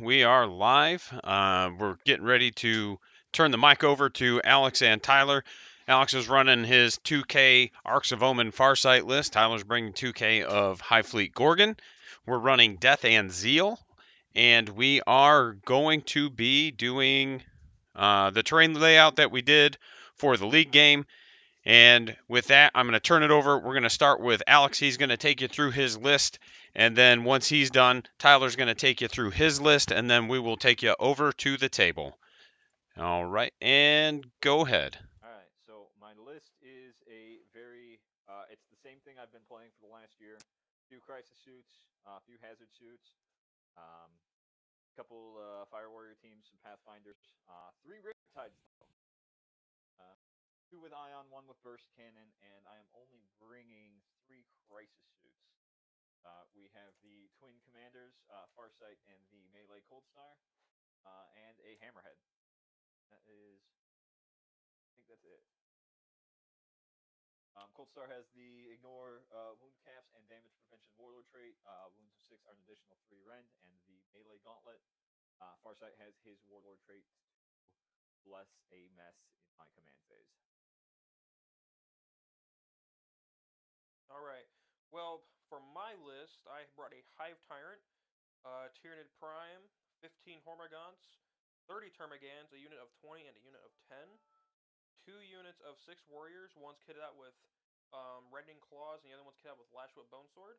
We are live. We're getting ready to turn the mic over to Alex and Tyler. Alex is running his 2K Arks of Omen Farsight list. Tyler's bringing 2K of Hivefleet Gorgon. We're running Death and Zeal, and we are going to be doing the terrain layout that we did for the league game. And with that, I'm going to turn it over. We're going to start with Alex. He's going to take you through his list. And then once he's done, Tyler's going to take you through his list. And then we will take you over to the table. All right. And go ahead. All right, so my list is it's the same thing I've been playing for the last year. A few crisis suits, a few hazard suits, a couple fire warrior teams, some pathfinders, three riptides, uh, two with ion, one with burst cannon, and I am only bringing three crisis suits. We have the twin commanders, Farsight and the melee Cold Star, and a hammerhead. I think that's it. Cold Star has the ignore wound caps and damage prevention warlord trait. Wounds of 6 are an additional 3 rend, and the melee gauntlet. Farsight has his warlord trait to bless a mess in my command phase. All right. Well, for my list, I brought a Hive Tyrant, Tyrannid Prime, 15 Hormagaunts, 30 Termagants, a unit of 20 and a unit of 10, 2 units of 6 warriors. One's kitted out with Rending Claws, and the other one's kitted out with Lashwood Bone Sword.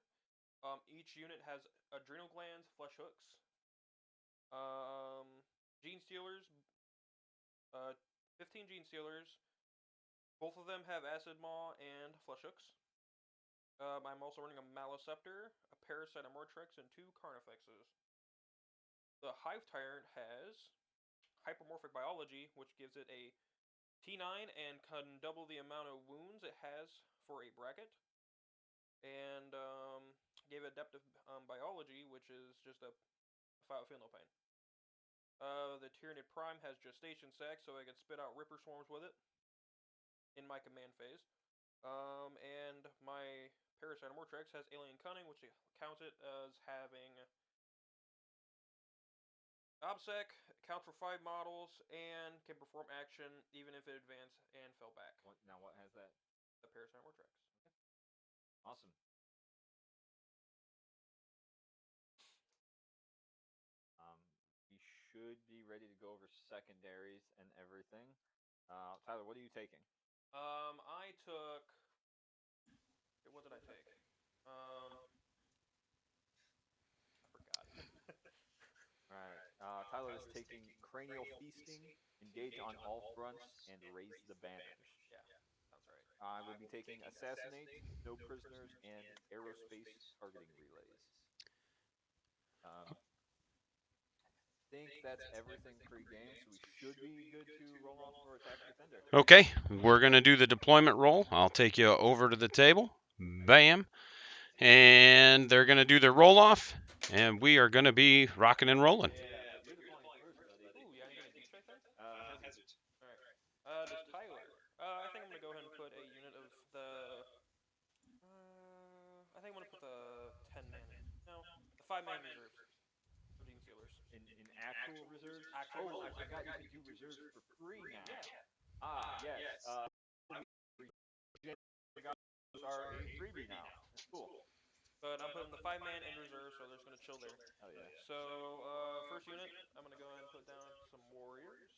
Each unit has adrenal glands, flesh hooks. Gene Stealers, 15 Gene Stealers. Both of them have Acid Maw and flesh hooks. I'm also running a Maliceptor, a Parasite of Mortrex, and 2 Carnifexes. The Hive Tyrant has Hypermorphic Biology, which gives it a T9 and can double the amount of wounds it has for a bracket. And gave it Adaptive Biology, which is just a feel no pain. The Tyrannid Prime has Gestation Sac, so I can spit out Ripper Swarms with it in my command phase. And my Parasite of Mortrex has Alien Cunning, which counts it as having OBSEC, counts for 5 models, and can perform action even if it advanced and fell back. What has that? The Parasite of Mortrex. Awesome. We should be ready to go over secondaries and everything. Tyler, what are you taking? I took. What did I take? I forgot. All right. Tyler is taking Cranial Feasting, Engage on all fronts, and Raise the Banners. Yeah, sounds right. I will be taking Assassinate, No Prisoners, and Aerospace Targeting Relays. I think that's everything pre-game, so we should be good to roll off for Attack Defender. Okay. We're going to do the deployment roll. I'll take you over to the table. Bam. And they're going to do their roll off. And we are going to be rocking and rolling. Yeah, but you're deploying first, buddy. Ooh, yeah, anything in deep strike then? Hazards. All right. Does Tyler? I think I'm gonna go ahead and put a unit of the. I think I'm gonna put the 10-man. No, the 5-man reserves of Gene Stealers. In actual reserves? Actual reserves. I forgot you could do reserves for free now. Yeah. Yes. Those are a freebie now. That's cool. But I'm putting the 5-man in reserve, so they're just gonna chill there. Oh yeah. So first unit, I'm gonna go ahead and put down some warriors.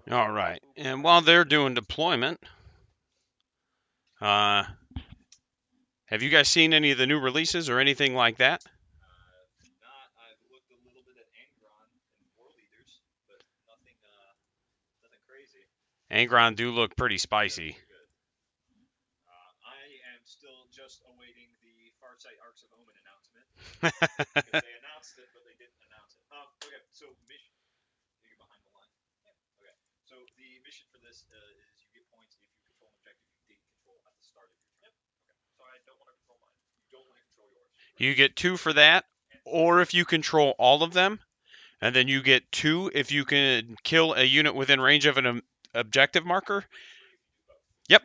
All right. And while they're doing deployment, have you guys seen any of the new releases or anything like that? Not. I've looked a little bit at Angron and War Leaders, but nothing crazy. Angron do look pretty spicy. I am still just awaiting the Farsight Arks of Omen announcement. Because they announced it, but they didn't announce it. Okay, so mission. You're behind the line. Yeah. Okay. So the mission for this is you get points if you control an objective you didn't control at the start of your turn. Yep. Okay. So I don't want to control mine. You don't want to control yours. Right? You get 2 for that, or if you control all of them, and then you get 2 if you can kill a unit within range of an objective marker. Yep.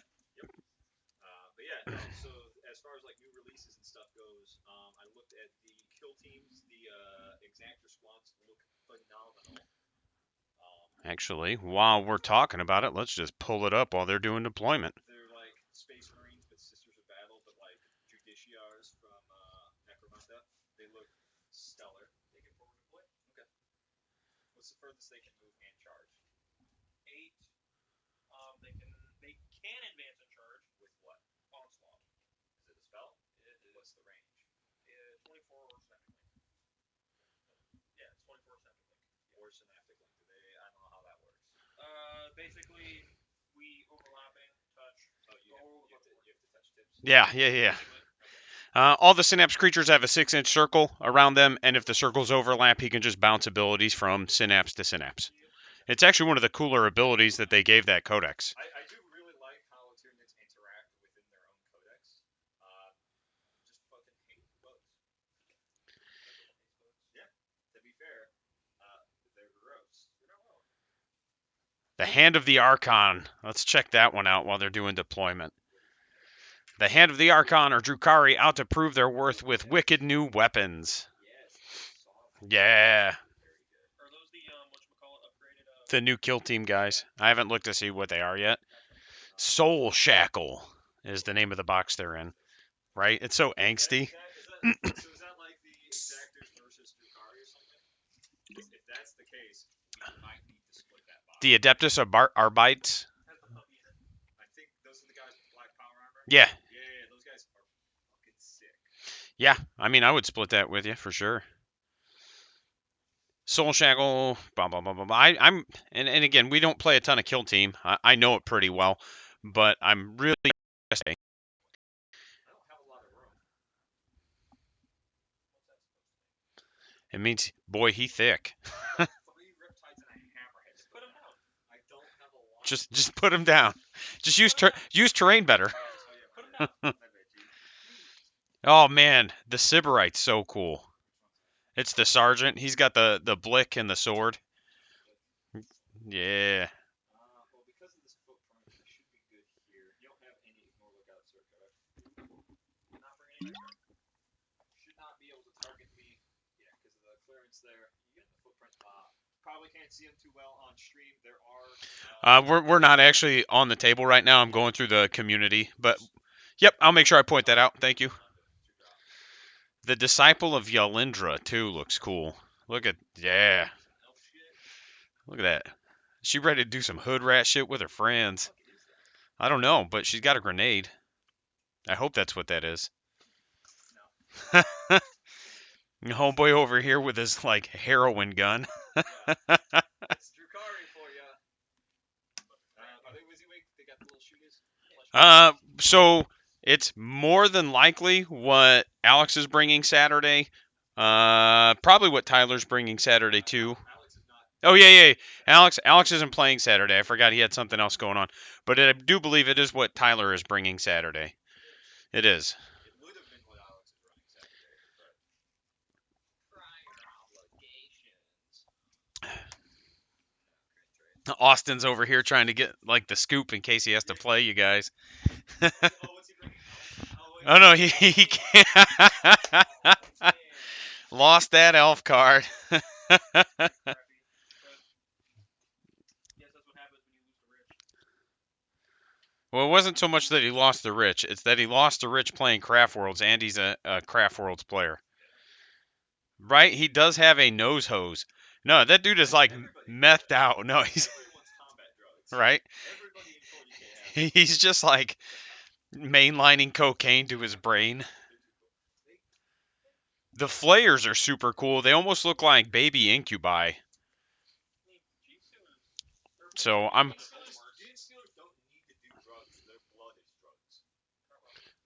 But yeah, no, so as far as like new releases and stuff goes, I looked at the kill teams, the Actually, while we're talking about it, let's just pull it up while they're doing deployment. They're like Space Marines, but Sisters of Battle, but like Judiciars from Necromunda. They look stellar. They can forward deploy. Okay. What's the furthest they can move and charge? 8. They can advance and charge With what? onslaught. Is it a spell? It is What's the range? 24 or septic link. Yeah, it's 24 septic link. Or synaptic link? I don't know how that works. Basically, we overlapping touch. Oh, you have to touch tips. Yeah. All the Synapse creatures have a 6-inch circle around them, and if the circles overlap, he can just bounce abilities from Synapse to Synapse. It's actually one of the cooler abilities that they gave that codex. I do really like how Tyranids interact within their own codex. Just fucking hate bugs. Yeah, to be fair, they're gross. They're not wrong. The Hand of the Archon. Let's check that one out while they're doing deployment. The Hand of the Archon or Drukhari out to prove their worth with wicked new weapons. Yeah. Are those the upgraded? The new kill team guys. I haven't looked to see what they are yet. Soul Shackle is the name of the box they're in. Right? It's so angsty. So is that like the Exactors versus Drukhari or something? If that's the case, we might need to split that box. The Adeptus Arbites. I think those are the guys with black power armor. Yeah. Yeah, those guys are fucking sick. Yeah, I mean, I would split that with you for sure. Soul Shackle, blah blah blah blah. I'm and again, we don't play a ton of kill team. I know it pretty well, but I'm really. I don't have a lot of room. It means, boy, he thick. 3 Riptides and a Hammerhead. Just put him down. I don't have a lot. Just put him down. Just use terrain better. Put him down. Oh man, the Sybarite's so cool. It's the sergeant. He's got the blick and the sword. Yeah. Well, because of this footprint, I should be good here. You don't have any ignore lookout circuit. Not for any. Should not be able to target me. Yeah, because of the clearance there and the footprint. Probably can't see them too well on stream. There are. We're not actually on the table right now. I'm going through the community, but yep, I'll make sure I point that out. Thank you. The Disciple of Yalindra too looks cool. Look at Look at that. She ready to do some hood rat shit with her friends. I don't know, but she's got a grenade. I hope that's what that is. Homeboy over here with his like heroin gun. It's Drukhari for ya. Are they WYSIWYG? They got the little shooters? So it's more than likely what Alex is bringing Saturday. Probably what Tyler's bringing Saturday too. Alex is not. Oh yeah. Alex isn't playing Saturday. I forgot he had something else going on. But I do believe it is what Tyler is bringing Saturday. It is. It would have been what Alex is running Saturday, but prior obligations. Austin's over here trying to get like the scoop in case he has to play you guys. What's he bringing? Oh no, he can't. Lost that elf card. Yes, that's what happens when you lose the rich. Well, it wasn't so much that he lost the rich; it's that he lost the rich playing Craft Worlds, and he's a Craft Worlds player. Right? He does have a nose hose. No, that dude is like methed out. No, he's right. He's just like mainlining cocaine to his brain. The flayers are super cool. They almost look like baby incubi. So I'm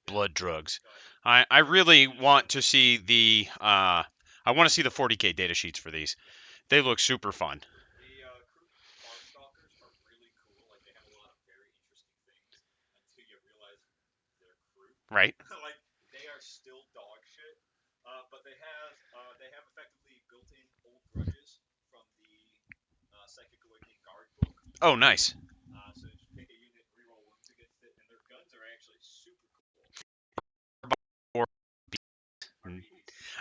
blood drugs. I really want to see the I want to see the 40k data sheets for these. They look super fun. The Farstalkers are really cool. Like they have a lot of very interesting things until you realize they're crew. Right. Like they are still dog shit. But they have effectively built-in old grudges from the Psychic Awakening Guard book. Oh, nice. So just pick a unit, reroll ones against it, and their guns are actually super cool.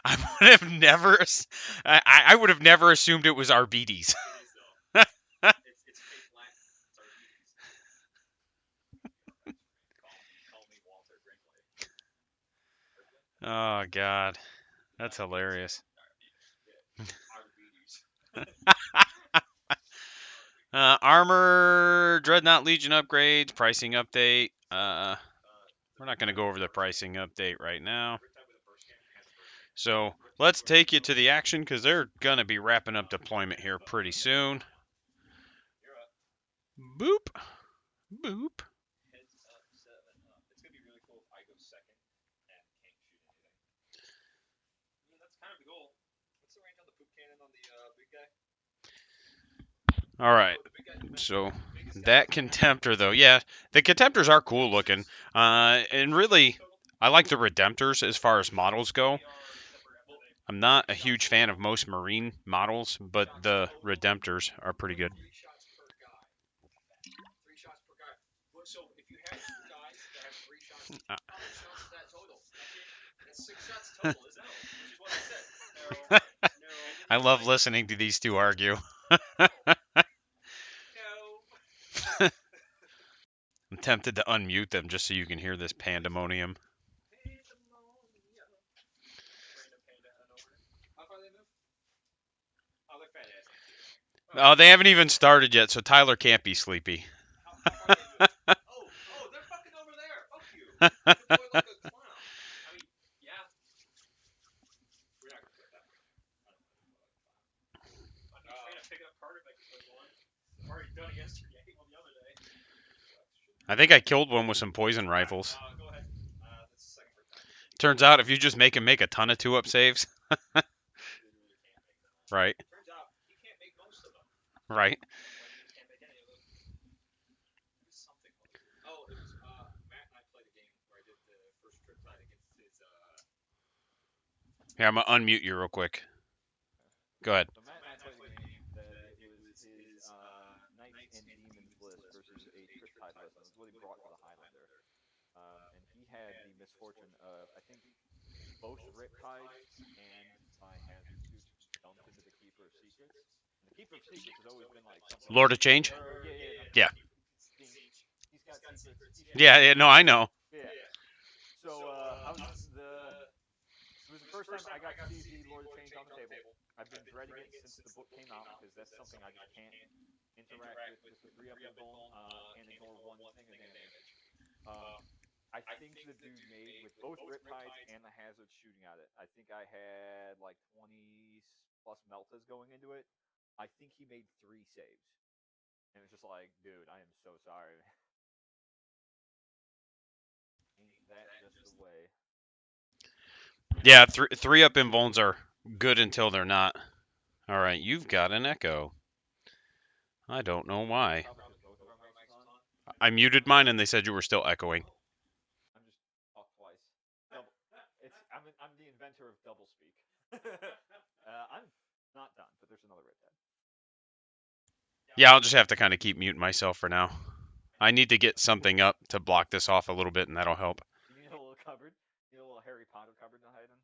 I would have never assumed it was Arbites. It is though. It's Oh God, that's hilarious. Armor, Dreadnought Legion upgrades, pricing update. We're not going to go over the pricing update right now. So let's take you to the action because they're going to be wrapping up deployment here pretty soon. Boop, boop. All right. So that Contemptor, though, yeah, the Contemptors are cool looking. And really, I like the Redemptors as far as models go. I'm not a huge fan of most Marine models, but the Redemptors are pretty good. I love listening to these two argue. I'm tempted to unmute them just so you can hear this pandemonium. Oh, they haven't even started yet, so Tyler can't be sleepy. Oh, they're fucking over there. Fuck you. Deploy like a clown. I mean, yeah. We're not gonna put that. I'm trying to pick up Carter if I can play one. I've already done it yesterday. Well, the other day. I think I killed one with some poison rifles. Go ahead. That's the second time. Turns out if you just make him make a ton of 2-up saves. Right. Turns out he can't make most of them. Right. Like he can't make any of them. There's something. Oh, it was Matt and I played a game where I did the first trip side against his Here, I'm gonna unmute you real quick. Go ahead. So Matt and I played a game that it was his Knights and Demons list versus a Trip Tide list. And it was what he brought to the Highlander. And he had the misfortune of, I think, both Riptides and my hazard suits dumped into the Keeper of Secrets. And the Keeper of Secrets has always been like something. Lord of Change? Yeah. Yeah. He's got secrets. Yeah, no, I know. Yeah. So it was the first time I got to see the Lord of Change on the table. I've been dreading it since the book came out because that's something I just can't interact with the 3-up invuln and ignore one thing of damage. I think the dude made, with both Riptides and the hazards shooting at it, I think I had like 20 plus meltas going into it. I think he made 3 saves. And it was just like, dude, I am so sorry. Ain't that just the way? Yeah, 3-up invulns are good until they're not. All right, you've got an echo. I don't know why. Probably because both of our mics is on. I muted mine and they said you were still echoing. I'm just off twice. I'm the inventor of double speak. I'm not done, but there's another Riptide. Yeah, I'll just have to kind of keep muting myself for now. I need to get something up to block this off a little bit, and that'll help. You need a little cupboard? You need a little Harry Potter cupboard to hide in?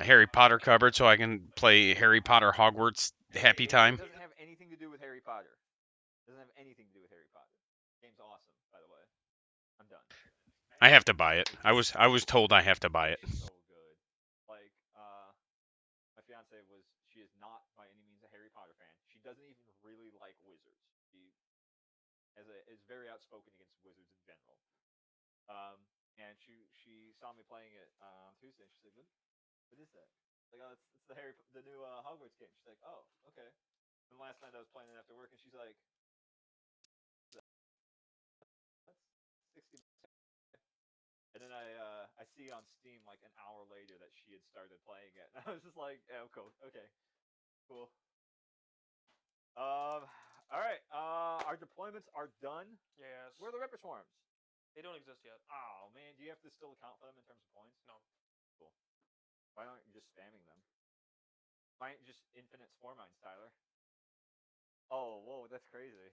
A Harry Potter cupboard so I can play Harry Potter Hogwarts Happy Time. It doesn't have anything to do with Harry Potter. It doesn't have anything to do with Harry Potter. Game's awesome, by the way. I'm done. I have to buy it. I was told I have to buy it. It's so good. Like, my fiance she is not by any means a Harry Potter fan. She doesn't even really like wizards. She is very outspoken against wizards in general. And she saw me playing it Tuesday, and she's like, "What is that?" Like, "Oh, it's the new Hogwarts game." She's like, "Oh, okay." And last night I was playing it after work, and she's like, "That's $60." And then I see on Steam like an hour later that she had started playing it, and I was just like, "Yeah, cool, okay, cool." All right. Our deployments are done. Yes. Where are the Ripper Swarms? They don't exist yet. Oh man, do you have to still account for them in terms of points? No. Cool. Why aren't you just spamming them? Why aren't you just infinite swarm mines, Tyler? Oh, whoa, that's crazy.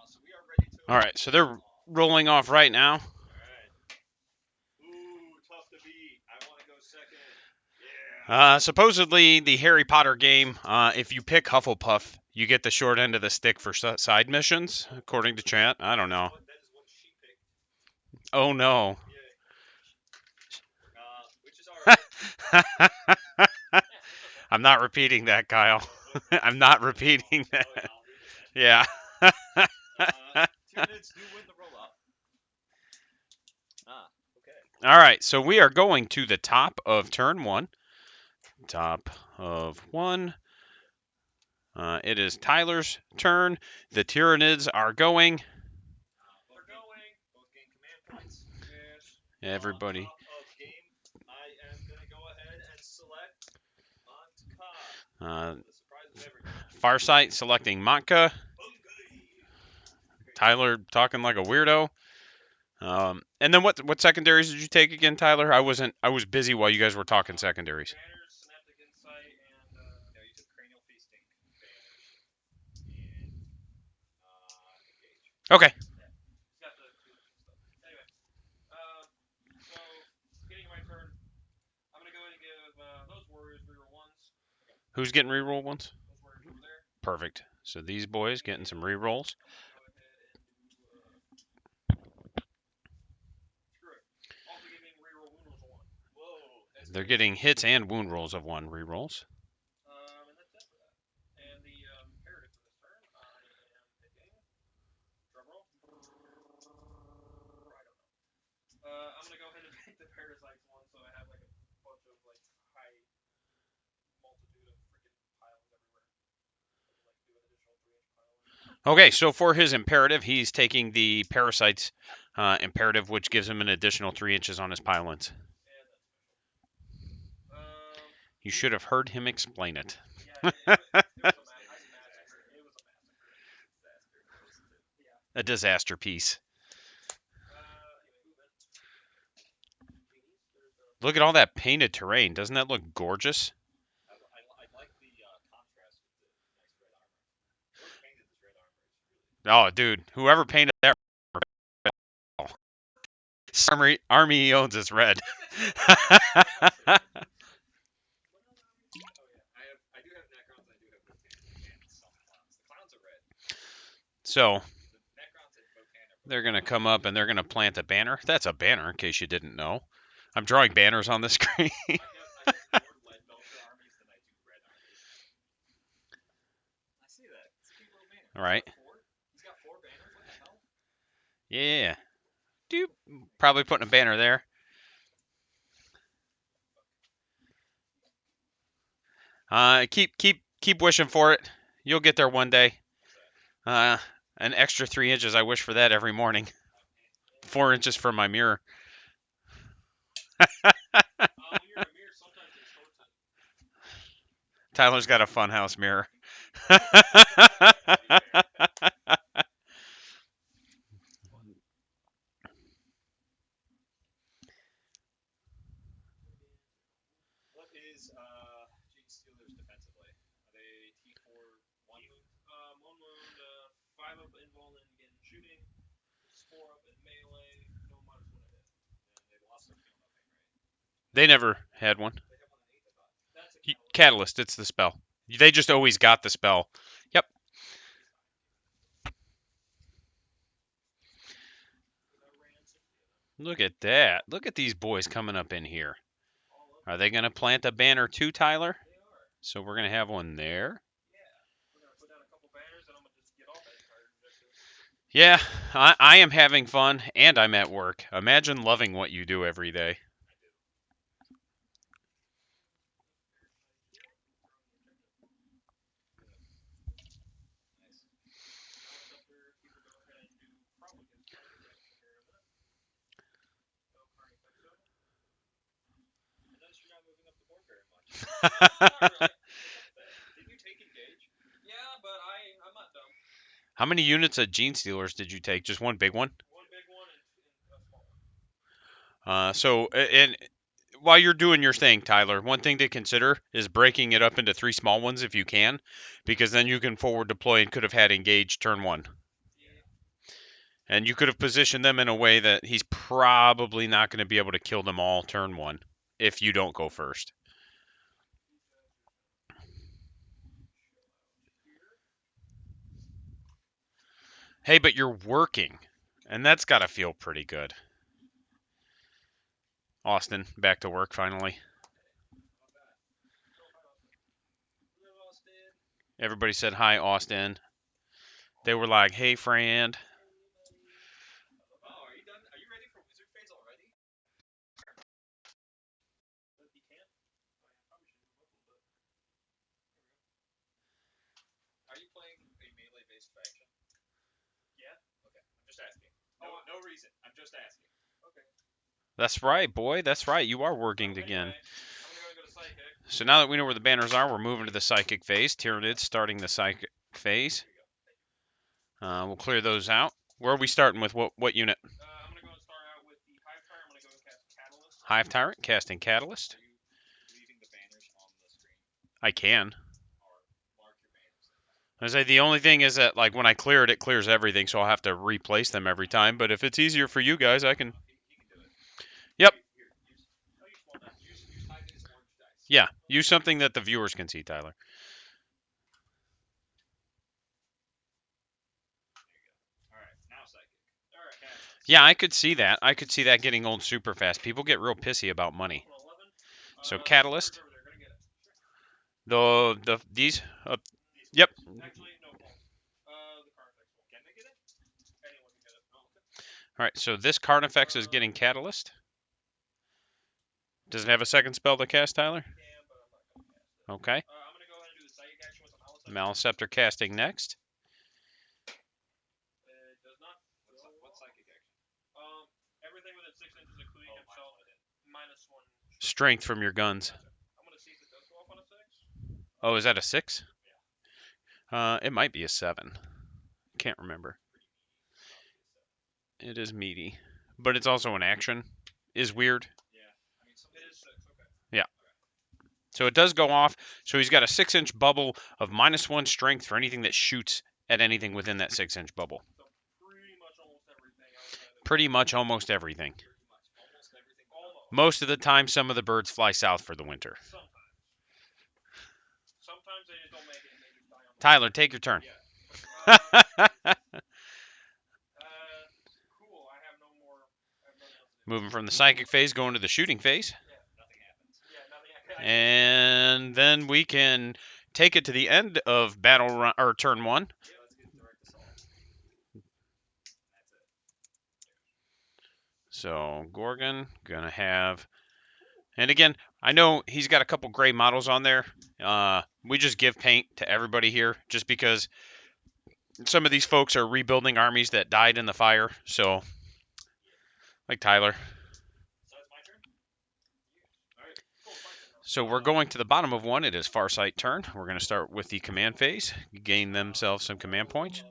So we are ready to. All right, so they're rolling off right now. Alright. Ooh, tough to beat. I want to go second. Yeah. Supposedly, the Harry Potter game, if you pick Hufflepuff, you get the short end of the stick for side missions, according to chat. I don't know. That is one Oh no. I'm not repeating that, Kyle. I'm not repeating that. Yeah. Tyranids do win the roll-up. Okay. All right, so we are going to the top of turn 1. Top of 1. It is Tyler's turn. The Tyranids are going. They're going. Both gain command points. Yes. Everybody. Top of game, I am gonna go ahead and select Montka. The surprise of everybody. Farsight selecting Montka. Tyler talking like a weirdo. And then what secondaries did you take again, Tyler? I was busy while you guys were talking secondaries. Banners, Synaptic Insight, and No, you took Cranial Feasting, Banners, and Engage. Okay. it's got the two stuff. Anyway, so getting my turn, I'm gonna go ahead and give those warriors reroll ones. Who's getting reroll ones? Those warriors over there. Perfect. So these boys getting some rerolls. I'm gonna go ahead and do. Screw it. Also giving reroll wound rolls a one. Whoa. They're getting hits and wound rolls of 1 rerolls. And that's it for that. And the imperative for this turn, I am picking. Drumroll. I don't know. I'm gonna go ahead and pick the parasites one, so I have like a bunch of like high multitude of freaking piles everywhere. Like do an additional 3-inch pile. Okay, so for his imperative, he's taking the parasites imperative, which gives him an additional 3 inches on his pylons. And that's special. You should have heard him explain it. Yeah, it was a massacre. It was a massacre. Yeah. A disaster piece. Look at all that painted terrain. Doesn't that look gorgeous? I like the contrast with the nice red armor. Whoever painted this red armor is really. Oh, dude, whoever painted that army he owns is red. I do have Necrons, I do have Votans, and some clowns. The clowns are red. So The Necrons and Votan are they're going to come up and they're going to plant a banner. That's a banner, in case you didn't know. I'm drawing banners on the screen. I have more red Belcher armies than I do red armies. I see that. It's a cute little banner. All right. He's got 4 banners? What the hell? Yeah. Dude, probably putting a banner there. Keep wishing for it. You'll get there one day. An extra 3 inches. I wish for that every morning. 4 inches for my mirror. Tyler's got a funhouse mirror. What is Gene Steelers defensively? Are they T4 1 wound? 1 wound, 5 up invuln and again shooting. 4 up in melee, no -1 to hit. And they lost their kill nothing, right? They never had one. They have one on 8, I thought. That's a Catalyst, it's the spell. They just always got the spell. Yep. Look at that. Look at these boys coming up in here. Are they going to plant a banner too, Tyler? They are. So we're going to have one there. Yeah. We're going to put down a couple banners and I'm going to just get off that entire objective. Yeah, I am having fun and I'm at work. Imagine loving what you do every day. Did you take Engage? Yeah, but I'm not dumb. How many units of Gene Stealers did you take? Just one big one? One big one and a small one. And while you're doing your thing, Tyler, one thing to consider is breaking it up into 3 small ones if you can, because then you can forward deploy and could have had Engage turn 1. And you could have positioned them in a way that he's probably not going to be able to kill them all turn 1 if you don't go first. Hey, but you're working, and that's got to feel pretty good. Austin, back to work finally. Everybody said hi, Austin. They were like, "Hey, friend." Are you playing a melee-based faction? Yeah. Okay. I'm just asking. No reason. I'm just asking. Okay. That's right, boy. That's right. You are working again. Anyway, I'm gonna go to Psychic. So now that we know where the banners are, we're moving to the Psychic phase. Tyranids starting the Psychic phase. We'll clear those out. Where are we starting with? What unit? I'm gonna go and start out with the Hive Tyrant. I'm gonna go and cast Catalyst. Hive Tyrant, casting Catalyst. Are you leaving the banners on the screen? I can. Or mark your banners? I say the only thing is that like when I clear it, it clears everything, so I'll have to replace them every time. But if it's easier for you guys, I can. He can do it. Yep. Here, use Hyden's orange dice. Yeah. Use something that the viewers can see, Tyler. Alright, now Psychic. Alright. Yeah, I could see that. I could see that getting old super fast. People get real pissy about money. So Catalyst. These. Yep. Actually, no fault. The Carnifex will. Can they get it? Anyone can get it. Oh, okay. All right. So this Carnifex is getting Catalyst. Does it have a second spell to cast, Tyler? Can, but I'm not gonna cast it. Okay. I'm gonna go ahead and do the Psychic action with the Malicept. Maliceptor casting next. It does not. What's Psychic action? Everything within 6 inches, including himself, -1. Strength from your guns. I'm gonna see if it does go off on a 6. Oh, is that a 6? It might be a 7. Can't remember. It is meaty, but it's also an action. Is weird. Yeah. I mean, It is 6. Okay. Yeah. So it does go off. So he's got a 6-inch bubble of -1 strength for anything that shoots at anything within that 6-inch bubble. So pretty much almost everything outside of. Pretty much almost everything. almost everything. Almost. Most of the time, some of the birds fly south for the winter. Sometimes. Sometimes they just don't make it and they just die on the Tyler, take your turn. Yeah. Cool. I have no more. I have nothing else to do. Moving from the psychic phase, going to the shooting phase. Yeah. Nothing happens. Yeah. Nothing. And then we can take it to the end of battle run or turn 1. Yeah, let's get direct assault. That's it. So Gorgon gonna have, and again, I know he's got a couple gray models on there. We just give paint to everybody here, just because some of these folks are rebuilding armies that died in the fire. So, like Tyler. So it's my turn? Alright. Cool, it's my turn. So we're going to the bottom of 1. It is Farsight turn. We're going to start with the command phase. Gain themselves some command points.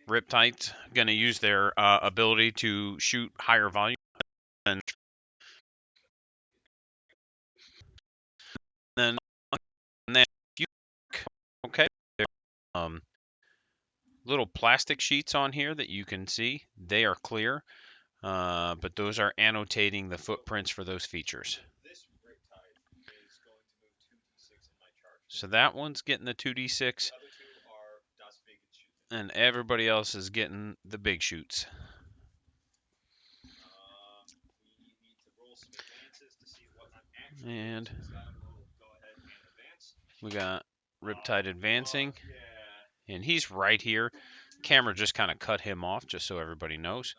Riptide's going to use their ability to shoot higher volume. And then okay, little plastic sheets on here that you can see. They are clear, but those are annotating the footprints for those features. This Riptide is going to move 2d6 in my charge. So that one's getting the 2d6. The other two are Das Big and Shoots. And everybody else is getting the big shoots. We need to roll some advances to see what I'm actually. And Go ahead and advance. we got Riptide advancing. Yeah. And he's right here. Camera just kind of cut him off, just so everybody knows.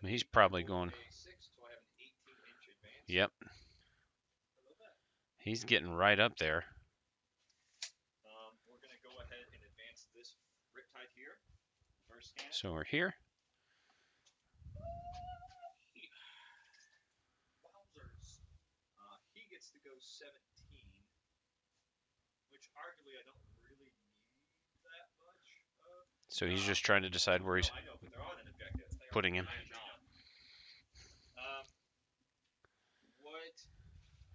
He's probably going. 6, so I have an 18-inch advance. Yep. He's getting right up there. We're going to go ahead and advance this Riptide here. First scan. So we're here. Wowzers. He gets to go 17, which arguably I don't really need that much. So he's just trying to decide where he's I know, but they're on an objective. putting him.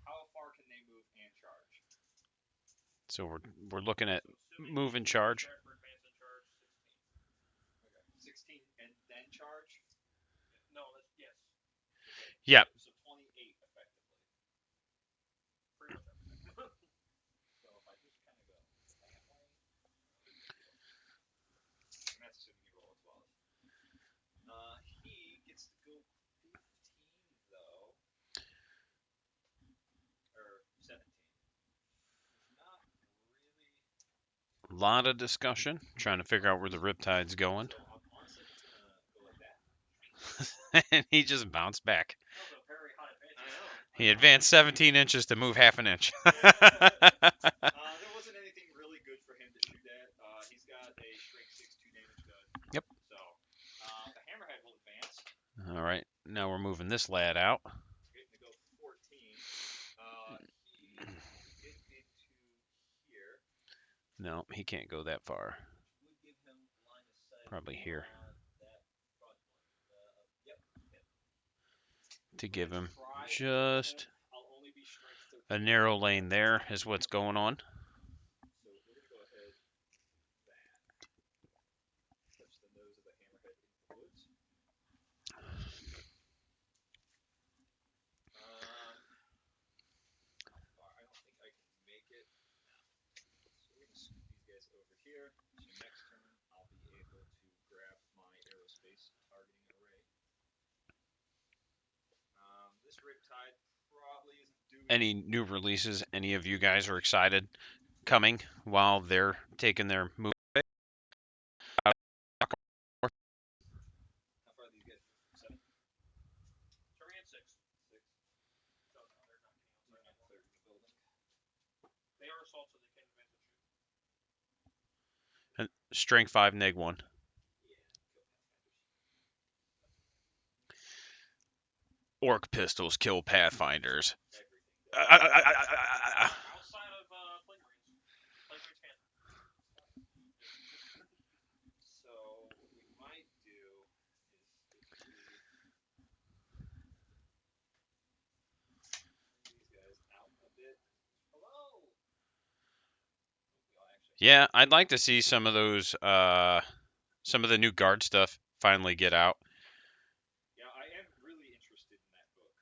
How far can they move and charge? So we're looking at move and charge. 16 and then charge? No, that's yes. Yep. So 28 effectively. Pretty much everything. So if I just kind of go that way. And that's assuming you roll as well. He Lot of discussion, trying to figure out where the Riptide's going. And he just bounced back. He advanced 17 inches to move half an inch. There wasn't anything really good for him to shoot at. He's got a strength 6-2 damage gun. Yep. So, the hammerhead will advance. All right, now we're moving this lad out. Getting to go 14. He can get into here. No, he can't go that far. Would give him line of sight. Probably here. That front one. Yep. To give him Try just I'll only be strength 13. a narrow lane there is what's going on. So we're going to go ahead that. Touch the nose of the hammerhead into the woods. I don't think I can make it. So we're going to scoot these guys over here. So next turn, I'll be able to grab my aerospace targeting array. This Riptide probably isn't doing Any new releases any of you guys are excited coming while they're taking their move? How far are these guys? 7? Turning at 6. 6. So no, they're not getting They're outside not anymore. clearing the building. They are assault, so they can advance and shoot. And strength 5, neg 1. Orc pistols kill pathfinders. Outside of Plague Marines. Plague Marines can. So what we might do is if we these guys out a bit. Hello. Yeah, I'd like to see some of those, some of the new guard stuff finally get out. Yeah, I am really interested in that book.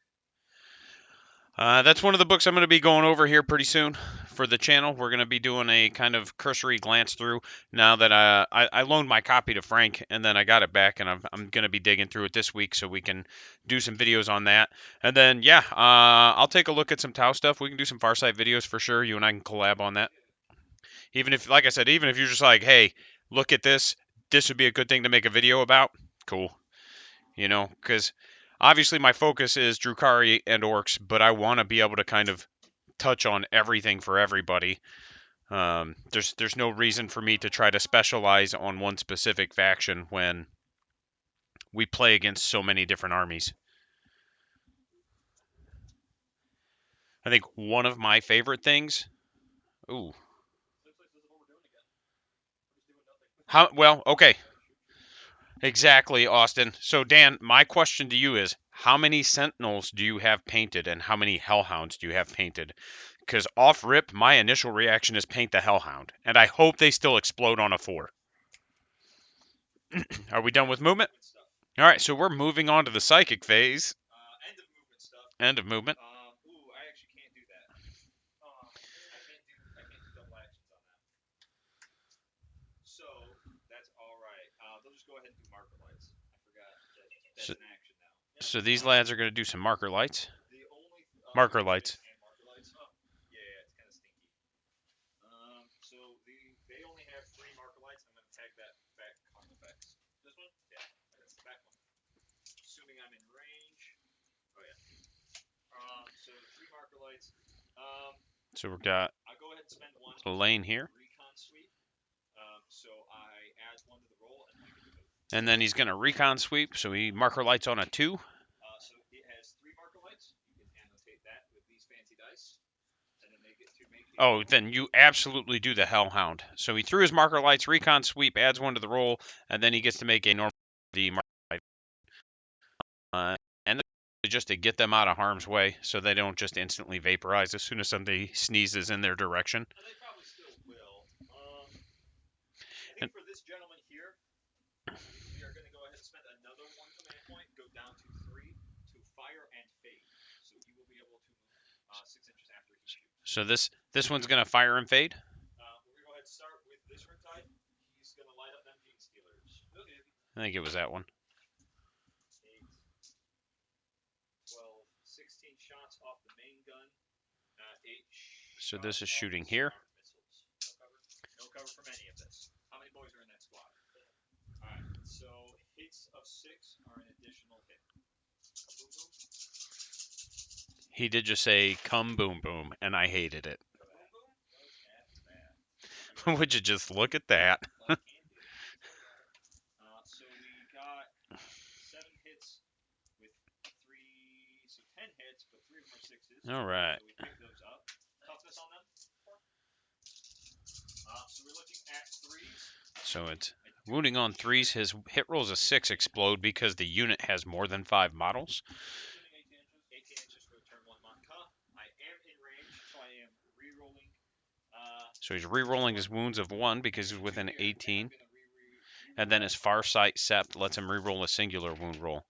That's one of the books I'm going to be going over here pretty soon for the channel. We're going to be doing a kind of cursory glance through now that I loaned my copy to Frank and then I got it back, and I'm going to be digging through it this week so we can do some videos on that. And then, yeah, I'll take a look at some Tau stuff. We can do some Farsight videos for sure. You and I can collab on that. Even if, like I said, even if you're just like, hey, look at this. This would be a good thing to make a video about. Cool. You know, because obviously my focus is Drukhari and Orcs, but I want to be able to kind of touch on everything for everybody. There's no reason for me to try to specialize on one specific faction when we play against so many different armies. I think one of my favorite things. Ooh. Looks like this is what we're doing again. We're just doing nothing. How well? Okay. Exactly, Austin. So, Dan, my question to you is, how many Sentinels do you have painted, and how many Hellhounds do you have painted? Because off rip, my initial reaction is paint the Hellhound, and I hope they still explode on a 4. Are we done with movement? All right, so we're moving on to the psychic phase. End of movement stuff. End of movement. Ooh, I actually can't do that. I can't do double actions on that. So that's all right. They'll just go ahead and do marker lights. I forgot that's an action now. So these lads are going to do some marker lights. The only Marker lights. and marker lights. Yeah, it's kind of stinky. So they only have 3 marker lights. I'm going to tag that back on effects. This one? Yeah, that's the back one. Assuming I'm in range. Oh yeah. So 3 marker lights. So we've got I'll go ahead and spend 1 a lane here. recon sweep. So I add 1 to the roll and I get to move. And then he's going to recon sweep, so he marker lights on a 2. So it has 3 marker lights. You can annotate that with these fancy dice. And then they get to make the Oh, then you absolutely do the Hellhound. So he threw his marker lights, recon sweep, adds 1 to the roll, and then he gets to make a normal marker light. And just to get them out of harm's way so they don't just instantly vaporize as soon as somebody sneezes in their direction. And they probably still will. I think for this gentleman here, we are going to go ahead and spend another 1 command point, go down to 3 to fire and fade. So he will be able to move 6 inches after he shoots. So this one's going to fire and fade? We're going to go ahead and start with this Riptide. He's going to light up them Gene Stealers. Okay. I think it was that one. 8, 12, 16 shots off the main gun. 8 So this is shots off shooting the here. smart missiles. No cover? No recover from any of this. How many boys are in that squad? All right. So hits of 6 are an additional hit. Boom, boom. He did just say "come boom boom," and I hated it. Would you just look at that? So we got 7 hits with 3, so 10 hits, but 3 of them are 6s. All right. So we pick those up. Toughness on them? 4. So we're looking at 3s. So it's wounding on 3s. His hit rolls a 6 explode because the unit has more than 5 models. 18 inches for the turn 1 Monka. I am in range, so I am re-rolling. So he's re-rolling his wounds of 1 because he's within 18. And then his Farsight Sept lets him re-roll a singular wound roll.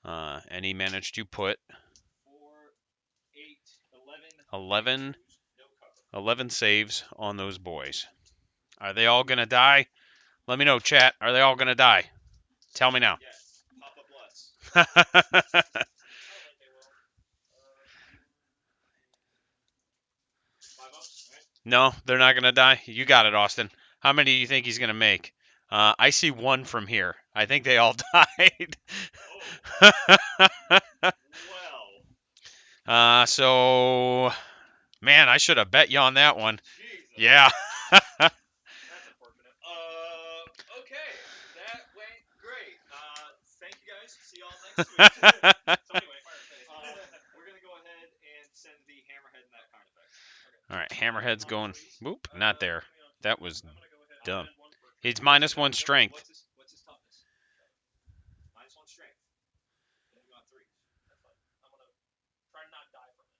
And he managed to put 4, 8, 11. 11 saves on those boys. Are they all going to die? Let me know, chat. Are they all going to die? Tell me now. Yes. Papa bless. 5 ups, right? No, they're not going to die. You got it, Austin. How many do you think he's going to make? I see 1 from here. I think they all died. Well. So, man, I should have bet you on that one. Jesus. Yeah. That's unfortunate. Okay. That went great. Thank you guys. See y'all next week. So anyway, we're going to go ahead and send the hammerhead and that kind of effect. Okay. All right, hammerhead's going. Whoop, not there. That was dumb. He's -1 strength. What's his toughness? -1 strength. Moving on 3. That's fine. I'm going to try and not die from it.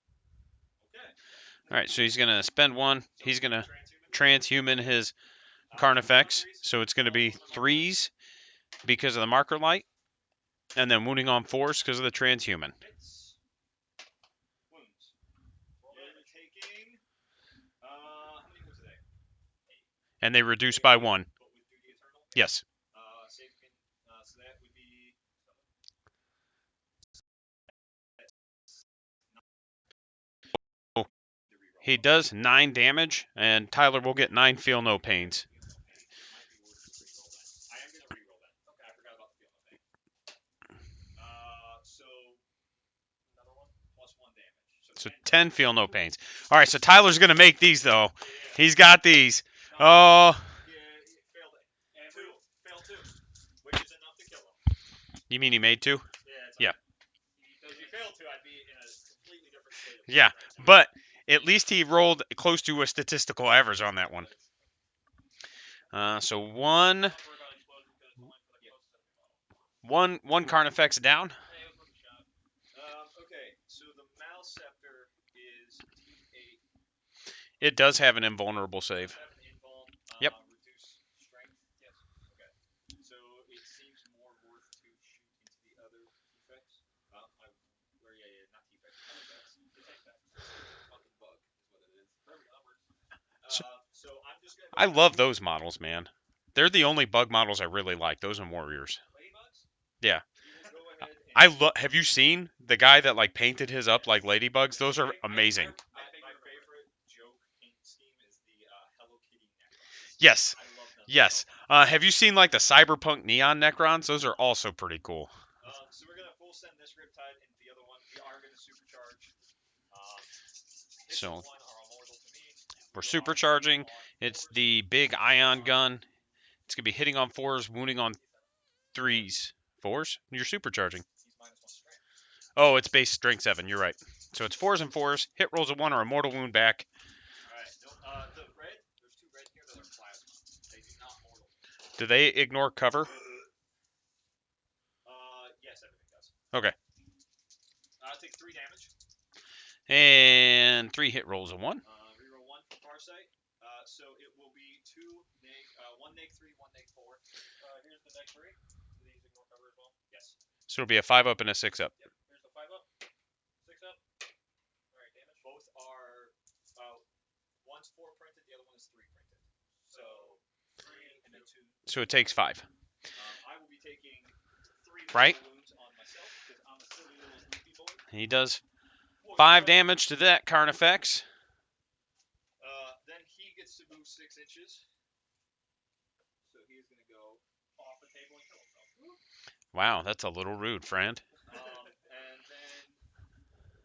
Okay. All right, so he's going to spend 1. He's going to transhuman his Carnifex. So it's going to be 3s because of the marker light. And then wounding on 4s because of the transhuman. Hits. Wounds. You're taking. How many wounds today? 8. And they reduce by 1. But with Duty Eternal? Yes. So that would be. Oh, he does 9 damage, and Tyler will get 9 feel no pains. I am going to reroll that. Okay, I forgot about the feel no pain. So another one plus 1 damage. So 10 feel no pains. All right, so Tyler's going to make these, though. He's got these. Oh. Yeah, he failed it. And 2. Failed 2. Which is enough to kill him. You mean he made 2? Yeah. Because you failed 2, I'd be in a completely different state of Yeah, right now. but at least he rolled close to a statistical average on that one. So one Carnifex down. Okay, so the Malscepter is Teeth 8. It does have an invulnerable save. Yep. Reduce strength? Yes. Okay. So it seems more worth to shoot into the other T-Fex. Not T-Fex, Carnifex. The T-Fex. Fucking bug is what it is. Perfect, that works. So I'm just going to I love those models, man. They're the only bug models I really like. Those and Warriors. Ladybugs? Yeah. You will go ahead and Have you seen the guy that like painted his up like ladybugs? Those are amazing. my favorite joke paint scheme is the Hello Kitty Necrons. Yes. I love them. Yes. Have you seen like the cyberpunk neon Necrons? Those are also pretty cool. So we're gonna full send this Riptide into the other one. We are gonna supercharge. So One are all mortal to me. we're supercharging. It's the big ion gun. It's gonna be hitting on 4s, wounding on 3s. 4s? You're supercharging. He's -1 strength. Oh, it's base strength 7. You're right. So it's 4s and 4s. Hit rolls of 1 or a mortal wound back. Alright, no, the red, there's 2 red here that are plasma. They do not mortal. Do they ignore cover? Yes, everything does. Okay. Take 3 damage. And 3 hit rolls of 1. Reroll 1 for Farsight. So it will be 1 neg 3, 1 neg 4. Here's the neg 3. Do these ignore cover as well? Yes. So it'll be a 5 up and a 6 up. Yep. Here's the 5 up, 6 up. Alright, damage. Both are one's 4 printed, the other one is 3 printed. So 3 and then 2. So it takes 5. I will be taking 3 Right. wounds on myself because I'm a silly little sleepy boy. He does 5 damage to that Carnifex. Then he gets to move 6 inches. Wow, that's a little rude, friend. And then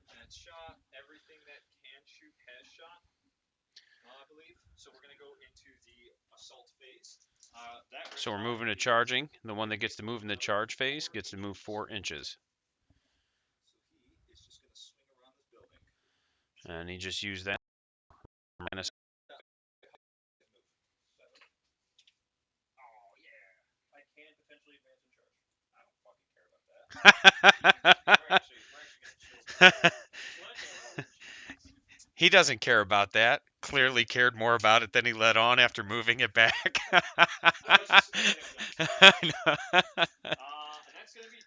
that shot, everything that can shoot has shot, I believe. So we're gonna go into the assault phase. So we're moving to charging. The one that gets to move in the charge phase gets to move 4 inches. So he is just gonna swing around this building. And he just used that. Minus. Oh yeah, I can potentially advance in charge. I don't fucking care about that. We're actually gonna chill. He doesn't care about that. Clearly cared more about it than he let on after moving it back. And that's gonna be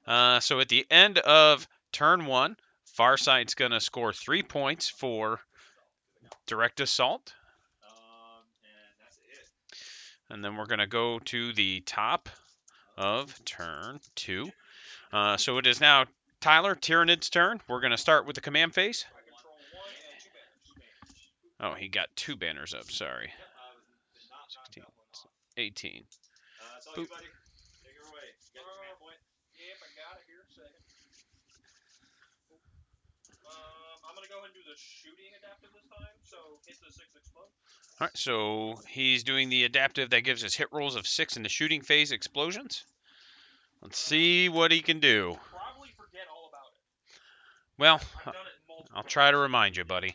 turn. So at the end of turn 1, Farsight's going to score 3 points for direct assault. And that's it. And then we're going to go to the top of turn 2. So it is now Tyler Tyrannid's turn. We're going to start with the command phase. I control 1 and 2 banners. Oh, he got 2 banners up. Sorry. Yep, 16, 18. It's all you, buddy. Take her away. You got your command point? Yep, I got it here. A second. I'm gonna go ahead and do the shooting adaptive this time. So hit the 6 explode. All right, so he's doing the adaptive that gives us hit rolls of 6 in the shooting phase explosions. Let's see what he can do. Probably forget all about it. Well, I've done it multiple I'll try to remind you, buddy. Do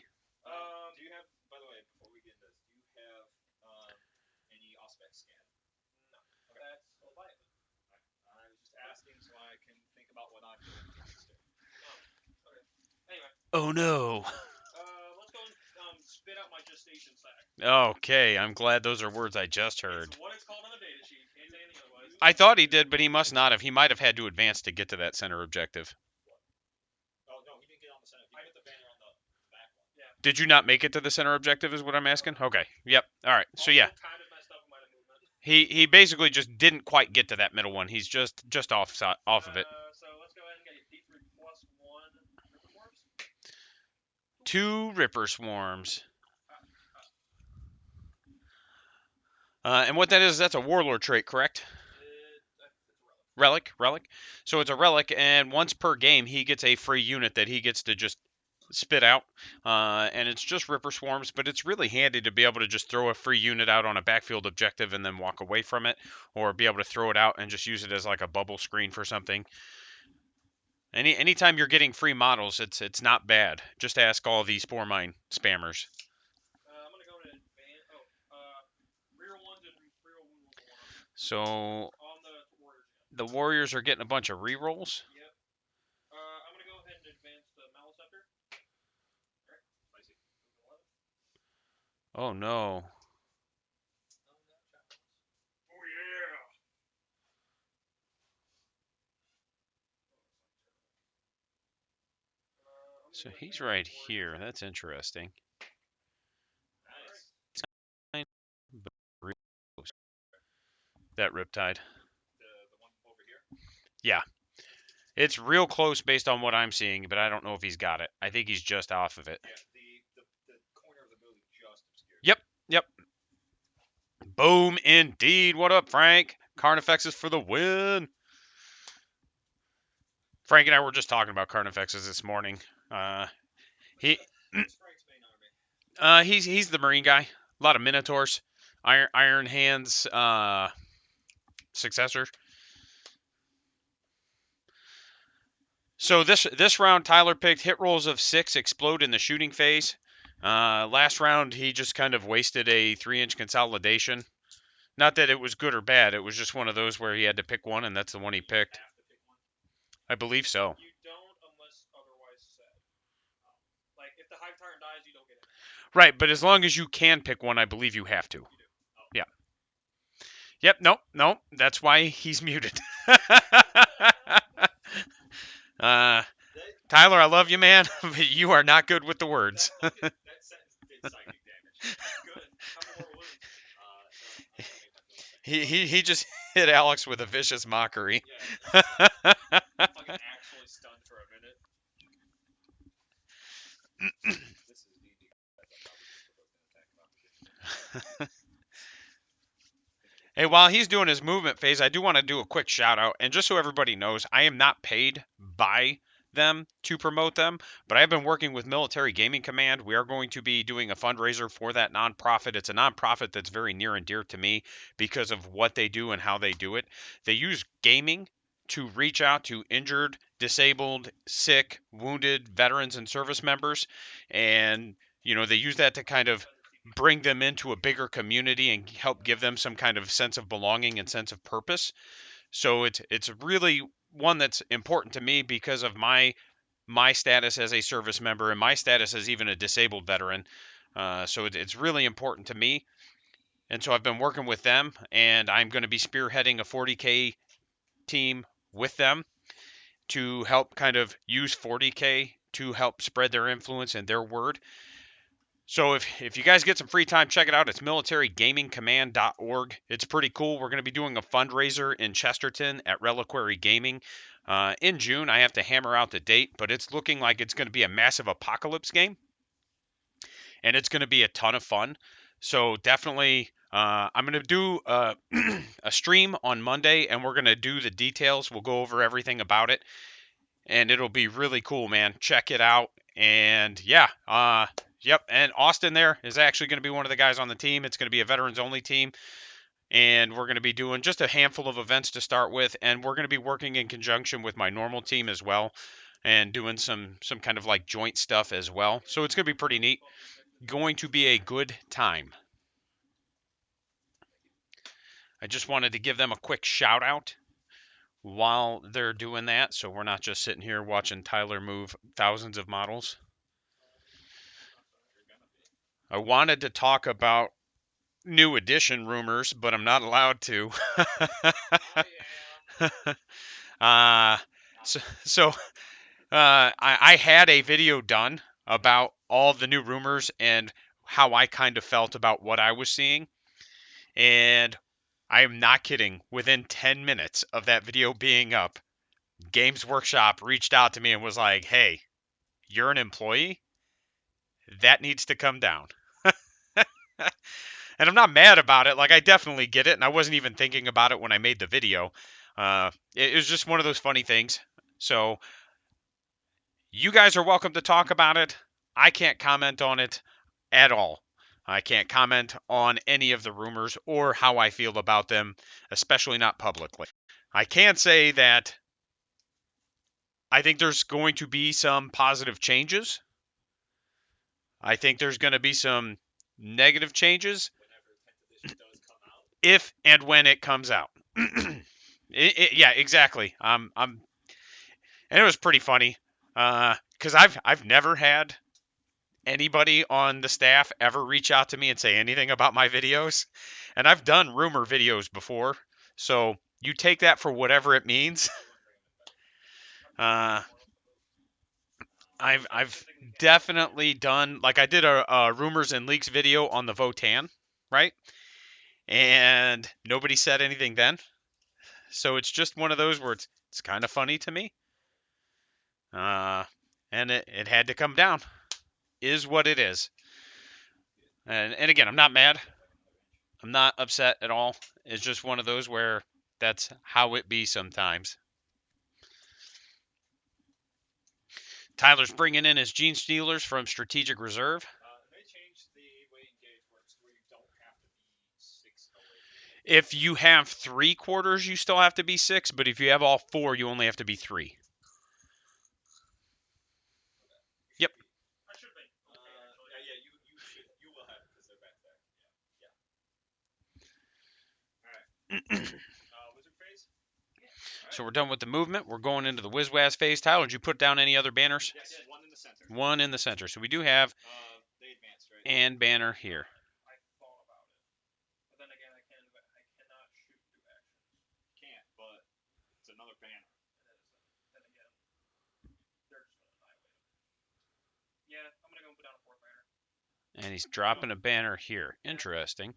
you have, by the way, before we get this, do you have any Auspex scan? No. Okay. That's Leviathan. I was just asking so I can think about what I'm doing. Oh. Okay. Anyway. Oh no. Let's go and spit out my gestation sack. Okay, I'm glad those are words I just heard. It's what it's called on the data sheet. Can't say anything otherwise. I thought he did, but he must not have. He might have had to advance to get to that center objective. Oh no, he didn't get on the center. He put the banner on the back one. Yeah. Did you not make it to the center objective is what I'm asking? Okay. Yep. All right. So yeah. Also kind of messed up in my movement. He basically just didn't quite get to that middle one. He's just off of it. So let's go ahead and get a D3 plus 1 Ripper Forms. 2 Ripper Swarms. And what that is, that's a Warlord trait, correct? It's a relic. Relic. So it's a relic, and once per game, he gets a free unit that he gets to just spit out. And it's just Ripper Swarms, but it's really handy to be able to just throw a free unit out on a backfield objective and then walk away from it, or be able to throw it out and just use it as like a bubble screen for something. Anytime you're getting free models, it's not bad. Just ask all these Spore Mine spammers. I'm gonna go to advance. Rear ones and reroll wound level 1 on. So On the warriors. the Warriors are getting a bunch of rerolls. Yep. I'm gonna go ahead and advance the Maliceptor. Alright, spicy. Oh no. Oh yeah. So he's right here. That's interesting. Nice. That Riptide. The one over here? Yeah. It's real close based on what I'm seeing, but I don't know if he's got it. I think he's just off of it. Yeah, the corner of the building just obscured. Yep. Boom, indeed. What up, Frank? Carnifexes for the win. Frank and I were just talking about Carnifexes this morning. He What's Frank's main army? he's the Marine guy. A lot of Minotaurs, Iron Hands, successor. So this round, Tyler picked hit rolls of 6 explode in the shooting phase. Last round, he just kind of wasted a 3-inch consolidation. Not that it was good or bad. It was just one of those where he had to pick one, and that's the one he picked. Have to pick one. I believe so. You don't unless otherwise said. Like if the Hive Tyrant dies, you don't get it. Right, but as long as you can pick one, I believe you have to. You do. Oh. Yeah. Yep, nope. That's why he's muted. Tyler, I love you, man, but you are not good with the words. That sentence did psychic damage. Good. Couple more wounds. No, He just hit Alex with a vicious mockery. Yeah. Fucking actually stunned for a minute. This is D&D. I thought we were supposed to attack competition. Hey, while he's doing his movement phase, I do want to do a quick shout out. And just so everybody knows, I am not paid by them to promote them, but I've been working with Military Gaming Command. We are going to be doing a fundraiser for that nonprofit. It's a nonprofit that's very near and dear to me because of what they do and how they do it. They use gaming to reach out to injured, disabled, sick, wounded veterans and service members. And, they use that to kind of bring them into a bigger community and help give them some kind of sense of belonging and sense of purpose. So it's really one that's important to me because of my status as a service member and my status as even a disabled veteran. So it's really important to me. And so I've been working with them, and I'm going to be spearheading a 40K team with them to help kind of use 40K to help spread their influence and their word. So if you guys get some free time, check it out. It's militarygamingcommand.org. It's pretty cool. We're going to be doing a fundraiser in Chesterton at Reliquary Gaming in June. I have to hammer out the date, but it's looking like it's going to be a massive apocalypse game, and it's going to be a ton of fun. So definitely, I'm going to do a stream on Monday, and we're going to do the details. We'll go over everything about it, and it'll be really cool, man. Check it out. And yeah, yep. And Austin there is actually going to be one of the guys on the team. It's going to be a veterans only team. And we're going to be doing just a handful of events to start with. And we're going to be working in conjunction with my normal team as well and doing some kind of like joint stuff as well. So it's going to be pretty neat. Going to be a good time. I just wanted to give them a quick shout out while they're doing that, so we're not just sitting here watching Tyler move thousands of models. I wanted to talk about new edition rumors, but I'm not allowed to. I had a video done about all the new rumors and how I kind of felt about what I was seeing. And I am not kidding. Within 10 minutes of that video being up, Games Workshop reached out to me and was like, hey, you're an employee? That needs to come down. And I'm not mad about it. Like, I definitely get it, and I wasn't even thinking about it when I made the video. It was just one of those funny things. So, you guys are welcome to talk about it. I can't comment on it at all. I can't comment on any of the rumors or how I feel about them, especially not publicly. I can say that I think there's going to be some positive changes. I think there's going to be some negative changes if and when it comes out. Yeah, exactly. And it was pretty funny because I've never had anybody on the staff ever reach out to me and say anything about my videos, and I've done rumor videos before, so you take that for whatever it means. I've definitely done, like, I did a rumors and leaks video on the Votan, right? And nobody said anything then. So it's just one of those where it's kind of funny to me. And it had to come down. Is what it is. And again, I'm not mad. I'm not upset at all. It's just one of those where that's how it be sometimes. Tyler's bringing in his Gene Stealers from Strategic Reserve. They changed the way engage works where you don't have to be 6 away. If you have 3 quarters, you still have to be 6, but if you have all 4, you only have to be 3. Yep. I should be. Yeah, you will have because they're back there. Yeah. All right. Wizard phase. So we're done with the movement. We're going into the Wizwaz phase. Tyler, did you put down any other banners? Yes, one in the center. One in the center. So we do have They advanced, right? and banner here. I thought about it, but then again, I cannot shoot 2 actions. Can't, but it's another banner. Then again, they're just gonna annihilate him. Yeah, I'm gonna go put down a 4th banner. And he's dropping a banner here. Interesting.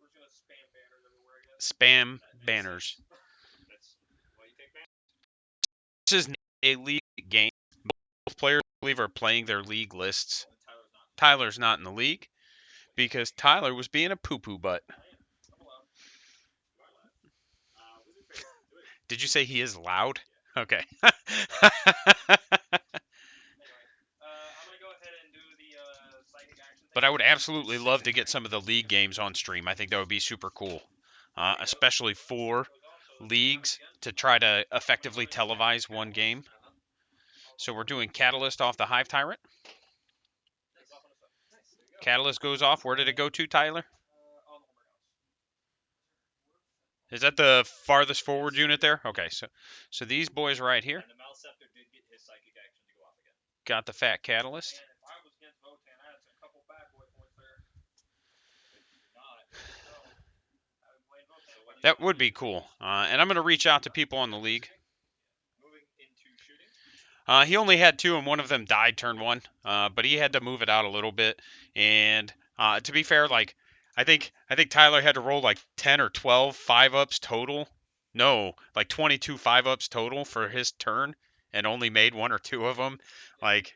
We're just gonna spam banners everywhere, I guess. Spam banners. That's why you take banners. This is a league game. Both players, I believe, are playing their league lists. Tyler's not. Tyler's not in the league because Tyler was being a poo-poo butt. I'm allowed. Did you say he is loud? Okay. Anyway, I'm gonna go ahead and do the psychic action thing. But I would absolutely love to get some of the league games on stream. I think that would be super cool, especially for leagues to try to effectively televise one game. So we're doing Catalyst off the Hive Tyrant. Catalyst goes off. Where did it go to, Tyler? On the Homer house. Is that the farthest forward unit there? Okay, so these boys right here And the Malceptor did get his psychic action to go off again. got the fat Catalyst. Man, if I was against Votan, I had a couple bad boy points there. But you're not. So, I would blame Votan. That would be cool. And I'm going to reach out to people on the league. Moving into shooting. He only had 2, and one of them died turn 1. But he had to move it out a little bit. And to be fair, like I think Tyler had to roll like 10 or 12 5-ups total. No, like 22 5-ups total for his turn, and only made 1 or 2 of them. Like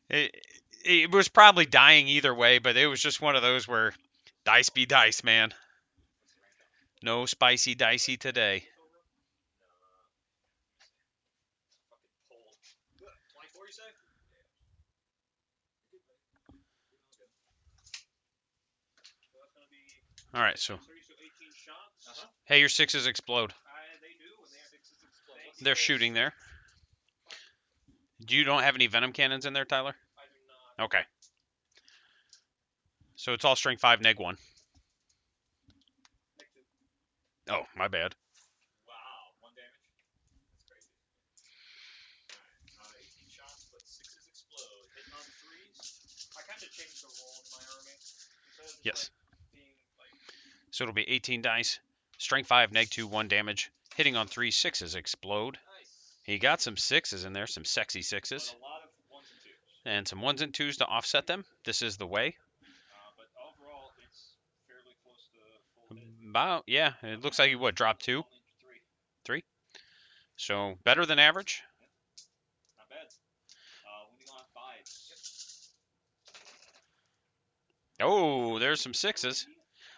it was probably dying either way, but it was just one of those where dice be dice, man. No spicy dicey today. Fucking cold. 24, you say? So that's gonna be All right, so 18 shots. hey, your 6s explode. They do, and they have 6s explode. They're shooting there. You don't have any venom cannons in there, Tyler? I do not. Okay. So it's all strength 5, neg 1. Oh, my bad. Wow, 1 damage. That's crazy. Alright, 18 shots, but 6s explode. Hitting on 3s. I kind of changed the role in my army. Instead of just, Yes. like, being like. So it'll be 18 dice. Strength 5, neg 2, 1 damage. Hitting on 3, 6s explode. Nice. He got some 6s in there, some sexy 6s. But a lot of 1s and 2s. And some 1s and 2s to offset them. This is the way. But overall, it's fairly close to full hit. About, yeah. It looks like he, what, dropped 2? Only 3. So better than average. Not bad. Moving on 5s. Oh, there's some 6s.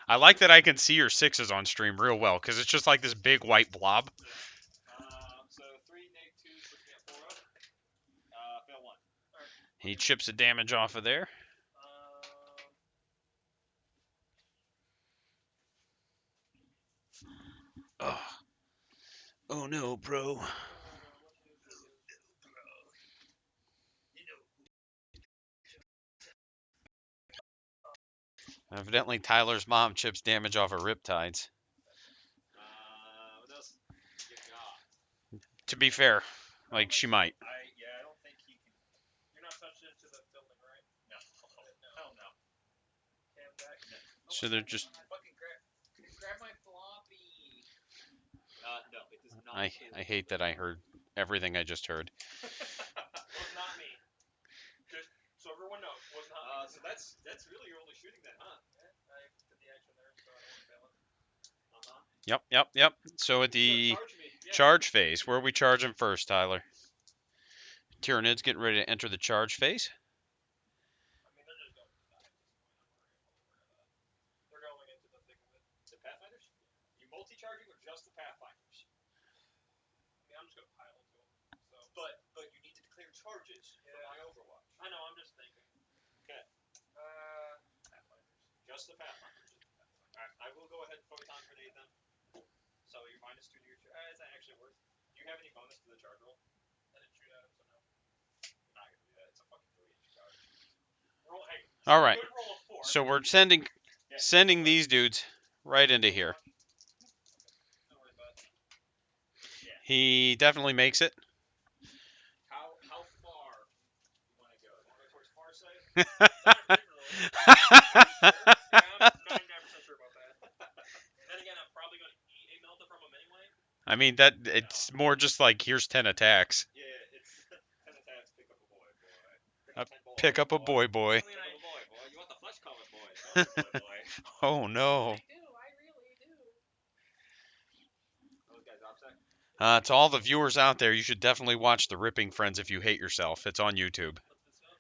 I like that I can see your 6s on stream real well, because it's just like this big white blob. So 3 neg 2s puts me at 4 up. Fail 1. He chips the damage off of there. Oh no, bro. Evidently, Tyler's mom chips damage off of Riptides. What else? You got? To be fair, like she might. I don't think he can. You're not touched into the building, right? No. Hell no. Cam back. So they're just. Fucking grab my floppy. No, it does not. I hate that I heard everything I just heard. Was not me. Just so everyone knows, was not me. So that's really your only shooting then, huh? Yeah, I did the action there, so I don't want to fail it. Yep. So at the So charge me. Yeah. charge phase, where are we charging first, Tyler? Tyrannid's getting ready to enter the charge phase. I mean, they're just going to die at this point. They're going into the thick of it. The Pathfinders? You multi-charging or just the Pathfinders? I mean, I'm just going to pile into them. So. But you need to declare charges for my Overwatch. I know, I'm just thinking. Okay. Pathfinders. Just the Pathfinders. Alright, I will go ahead and photon grenade them. So you're -2 to your charge. Is that actually worth? Do you have any bonus to the charge roll? I didn't shoot at him, so no. I'm not gonna do that. It's a fucking 3-inch charge. Roll, hey, All right. good roll of 4. So we're sending these dudes right into here. Don't worry about it. Yeah. He definitely makes it. How far you want to go? You want to go towards Farsight? Yeah, I'm 99% sure about that. Then again, I'm probably going to eat a melta from him anyway. I mean, that it's more just like here's 10 attacks. Yeah, it's 10 attacks. Pick up a boy. Pick up a boy. Pick up a boy. You want the flesh color boy? Boy. Oh no. I really do. Those guys offset. To all the viewers out there, you should definitely watch The Ripping Friends if you hate yourself. It's on YouTube. What's this stuff?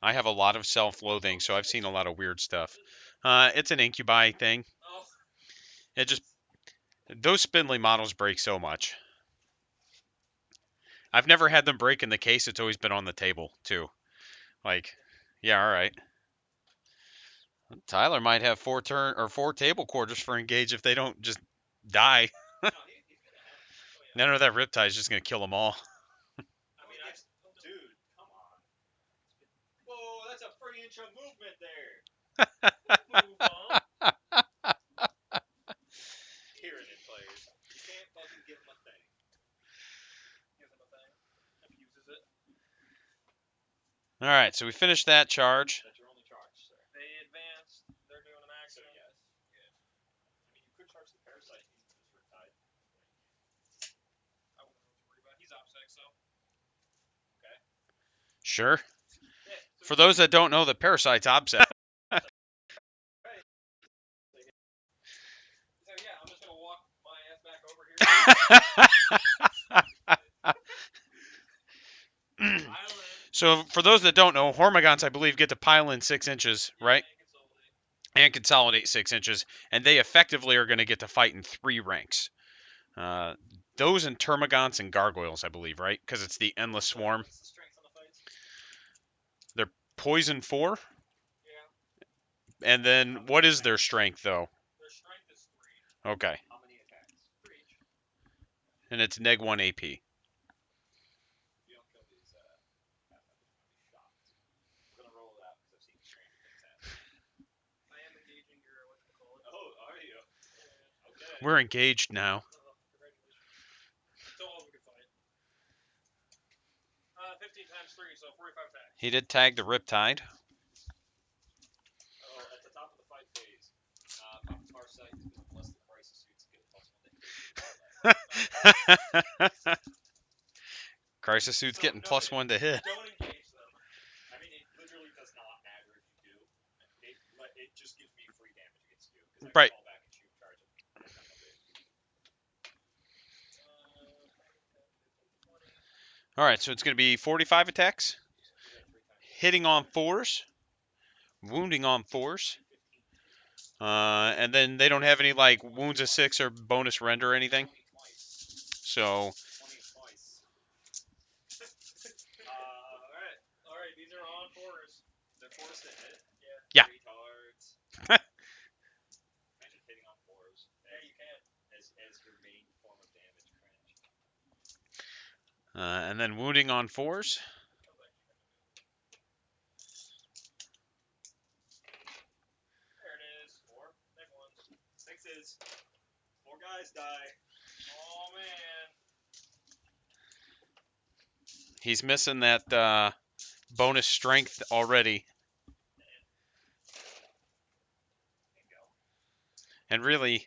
I have a lot of self-loathing, so I've seen a lot of weird stuff. It's an incubi thing. Oh. Those spindly models break so much. I've never had them break in the case. It's always been on the table too. Like, yeah, all right. Tyler might have 4 table quarters for engage if they don't just die. No, that Riptide is just gonna kill them all. Dude, come on. Whoa, that's a free inch of movement there. Move on. Tyranid players. You can't fucking give them a thing. Gives them a thing. Abuses it. All right, so we finished that charge. That's your only charge, sir. They advanced. They're doing an action. So, yes. Good. I mean, you could charge the Farsight into this Riptide. I wouldn't really worry about it. He's OPSEC, so. Okay. Sure. Yeah, so For those that don't know, the Parasite's obsessed. So yeah, I'm just gonna walk my ass back over here. So for those that don't know, Hormigons, I believe, get to pile in 6 inches, right? And consolidate 6 inches, and they effectively are going to get to fight in 3 ranks. Those and Termagants and Gargoyles, I believe, right? Because it's the Endless Swarm. They're Poison 4. Yeah. And then what is their strength, though? Their strength is 3. Okay. How many attacks? 3 each. And it's neg 1 AP. If you don't kill these, I'm gonna be shocked. I'm gonna roll it out because I've seen strange things happen. I am engaging your, whatchamacallit. Oh, are you? Okay. We're engaged now. Congratulations. So all we can fight. 15 times 3, so 45 attacks. He did tag the Riptide. Oh, at the top of the fight phase, Farsight is going to bless the crisis suits and get +1 to hit. Crisis Suit's getting +1 to hit. Don't engage them. I mean, it literally does not matter if you do. It just gives me free damage against you. Because I Right. can fall back and shoot charge them. All right, so it's going to be 45 attacks, hitting on 4s, wounding on 4s, and then they don't have any like wounds of 6 or bonus render or anything. So. All right. These are on 4s. They're forced to hit. Yeah. Retards. Imagine hitting on 4s. Yeah, you can. As your main form of damage. Cringe. And then wounding on 4s. There it is. 4. Neg 1s. 6s. 4 guys die. Oh man. He's missing that bonus strength already. And really,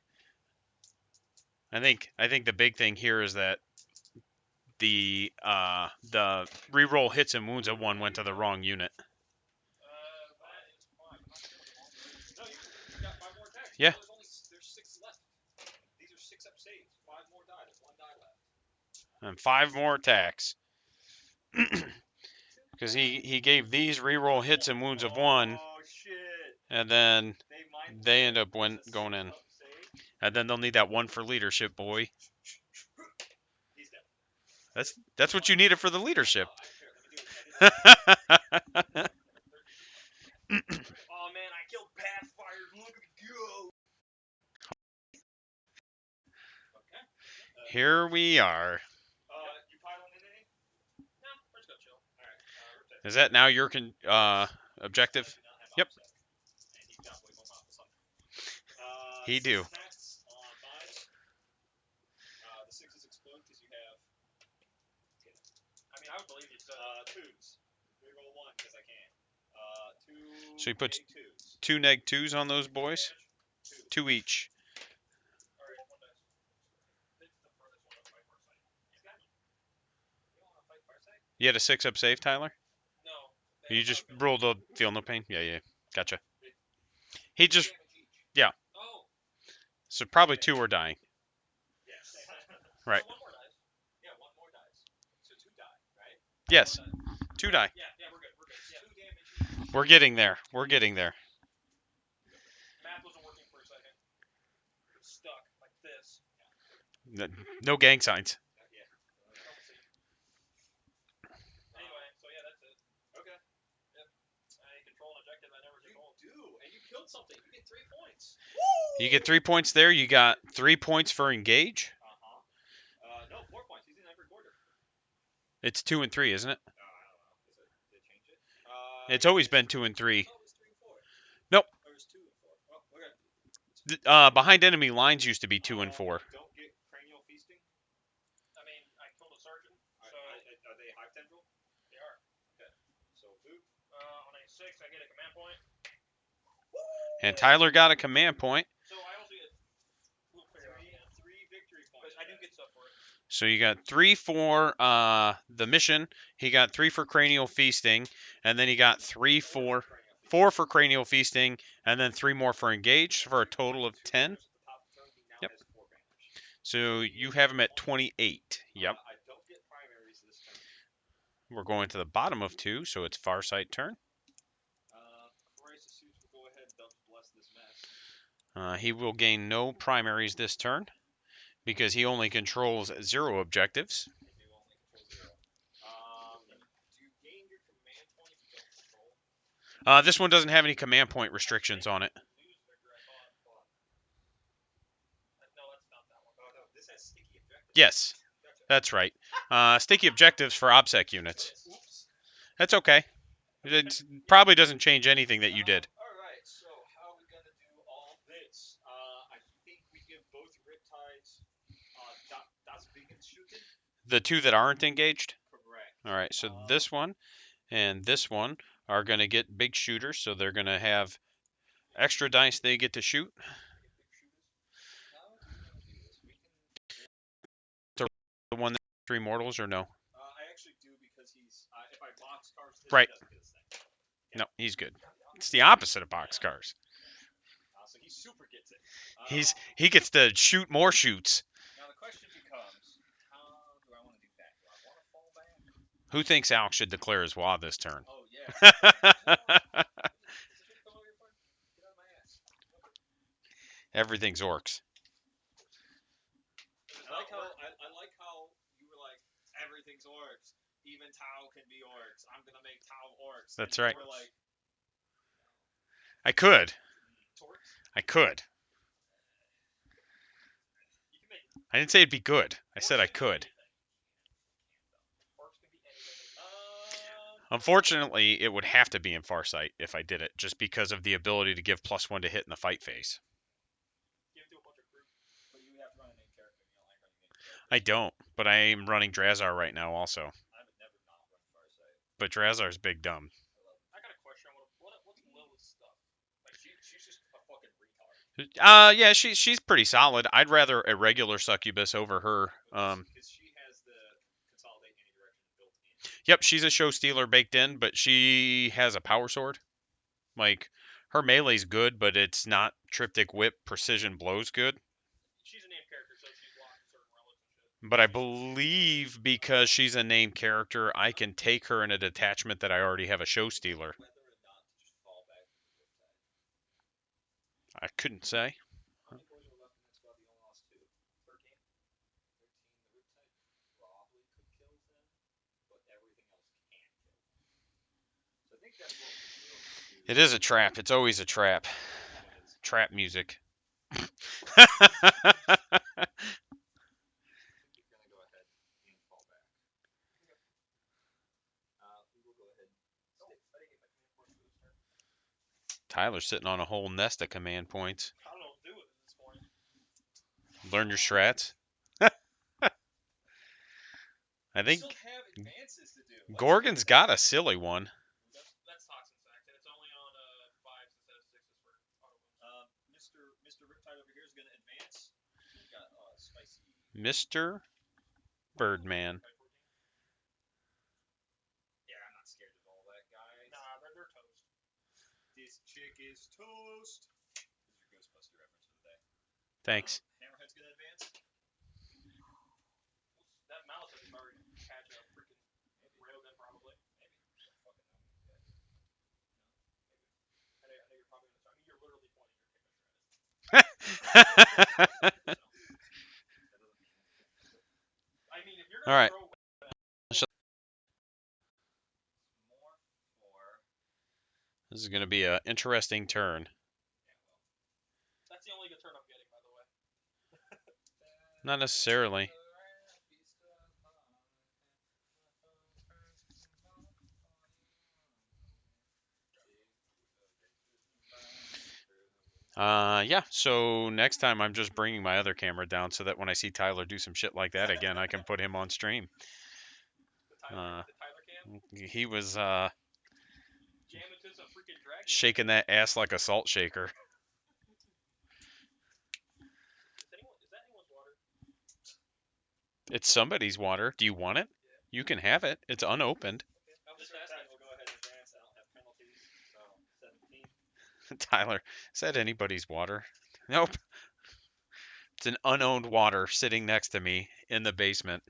I think the big thing here is that the reroll hits and wounds of 1 went to the wrong unit. That is fine. No, you got 5 more attacks. Yeah. No, there's 6 left. These are 6 up saves. 5 more die. There's 1 die left. And 5 more attacks. Because he gave these reroll hits and wounds of 1. Oh shit. And then they end up going in. And then they'll need that 1 for leadership, boy. He's dead. That's what you needed for the leadership. Oh man, I killed Pathfire. Look at me go. Okay. Here we are. You piling in any? No, we're just gonna chill. Alright. Is that now your objective? Yep. And he's got way more models on. He do. Attacks on 5s. The 6s explode because you have. I mean, I would believe you. 2s. Reroll 1 because I can. 2. So he puts neg 2s. 2 neg 2s on those boys? 2 each. Alright, 1 dice. This is the furthest one up by Farsight. You don't want to fight Farsight? You had a 6 up save, Tyler? No. You just rolled a feel no pain? Yeah. Gotcha. He just. Yeah. Oh. So probably 2 are dying. Yes. Right. So 1 more dice. Yeah, 1 more dies. So 2 die, right? Yes. 2 die. Yeah, we're good. Yeah. 2 damage. We're getting there. Math wasn't working for a second. It was stuck like this. No gang signs. Anyway, so yeah, that's it. Okay. Yep. I control an objective I never controlled. And you killed something. You get 3 points. You get 3 points there. You got 3 points for engage. No, 4 points. He's in every quarter. It's 2 and 3, isn't it? I don't know. Did they change it? It's always been 2 and 3. It's always 3 and 4. Nope. Or it's 2 and 4. Oh, okay. Behind enemy lines used to be 2 and 4. Don't get cranial feasting. I mean, I killed a sergeant, so Are they hive tendril? they are. Okay. So food. On a 6, I get a command point. And Tyler got a command point. So I also get. We'll figure it out. 3 victory points. But I do get stuff for it. So you got 3 for the mission. He got 3 for cranial feasting, and then he got 4 for cranial feasting, and then 3 more for engage for a total of 10. Yep. So you have him at 28. Yep. I don't get primaries this turn. We're going to the bottom of 2, so it's Farsight turn. Crisis suits will go ahead and bless this mess. He will gain no primaries this turn because he only controls 0 objectives. They do only control 0. Do you gain your command point if you don't control? This one doesn't have any command point restrictions on it. No, that's not that one. Oh no, this has sticky objectives. Yes, Gotcha. that's right. Sticky objectives for OBSEC units. Oops. That's okay. It probably doesn't change anything that you did. Alright, so how are we gonna do all this? I think we give both Riptides Das Shooten. The 2 that aren't engaged? Correct. Alright, so this one and this one are going to get big shooters, so they're going to have extra dice they get to shoot. The one that 3 mortals or no? I actually do because he's if I box cars this, Right. he doesn't get his thing. No, he's good. It's the opposite of boxcars. So he super gets it. He gets to shoot more shoots. Now the question becomes, how do I want to do that? Do I want to fall back? Who thinks Alex should declare his WA this turn? Oh yeah. Everything's orcs. I like how you were like, everything's orcs. Even Tau can be orcs. I'm gonna make Tau orcs. That's and right. You were like, I could. orcs? I could. You can make I didn't say it'd be good. I said I could. Orcs can be anything. Unfortunately, it would have to be in Farsight if I did it, just because of the ability to give +1 to hit in the fight phase. Give it to a bunch of groups. But you have to run a named character. You don't like running named characters. I don't, but I am running Drazar right now also. I would never not run Farsight. But Drazar's big dumb. I got a question. What's Lilith's stuff? Like she's just a fucking retard. Yeah, she's pretty solid. I'd rather a regular succubus over her. Because she has the consolidate any direction built in. Yep, she's a show stealer baked in, but she has a power sword. Like, her melee's good, but it's not triptych whip precision blows good. She's a named character, so she's locked to certain relics and shit. But I believe because she's a named character, I can take her in a detachment that I already have a show stealer. Whether or not to just fall back to the Riptide. I couldn't say. How many boys are left in that squad? You only lost 2. 13. 13. The Riptide probably could kill them, but everything else can kill them. So I think that's what we will do. It is a trap. It's always a trap. Trap music. You're gonna go ahead and fall back. We will go ahead and I didn't get my command points for this turn. Tyler's sitting on a whole nest of command points. I don't know what to do with it this morning. Learn your strats. I think still have advances to do. Gorgon's got a silly one. That's Toxin Sack, and it's only on 5s instead of 6s for auto wounds. Mr. Riptide over here is gonna advance. He's got spicy. Mr. Birdman. Yeah, I'm not scared of all that, guys. Nah, they're toast. This chick is toast. This is your Ghostbuster reference for the day. Thanks. Hammerhead's gonna advance. That mouse is already catch a freaking railgun, probably. Maybe. Fucking know these guys. I know you're probably gonna. I mean, you're literally pointing your kick All right. This is going to be an interesting turn. That's the only good turn I'm getting, by the way. Not necessarily. Yeah, so next time I'm just bringing my other camera down so that when I see Tyler do some shit like that again, I can put him on stream. The Tyler cam? He was Jam into some freaking dragon. shaking that ass like a salt shaker. Is that anyone's water? It's somebody's water. Do you want it? You can have it. It's unopened. This last time we'll go ahead and advance. I don't have penalties. So 17. Tyler, is that anybody's water? Nope. It's an unowned water sitting next to me in the basement.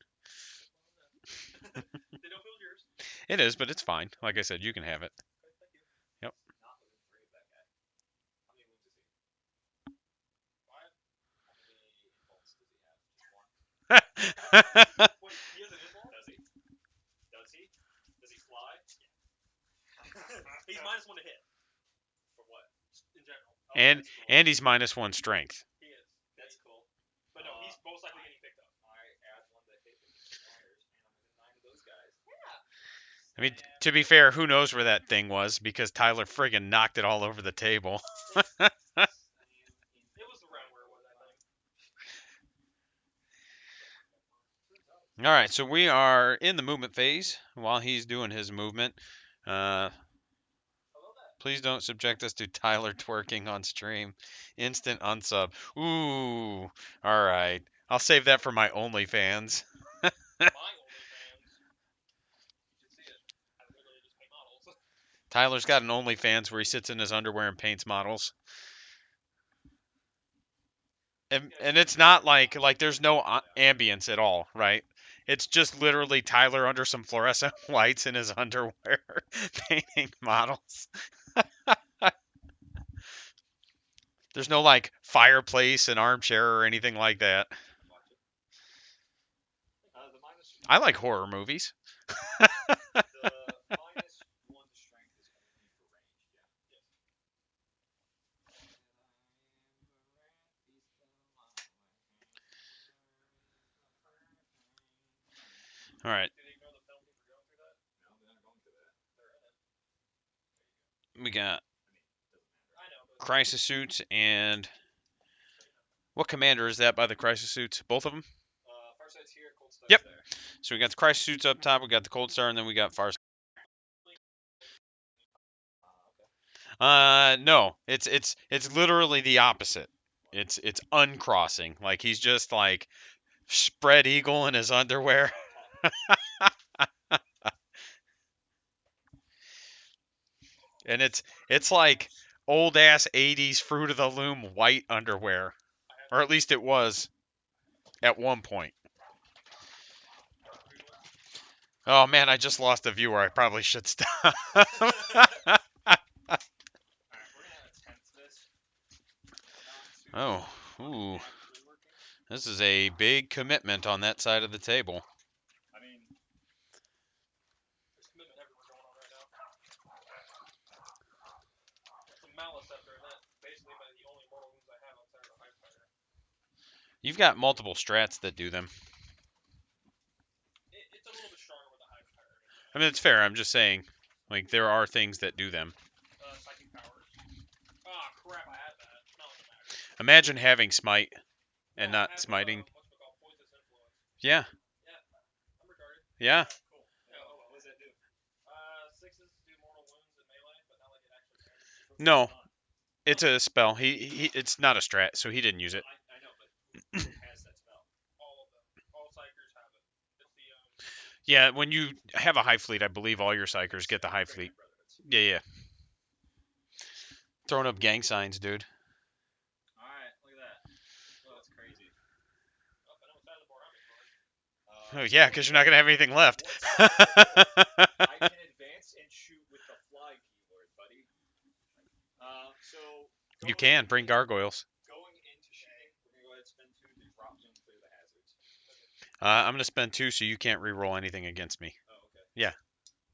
They don't build yours. It is, but it's fine. Like I said, you can have it. Thank you. Yep. Not within 3 of that guy. How many wounds is he? What? How many impulse does he have? Just one. Wait, he has an impulse? Does he? Does he? Does he fly? He's minus 1 to hit. For what? In general. Oh, and that's cool. and he's -1 strength. He is. That's cool. But no, he's most likely getting picked up. I add 1 to hit if he fires, and I'm within 9 of those guys. Yeah. I mean, to be fair, who knows where that thing was because Tyler friggin' knocked it all over the table. It was around where it was, I think. All right, so we are in the movement phase while he's doing his movement. Please don't subject us to Tyler twerking on stream. Instant unsub. Ooh, all right. I'll save that for my OnlyFans. My OnlyFans. You should see it. I literally just paint models. Tyler's got an OnlyFans where he sits in his underwear and paints models. And it's not like there's no ambience at all, right? It's just literally Tyler under some fluorescent lights in his underwear painting models. There's no like fireplace and armchair or anything like that. I like horror movies. The -1 to strength is only for range, yeah. All right. Did they ignore the penalty for going through that? No, they're not going through that. They're ahead. We got I know, but crisis suits and what commander is that by the crisis suits? Both of them? Farsight's here, Cold Star's Yep. there. So we got the crisis suits up top, we got the cold star, and then we got Farsight. No, it's literally the opposite. It's uncrossing. Like he's just like spread eagle in his underwear. And it's like old ass 80s Fruit of the Loom white underwear, or at least it was at one point. Oh man, I just lost a viewer. I probably should stop. Alright, we're gonna attempt this. Oh, ooh. This is a big commitment on that side of the table. I mean, there's commitment everywhere going on right now. It's a malice scepter, and that basically might be the only mortal wounds I have outside of the Hivefleet. You've got multiple strats that do them. It's a little bit stronger with the Hivefleet. I mean, it's fair. I'm just saying, like, there are things that do them. Psychic powers. Ah, crap, I had that. Not like a matter. Imagine having smite and not smiting. What's it called? Poisonous influence. Yeah. Yeah, I'm retarded. Yeah. cool. What does that do? 6s do mortal wounds in melee, but not like it actually matters. No, it's a spell. It's not a strat, so he didn't use it. I know, but who has that spell? All of them. All Psychers have it. It's the, Yeah, when you have a Hivefleet, I believe all your Psychers get the Hivefleet. Yeah, yeah. Throwing up gang signs, dude. Alright, look at that. Oh, that's crazy. I know it's out of the board I'm ignoring. Oh, yeah, because you're not going to have anything left. I can advance and shoot with the fly keyword, buddy. So You can. Bring gargoyles. going into shooting, we're gonna go ahead and spend 2 to drop zone clear the hazards. I'm gonna spend 2 so you can't re-roll anything against me. Oh, okay. Yeah.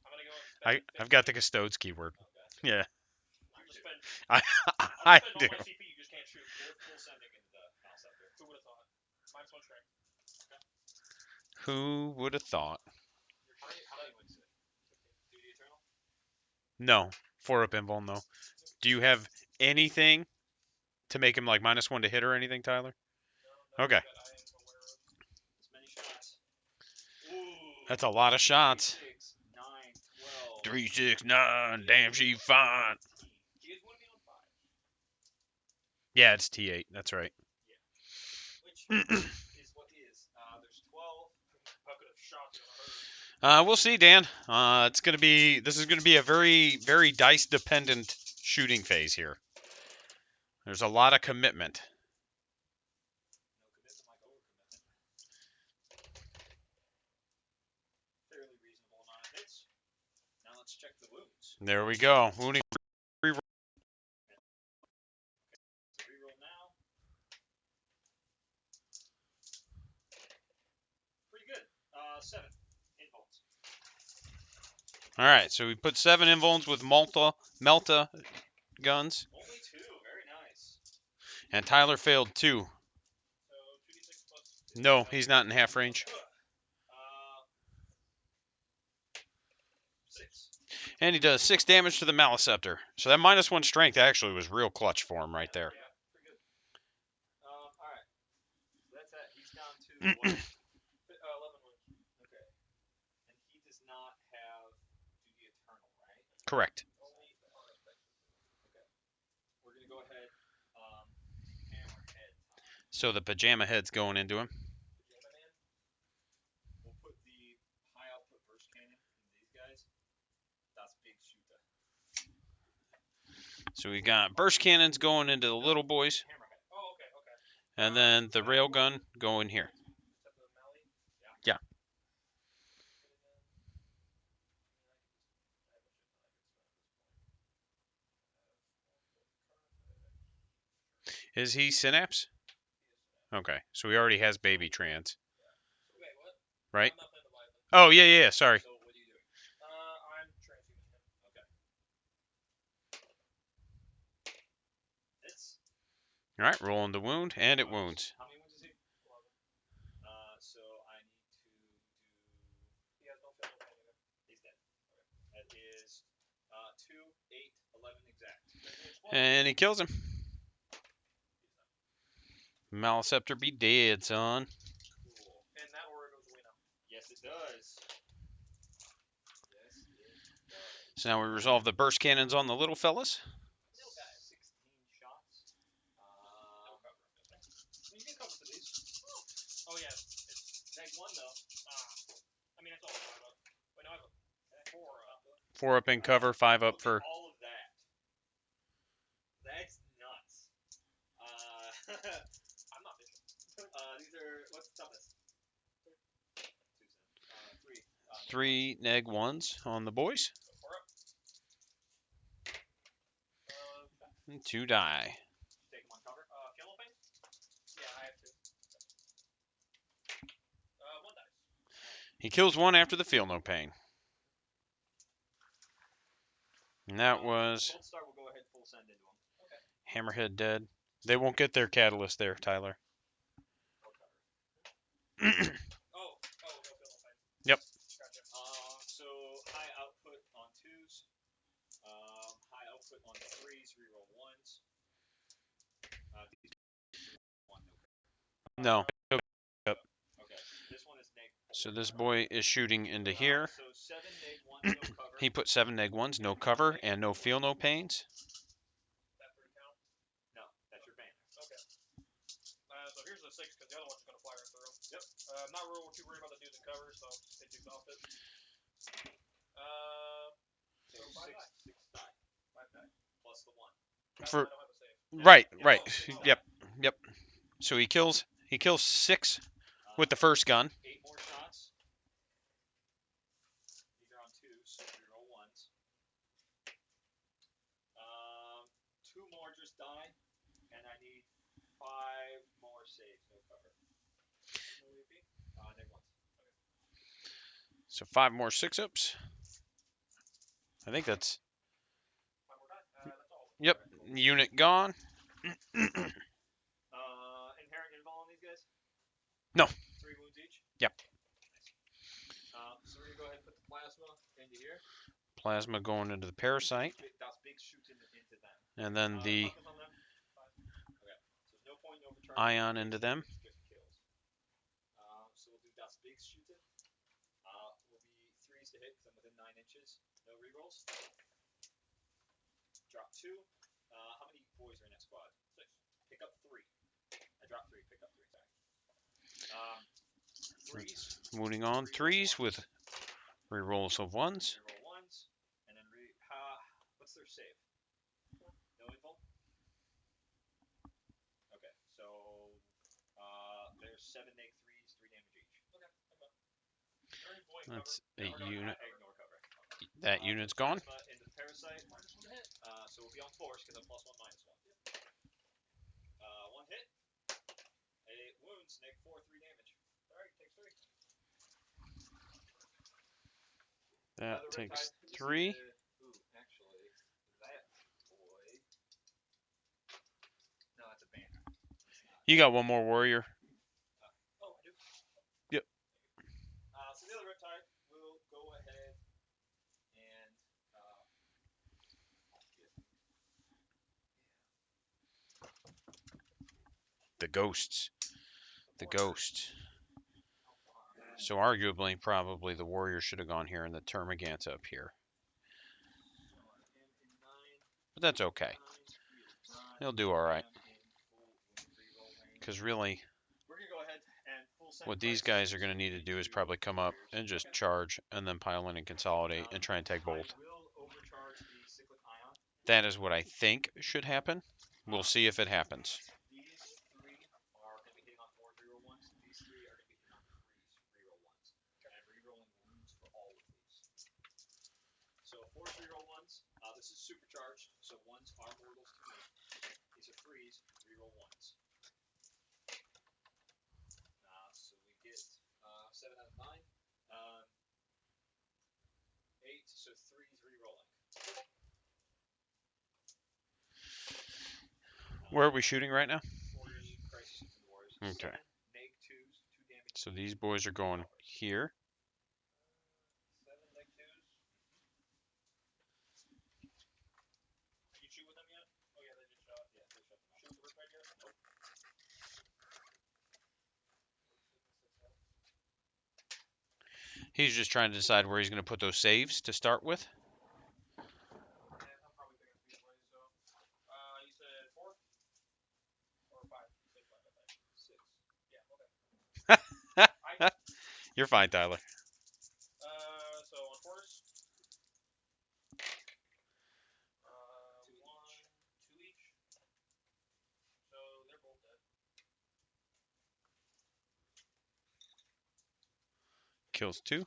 I'm gonna go and spend I've got the custodes keyword. Okay. Yeah. You just spend. I I I spend do. all my CP. You just can't shoot. Full sending into the mouse up there. Who would have thought? -1 strength. Who would have thought? How many wins do the eternal? No. 4 up invul, no. Do you have anything to make him like -1 to hit or anything, Tyler? No, Okay. that I am aware of. As many shots. Ooh. That's a lot of shots. 6, 9, 12. 3, 6, 9. Damn, she fine. He is going to be on 5. Yeah, it's T8. That's right. Yeah. Which is what is. There's 12. I could have shot you on a herd. We'll see, Dan. This is gonna be a very, very dice dependent shooting phase here. There's a lot of commitment. No commitment like overcommitment. Fairly reasonable amount of hits. Now let's check the wounds. There we go. Wounding. So reroll now. Pretty good. 7 invulns. All right, so we put 7 invulns with Melta guns, Only 2. Very nice. and Tyler failed 2. So 2d6 plus 2. No, he's not in half range. 6. And he does 6 damage to the Maliceptor. So that -1 strength actually was real clutch for him right there. Yeah, pretty good. Alright. So that's that. He's down to what? 11 wounds. Okay. And he does not have do the eternal, right? Correct. Only the unexpected. Okay. We're gonna go ahead. Hammerhead time. So the pajama head's going into him. Pajama man. We'll put the high output burst cannon in these guys. That's big shooter. So we got burst cannons going into the little boys, Hammerhead. Oh, okay, okay. and then the railgun going here. Except for the melee? Yeah. Is he Synapse? Okay, so he already has baby trans, Wait, what? right? I'm not playing the Violin. Oh, yeah, sorry. So what are you doing? I'm transhuman him. Okay. Hits. All right, rolling the wound, and it wounds. How many wounds is he? 11. So I need to do. He has no fail pain either. He's dead. Okay. That is 2, 8, 11 exact. And he kills him. Maliceptor be dead, son. Cool. And that aura goes away now. Yes, it does. Yes, it does. So now we resolve the burst cannons on the little fellas. Little guy. 16 shots. No cover. You can cover for these. Oh yeah. It's neg 1 though. I mean, it's all 5 up. Wait, no, I have a 4 up. 4 up in cover, 5 up for. All of that. That's nuts. I'm not bitching. These are what's the toughest? 3. 3 neg 1s on the boys. So 4 up. 2 die. Take him on cover. Kill no pain? Yeah, I have to. 1 dice. He kills 1 after the feel no pain. And that was Gold Star will go ahead full send into him. Okay. Hammerhead dead. They won't get their catalyst there, Tyler. No feel no pain. Yep. Gotcha. So high output on 2s. High output on 3s, reroll 1s. No. Okay. This one is neg 4. So this boy is shooting into here. So 7 neg 1s, no cover. He put 7 neg 1s, no cover, and no feel no pains. That for count? No, that's your band. Okay. So here's the 6 because the other one's going to fly right through him. Yep. I'm not real too worried about the dudes in cover, so I'll just take 2 off it. So 5 die. 6 die. 5 die. Plus the 1. For I don't have a save. right. Oh, Yep. So he kills 6 with the first gun. 8 more shots. These are on 2s, so reroll 1s. 2 more just die, and I need 5 more saves, no cover. No EP? -1. So 5 more 6-ups. I think that's... 5 more die. That's all. Yep. Okay. Unit gone. Inherent invul on these guys? No. 3 wounds each? Yep. Nice. So we're going to go ahead and put the plasma into here. Plasma going into the parasite. Das big shoots into them. And then the Toughness on them? 5. Okay. So there's no point in overcharging. ion into them. Just kills. So we'll do Das big shooting. Will be 3s to hit because I'm within 9 inches. No rerolls. Drop 2. How many boys are in that squad? 6. Pick up 3. I dropped 3. Pick up 3. Sorry. 3s. Wounding on 3s with rerolls of 1s. Reroll 1s. And then what's their save? No invul? Okay, so there's 7 neg 3s, 3 damage each. Okay. That's a unit. Ignore cover. That unit's gone. Into the parasite. -1 hit. So we'll be on force because I'm +1, -1. 1 hit. It wounds, neg 4, 3 damage. Alright, takes 3. That takes 3. Ooh, actually, that boy. No, that's a banner. You got one more warrior. Oh, I do? Yep. So the other Riptide will go ahead and The ghosts. The ghosts. So arguably, probably the warrior should have gone here and the Termagant's up here. But that's okay. He'll do alright. Because really, what these guys are going to need to do is probably come up and just charge and then pile in and consolidate and try and take bolt. That is what I think should happen. We'll see if it happens. These 3 are going to be hitting on 4 reroll 1s. These 3 are going to be hitting on 3s reroll 1s. And I'm rerolling wounds for all of these. So 4 reroll 1s. This is supercharged, so 1s are mortals to me. These are 3s, reroll 1s. So we get 7 out of 9. 8, so 3s rerolling. Where are we shooting right now? Warriors, crisis suits, and warriors. Okay. 7 neg 2s, 2 damage. So these boys are going here. 7 neg 2s. Did you shoot with them yet? Oh yeah, they just shot. Yeah, they shot. Shoot the Riptide yet? Nope. He's just trying to decide where he's going to put those saves to start with. I'm probably picking speed away, so. You said 4? Or 5? You said 5, I think. 6. Yeah, okay. You're fine, Tyler. So on force. 1, 2 each. So they're both dead. Kills 2.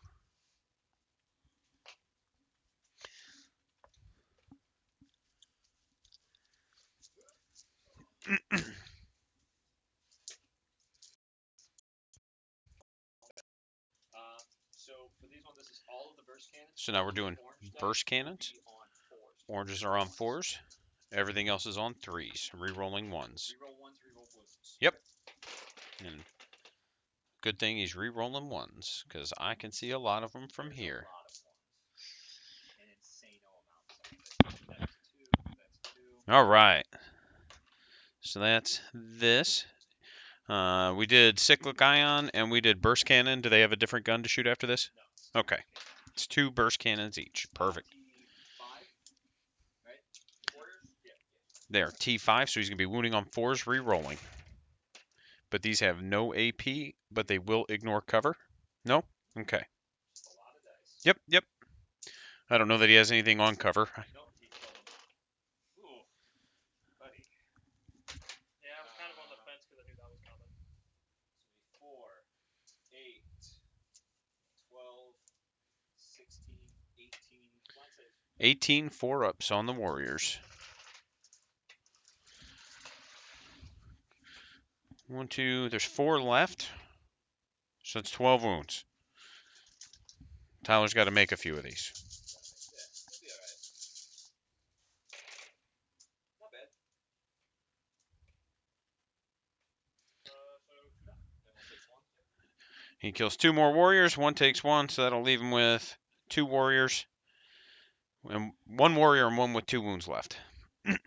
So for these ones, this is all of the burst cannons. So now we're doing burst cannons. Oranges are on 4s. Everything else is on 3s. Rerolling 1s. Reroll 1s, reroll wounds. Yep. And good thing he's rerolling 1s, because I can see a lot of them from here. An insane amount. That's 2. All right. So that's this. We did Cyclic Ion and we did Burst Cannon. Do they have a different gun to shoot after this? No. Okay. It's 2 Burst Cannons each. Perfect. T5, right? Warriors? Yeah. There, T5, so he's going to be wounding on 4s, re-rolling. But these have no AP, but they will ignore cover? No? Okay. A lot of dice. Yep. I don't know that he has anything on cover. Nope, he killed him. Ooh, buddy. Yeah, I was kind of on the fence because I knew that was coming. 4, 8, 12, 16, 18. Flat save. 18 4-ups on the Warriors. 1, 2, there's 4 left. So it's 12 wounds. Tyler's got to make a few of these. Not bad. He kills 2 more warriors. One takes 1, so that'll leave him with 2 warriors. And 1 warrior and 1 with 2 wounds left. Okay.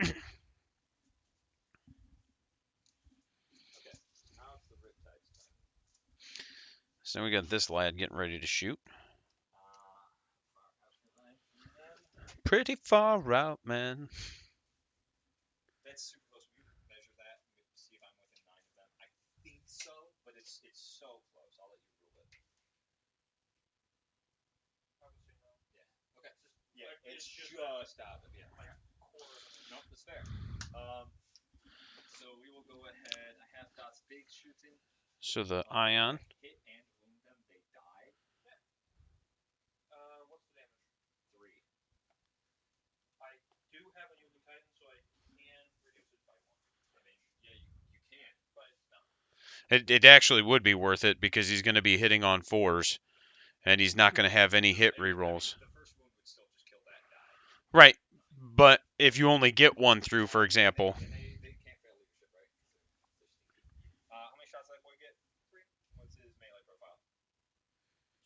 Now it's the Riptide's time. So we got this lad getting ready to shoot. Pretty far out, man. That's super close. We can measure that and see if I'm within 9 of them. I think so, but it's so close. I'll let you rule it. Yeah. Okay. Yeah, it's just out of it. Yeah. Like a quarter of an inch. Nope, that's fair. So we will go ahead. I have Dot's big shooting. So the ion. Hit and wound them, they die. What's the damage? 3. I do have a Yogi Titan, so I can reduce it by 1. I mean, yeah, you can. But it's not. It actually would be worth it because he's going to be hitting on 4s. And he's not going to have any hit rerolls. The first wound would still just kill that guy. Right. But if you only get 1 through, for example. And they can't fail leadership, right? How many shots does that boy get? 3. What's his melee profile?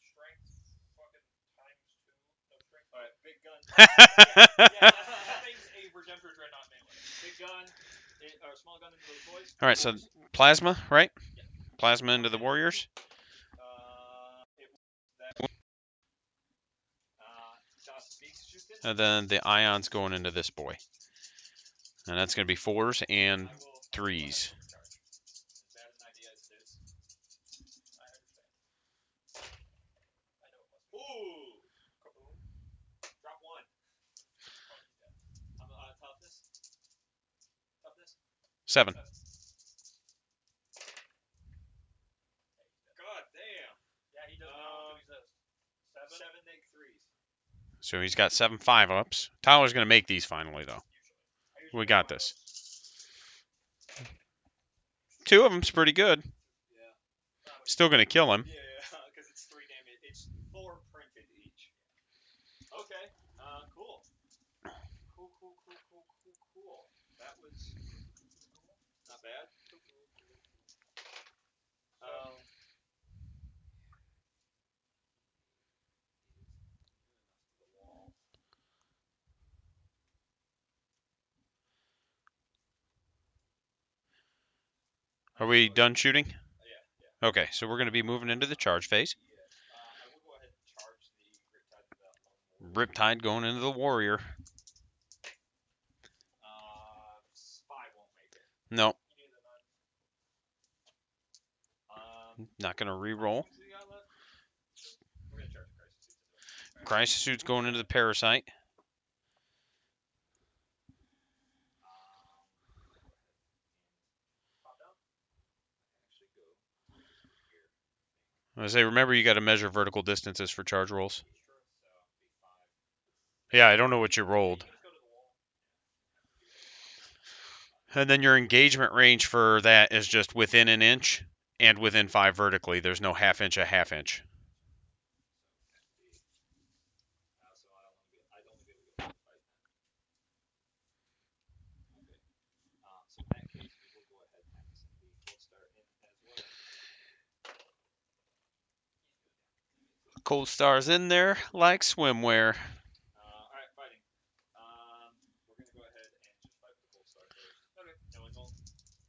Strength fucking times 2. No strength. Alright, big gun. Yeah, that thing's a Redemptor Dreadnought melee. Big gun. Or small gun into those boys. All right, so plasma, right? Yeah. Plasma into the warriors. And then the ion's going into this boy. And that's going to be 4s and 3s. Ooh! Kaboom. Drop 1. Toughness? Toughness? 7. God damn! Yeah, he does not exist. 7 neg 3s. So he's got 7 5-ups. Tyler's going to make these finally, though. We got this. 2 of them's pretty good. Yeah. Still going to kill him. Yeah, because it's 3 damage. It's 4 printed each. Okay. Cool. Cool. That was not bad. Are we done shooting? Yeah. Okay, so we're going to be moving into the charge phase. I will go ahead and charge the Riptide. Riptide going into the warrior. 5 won't make it. No. Not going to re-roll. We're going to charge the Crisis Suits. Crisis Suit's going into the Parasite. Pop down. Actually go here. I say, remember you got to measure vertical distances for charge rolls. Yeah, I don't know what you rolled. And then your engagement range for that is just within an inch and within 5 vertically. There's no half inch, a half inch. So in that case, we will go ahead and have to send the Cold Star in as well. Cold Star's in there like swimwear. Alright, fighting. We're going to go ahead and just fight with the Cold Star first. Okay. No insult.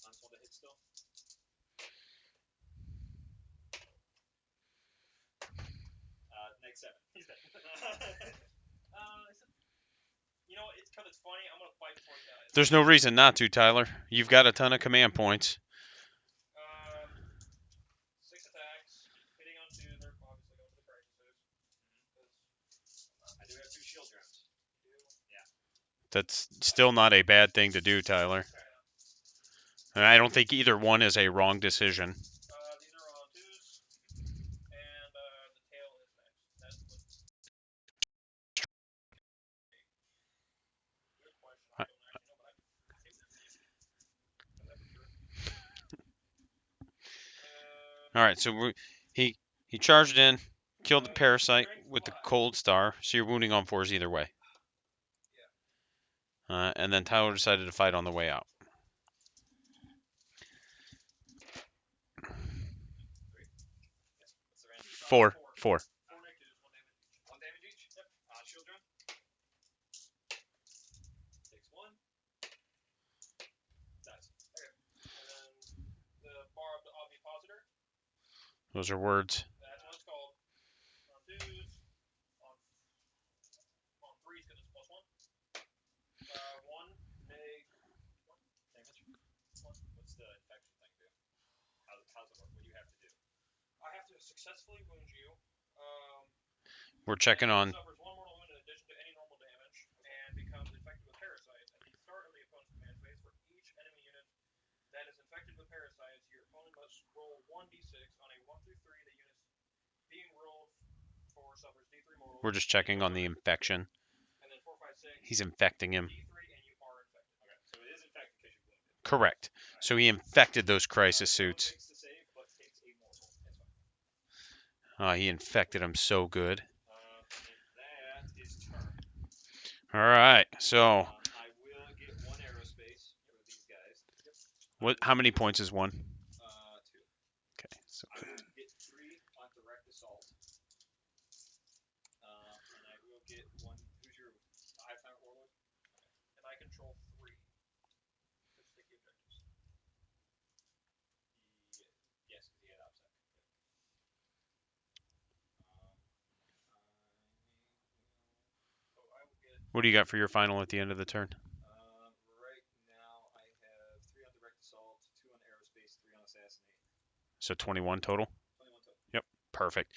Unsold to hit still. Neg 7. He's dead. You know, it's because it's funny. I'm gonna fight before he dies. There's no reason not to, Tyler. You've got a ton of command points. 6 attacks, hitting on 2. They're obviously going to the crises. I do have 2 shield gems. Yeah. That's still not a bad thing to do, Tyler. And I don't think either one is a wrong decision. These are on 2s, and the tail is next. That's good question. I don't actually know, but I think that's All right, so He charged in, killed the parasite with the cold star, so you're wounding on 4s either way. And then Tyler decided to fight on the way out. Four. Those are words. That's what it's called. On 2s, on 3s because it's +1. 1 make damage. What's the infection thing do? How's it work? What do you have to do? I have to successfully wound you. We're checking on. Suffers 1 mortal wound in addition to any normal damage, and becomes infected with parasites. At the start of the opponent's command phase, for each enemy unit that is infected with parasites, your opponent must roll 1d6 on a 1 through 3. The units being rolled for suffers d3 mortal. We're just checking on the infection. And then 4, 5, 6. He's infecting him. d3 and you are infected. Okay, so it is infected because you wounded. Correct. So he infected those crisis suits. Takes the save, but takes a mortal. He infected him so good. And that is turn. All right. So I will get 1 aerospace for these guys. what? How many points is 1? 2. Okay. So I will get 3 on direct assault. And I will get 1. Who's your Hive Warlord? And I control 3. Sticky objectives. Yes, because he had OPSEC. what do you got for your final at the end of the turn? Right now I have 3 on direct assault, 2 on aerospace, 3 on assassinate. So 21 total. 21 total. Yep. Perfect.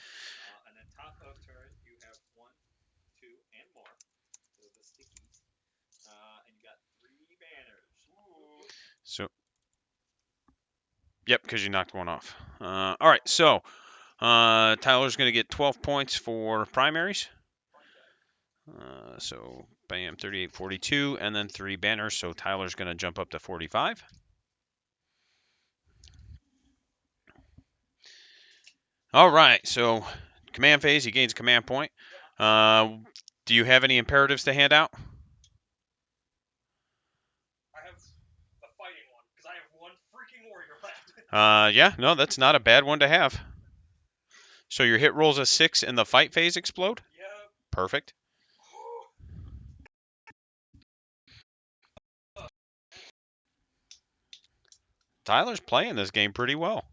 And then top of turn you have 1, 2, and more. So the stickies. And you got 3 banners. Ooh. So. Yep, because you knocked one off. All right. So Tyler's going to get 12 points for primaries. So bam, 38, 42, and then 3 banners. So Tyler's going to jump up to 45. All right. So command phase, he gains a command point. Do you have any imperatives to hand out? I have the fighting one because I have 1 freaking warrior left. Yeah, no, that's not a bad one to have. So your hit rolls a 6 and the fight phase explode? Yep. Perfect. Tyler's playing this game pretty well.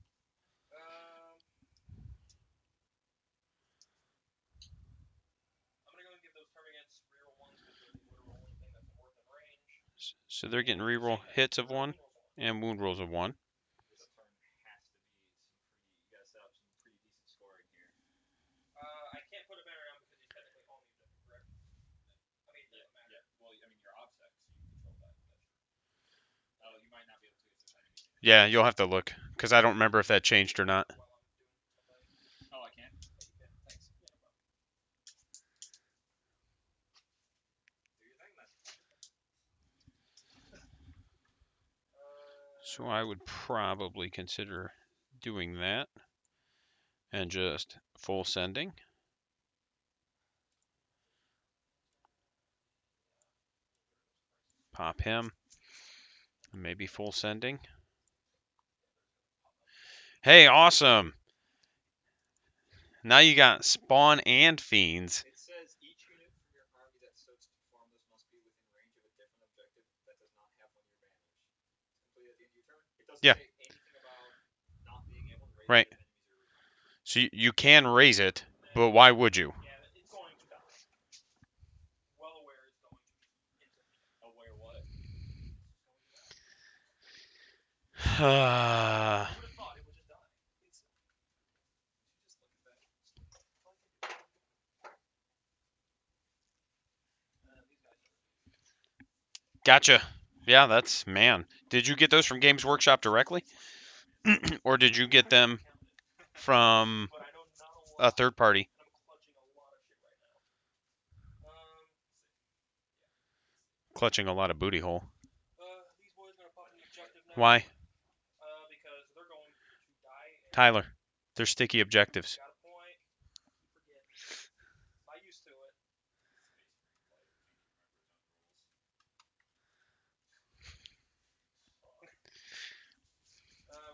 I'm going to go and give those turn against reroll 1s because they're able to roll anything that's more than range. So they're getting reroll hits of 1 and wound rolls of 1. This turn has to be some pretty. You got to set up some pretty decent scoring here. I can't put a banner down because he's technically on the objective, correct? I mean, it doesn't matter. Yeah. Well, I mean, you're OPSEC, so you control that. That's true. Oh, you might not be able to if there's enemies. Yeah, you'll have to look because I don't remember if that changed or not. Oh, I can? Yeah, you can. Thanks. Yeah, no problem. Do your thing then. So I would probably consider doing that and just full sending. Pop him. Maybe full sending. Hey, awesome. Now you got spawn and fiends. It says each unit from your army that starts to perform this must be within range of a different objective that does not have one of your banners. Complete at the end of your turn. It doesn't Yeah. say anything about not being able to raise Right. it if enemies are recon. So you can raise it, but why would you? Yeah, it's going to die. Well aware it's going to be instantly. Aware what? Uh, I would have thought it would just die. Just look at that. Gotcha. Yeah, that's, man. Did you get those from Games Workshop directly? Or did you get them from But I know not a a lot. third party? I'm clutching a lot of shit right now. Clutching a lot of booty hole. These boys are gonna pop an objective now. Why? Because they're going to die. Tyler. They're sticky objectives. Got a point. Forget. I used to it.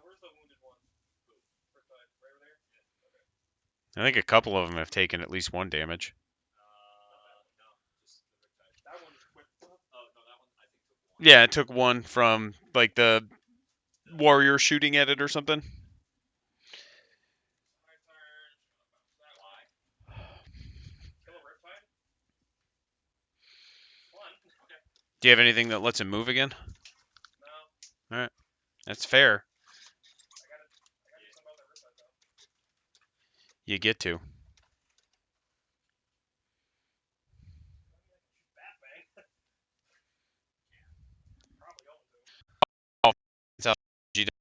Where's the wounded one? Right over there? Yeah. Okay. I think a couple of them have taken at least 1 damage. That one just quit. Oh, no, that one I think took 1. Yeah, it took 1 from like the warrior shooting at it or something. My turn. That lie. Kill a riptide? 1. Okay. Do you have anything that lets him move again? No. All right, that's fair. I got to do something about that riptide though. You get to. Batman. Probably going to. Oh, it's how G does.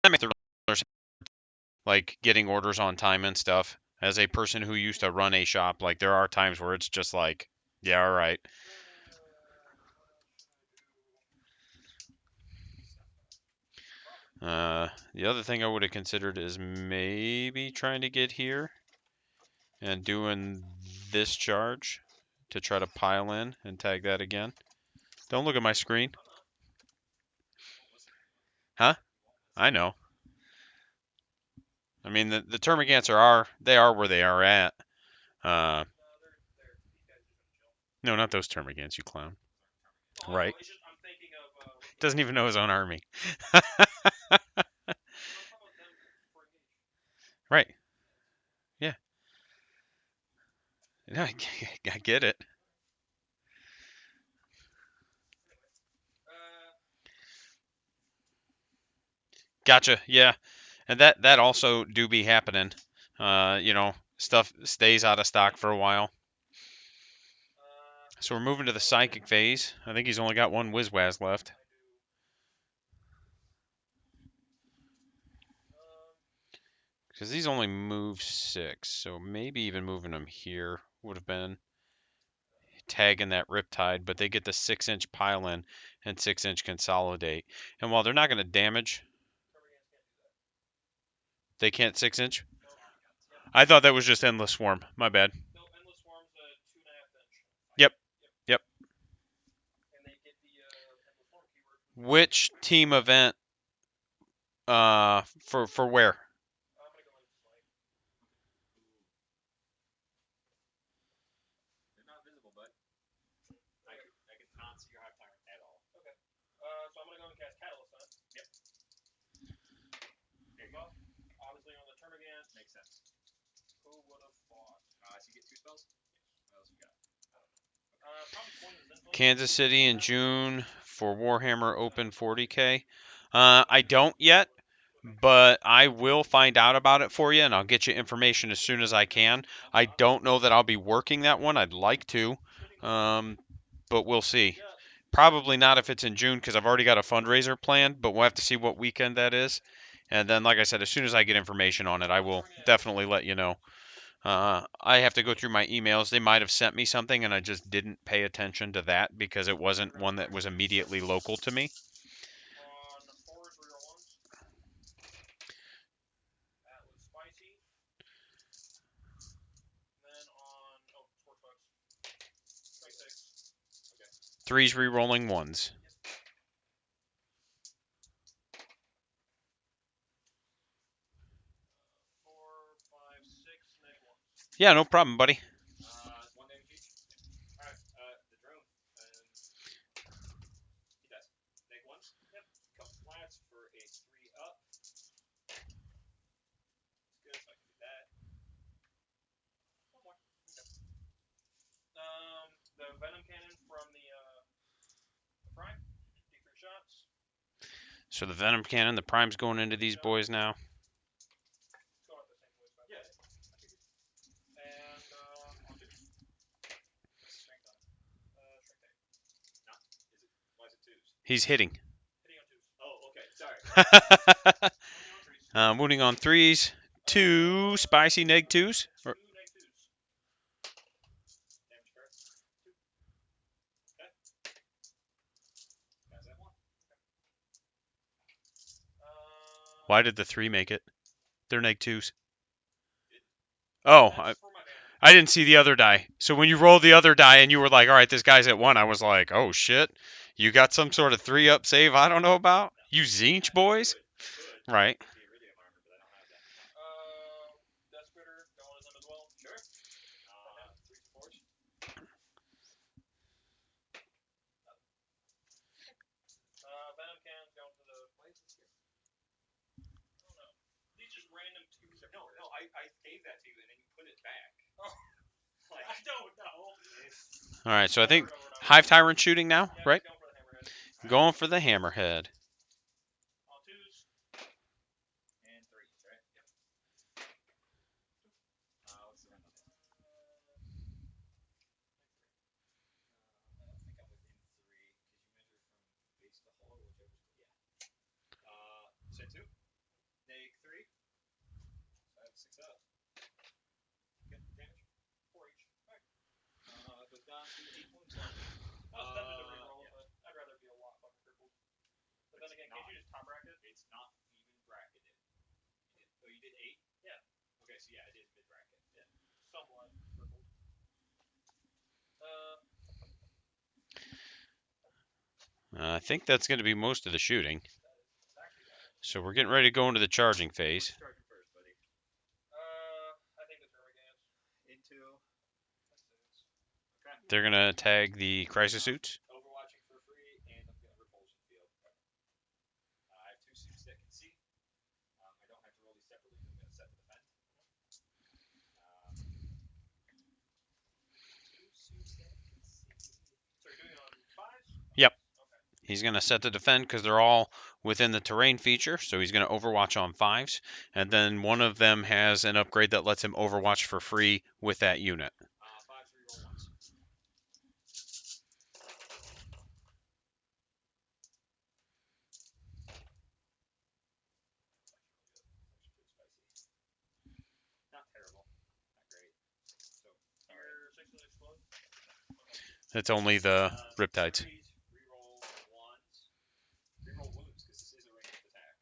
That makes the regulars, like getting orders on time and stuff. As a person who used to run a shop, like there are times where it's just like, yeah, all right. The other thing I would have considered is maybe trying to get here and doing this charge to try to pile in and tag that again. Don't look at my screen. Huh? I know. I mean, the Termagants they are where they are at. No, not those Termagants, you clown. Right. I'm thinking of. Doesn't even know his own army. Right. Yeah. No, I get it. Gotcha. Yeah. And that also do be happening. You know, stuff stays out of stock for a while. So we're moving to the psychic phase. I think he's only got 1 Wizwaz left. Because these only move 6, so maybe even moving them here would have been tagging that Riptide, but they get the 6-inch pile in and 6-inch consolidate. And while they're not going to damage, they can't 6-inch? I thought that was just Endless Swarm. My bad. No, Endless Swarm's a 2.5 inch. Yep. And they get the Endless Swarm keyword. Which team event for where? I'm gonna go into Slay. They're not visible, but I cannot see your Hive Tyrant at all. Okay. So I'm gonna go and cast Catalyst on it. Yep. There you go. Obviously on the Termagant. Makes sense. Who would have thought? So you get 2 spells? Yes. What else you got? Probably Poison Influence. Kansas City in June for Warhammer Open 40k. I don't yet, but I will find out about it for you, and I'll get you information as soon as I can. I don't know that I'll be working that one. I'd like to, but we'll see. Probably not if it's in June because I've already got a fundraiser planned, but we'll have to see what weekend that is. And then, like I said, as soon as I get information on it, I will definitely let you know. I have to go through my emails. They might have sent me something, and I just didn't pay attention to that because it wasn't one that was immediately local to me. On 4s, reroll 1s. That was spicy. And then on Sport Bucks. 26. Okay. 3s re-rolling 1s. 4, 5, 6, -1s. Yeah, no problem, buddy. 1 damage each. Alright, the drone. He does. -1. Yep. Couple flats for a 3 up. That's good, so I can do that. One more. Okay. The Venom Cannon from the Prime. D3 shots. So the Venom Cannon, the Prime's going into these boys now. Let's go at the same place. Yeah. And on 2. What's the strength on it? Strength 8. Not. Why is it 2s? He's hitting. Hitting on 2s. Oh, okay. Sorry. Wounding on 3s. Wounding on 3s. 2 spicy neg 2s. 2 -2s. Damage card. 2. Okay. Guys, that 1. Why did the 3 make it? They're neg-2s. Oh, That's for my mana. I didn't see the other die. So when you rolled the other die and you were like, all right, this guy's at 1, I was like, oh shit. You got some sort of 3-up save I don't know about? You Zinch boys? Right. Death Spitter going to them as well. Sure. 3 supports. Venom cannons going to the. Why is this here? I don't know. These just random 2s. No, I gave that to you and then you put it back. Oh. Like, I don't know. All right, so I think Over. Hive Tyrant shooting now, Yeah, right? he's going for the hammerhead. Going for the hammerhead. All 2s. and 3s, right? Yep. What's the run on this? I think I'm within 3 because you measure from base to hull, whichever's yeah. Set 2. Neg 3. So I have 6 up. Get damage. 4 each. Alright. Goes down to 8 points left. I was tempted to reroll, Yeah. but I'd rather be a lot fucking crippled. But then again, not. can't you just top bracket? It's not even bracketed. Oh, you did 8? Yeah. Okay, so yeah, it is mid bracket. Yeah. Somewhat crippled. I think that's going to be most of the shooting. It's actually got it. So we're getting ready to go into the charging phase. Who's charging first, buddy? I think the Termagants. Into. Okay. They're going to tag the crisis suits. Overwatching for free, and I'm going to repulsion field. I have 2 suits that can see. I don't have to roll these separately because I'm going to set the defend. 2 suits that can see. So you're doing it on 5s? Yep. Okay. He's going to set the defend because they're all within the terrain feature. So he's going to overwatch on 5s. And then one of them has an upgrade that lets him overwatch for free with that unit. 5s reroll once. Not terrible. Not great. So, Your 6 will explode? It's only the Riptides. 3s, reroll 1s. Reroll wounds because this is a ranged attack.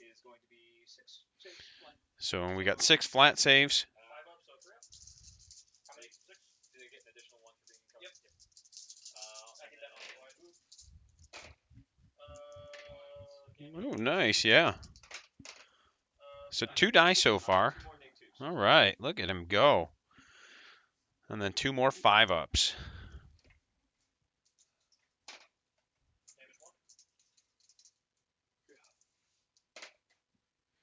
Is going to be 6 saves. Flat. So we got 6 flat saves. 5 up, so 3 up? How many? 6? Do they get an additional 1 for being covered? Yep. And then on the wide move. Oh, nice, yeah. So 2 die so far. 2 more neg 2s. All right, look at him go. And then 2 more 5-ups. Damage 1.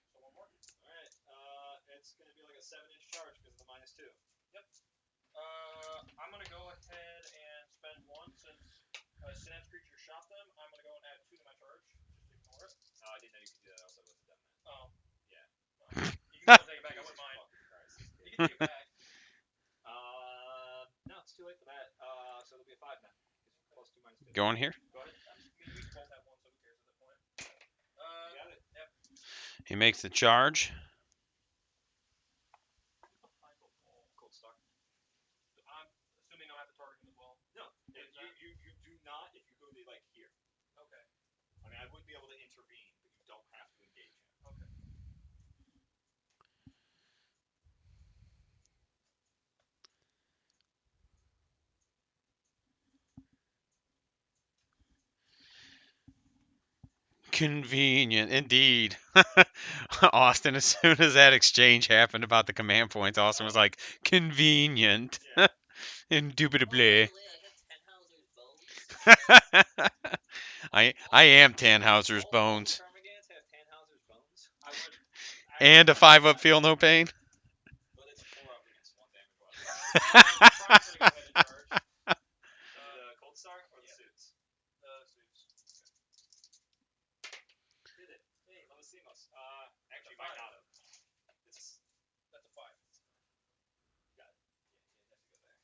So 1 more? Alright, it's going to be like a 7-inch charge because of the -2. Yep. I'm going to go ahead and spend 1 since a synapse creature shot them. I'm going to go and add 2 to my charge. Just ignore it. Oh, I didn't know you could do that. I also wouldn't have done that. Oh. Yeah. Well, you can go take it back. I wouldn't mind. Fucking Christ. You can take it back. No, it's too late for that. So it'll be a 5 now. Plus 2 -2. Going here. Go ahead. I mean, we both have 1, so who cares at that point? You got it. Yep. He makes the charge. Cold Star. I'm assuming I'll have to target him as well. No, you do not if you go to like here. Okay. I mean, I would be able to intervene, but you don't have to engage him. Okay. Convenient, indeed. Austin, as soon as that exchange happened about the command points, Austin was like, convenient. Yeah. Indubitably. By the way, I have Tannhauser's bones. I am Tannhauser's bones. Termagants have Tannhauser's bones. And a 5-up feel no pain. But it's a 4-up against 1 damage weapon. I'm probably going to go ahead and charge. The Cold Star or the suits? Suits. Did it. Hey, Lavasimos. Actually, might not have. It's That's a 5. got it. Yeah, you have to go there.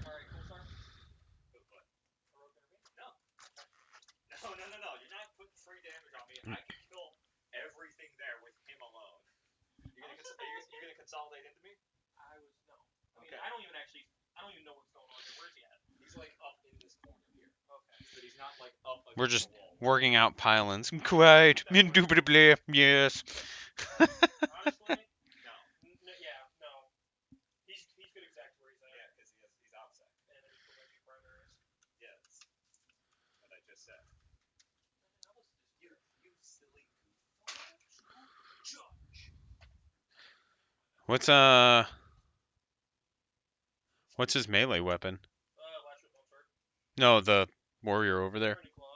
Alright, Cold Star. Good what? Heroic intervene? No. No. You're not putting free damage on me. I can kill everything there with him alone. You're gonna consolidate into me? I was no. I mean, Okay. I don't even know what's going on here. Where's he at? He's like up in this corner here. Okay. But he's not like up We're against just the wall. Working out pylons. Quite. Indubitably, yes. Honestly, no. Yeah, no. He's good exactly where he's at. Yeah, because he's outside. And then just put my 2 primaries. Yes. What I just said. You silly What's his melee weapon? Last with one sword. No, the warrior over there. Burning claw.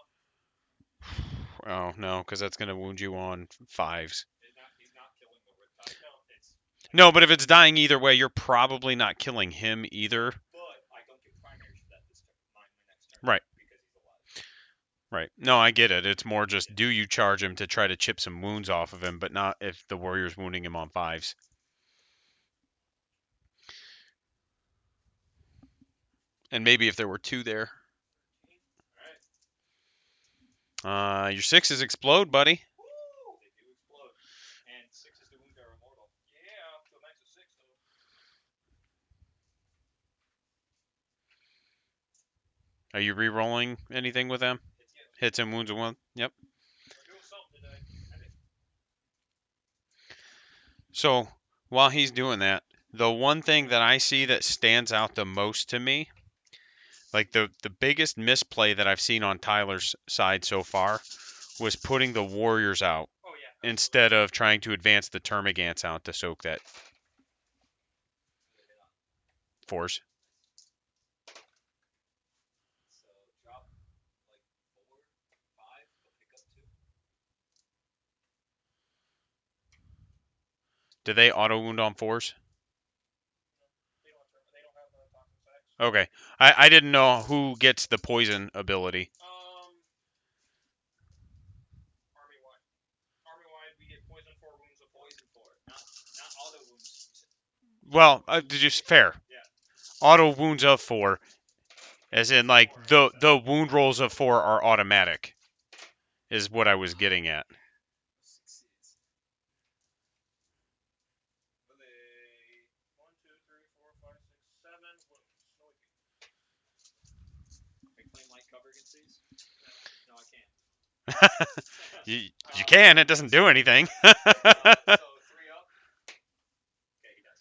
Oh no, because that's gonna wound you on 5s. He's not killing the Riptide. No. It's. No, but if it's dying either way, you're probably not killing him either. But I don't get primaries for that this turn. My next turn. Right. Because he's alive. Right. No, I get it. It's more just do you charge him to try to chip some wounds off of him, but not if the warrior's wounding him on 5s. And maybe if there were 2 there. Alright. Your 6s explode, buddy. Woo! They do explode. And 6s to wound are immortal. Yeah, to a max of 6 though. Are you re-rolling anything with them? It's Hits and wounds of 1? Yep. We're doing something today. So while he's doing that, the one thing that I see that stands out the most to me, like the biggest misplay that I've seen on Tyler's side so far, was putting the warriors out Oh yeah. instead of trying to advance the termagants out to soak that force. So drop like 4, 5, but pick up 2. Do they auto wound on 4s? They don't have the toxic sacks. Okay. I didn't know who gets the poison ability. Army wide, we get poison 4 wounds of Poison 4, not auto wounds. Well, just fair. Yeah. Auto wounds of 4, as in like the wound rolls of 4 are automatic, is what I was getting at. 6s. Will they 1, 2, 3, 4, 5, 6, 7 wounds. No wiki. I claim light cover against these? No, I can't. You can, it doesn't do anything. So 3 up. Okay, he does.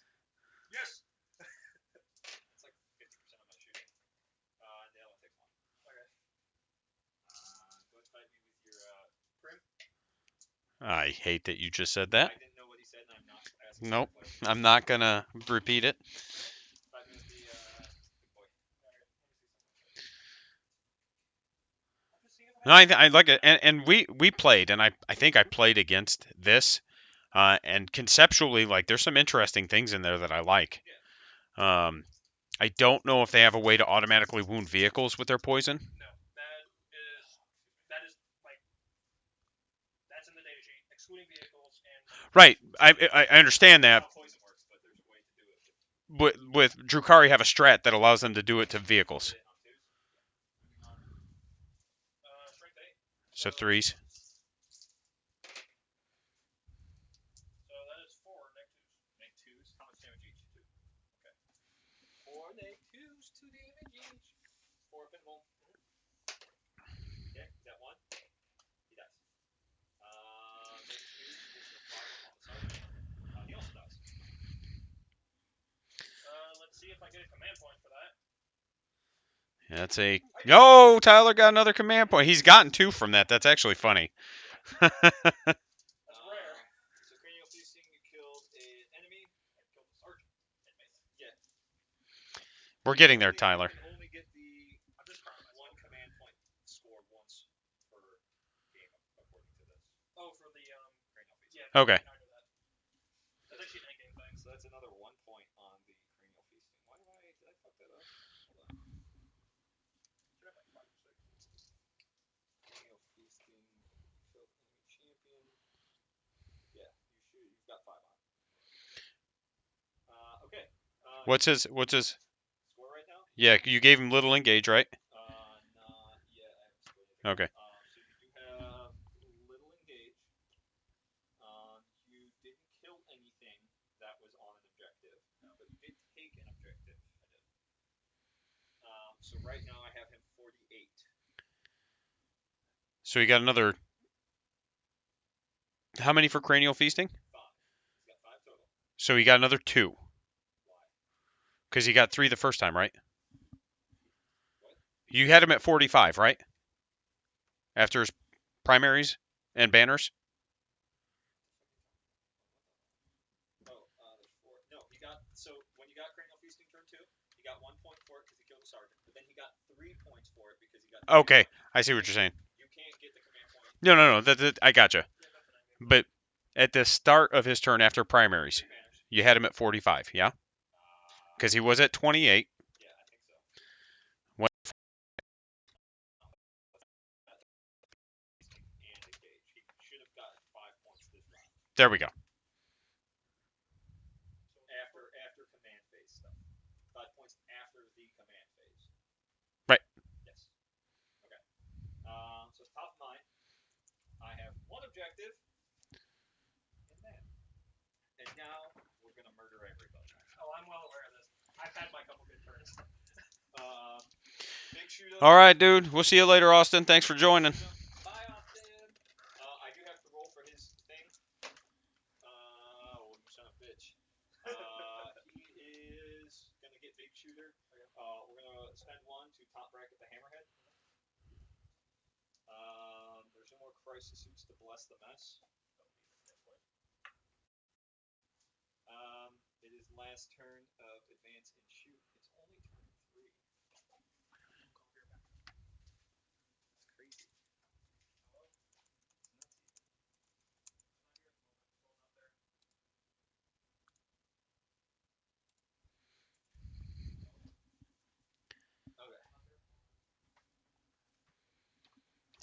Yes. That's like 50% of my shooting. And the other one takes 1. Okay. Go and fight me with your prim. I hate that you just said that. I didn't know what he said, and I'm not asking. Nope, I'm not gonna repeat it. Fight me with the big boy. No, I like it, and we played, and I think I played against this, and conceptually, like there's some interesting things in there that I like. I don't know if they have a way to automatically wound vehicles with their poison. No, that is like that's in the data sheet, excluding vehicles and. Right, I understand that. How poison works, but there's a way to do it. With Drukari have a strat that allows them to do it to vehicles. Strength 8. So 3s. So that is 4 neg 2s. Neg 2s. How much damage each? 2. Okay. 4 neg 2s, 2 damage each. 4 up and roll. Okay, is that 1? He does. Neg 2s is the 5 up on the sergeant. He also does. Let's see if I get a command point for that. That's a no. Tyler got another command point. He's gotten 2 from that. That's actually funny. That's rare. So cranial feasting, you killed an enemy. I killed the sergeant. Yeah. We're getting there, Tyler. You can only get the one command point scored once per game, according to this. Oh, for the Cranial feasting. yeah. Okay. I know that. That's actually an endgame thing. So that's another 1 point on the cranial feasting. Why did I fuck that up? Hold on. Should have like 5 or 6. Cranial feasting. Killed enemy champion. Yeah, you've got 5 on. Okay. What's his Score right now? Yeah, you gave him little engage, right? Not yet. I haven't scored anything. Okay. So you do have little engage. You didn't kill anything that was on an objective, but you did take an objective. I did. So right now I have him 48. So he got another. How many for cranial feasting? 5. He's got 5 total. So he got another 2. Why? Because he got 3 the first time, right? What? You had him at 45, right? After his primaries and banners? Oh, there's 4. No, he got, so when you got cranial feasting turn 2, he got 1 point for it because he killed the sergeant. But then he got 3 points for it because he got. Okay, I see what you're saying. You can't get the command point. No. I gotcha. But at the start of his turn after primaries, Banners. you had him at 45, yeah? Because he was at 28. Yeah, I think so. What? And engage. He should have gotten 5 points this round. There we go. After command phase stuff. 5 points after the command phase. Right. Yes. Okay. So it's top of mind. I have 1 objective in that. And now we're gonna murder everybody. Oh, I'm well aware of this. I've had my couple good turns. Big shooter. All right, dude. We'll see you later, Austin. Thanks for joining. Bye, Austin. I do have to roll for his thing. You son of a bitch. He is gonna get big shooter. We're gonna spend 1 to top bracket the hammerhead. There's no more crisis suits to bless the mess. It is last turn of advance and shoot. It's only turn 3. That's crazy. Okay.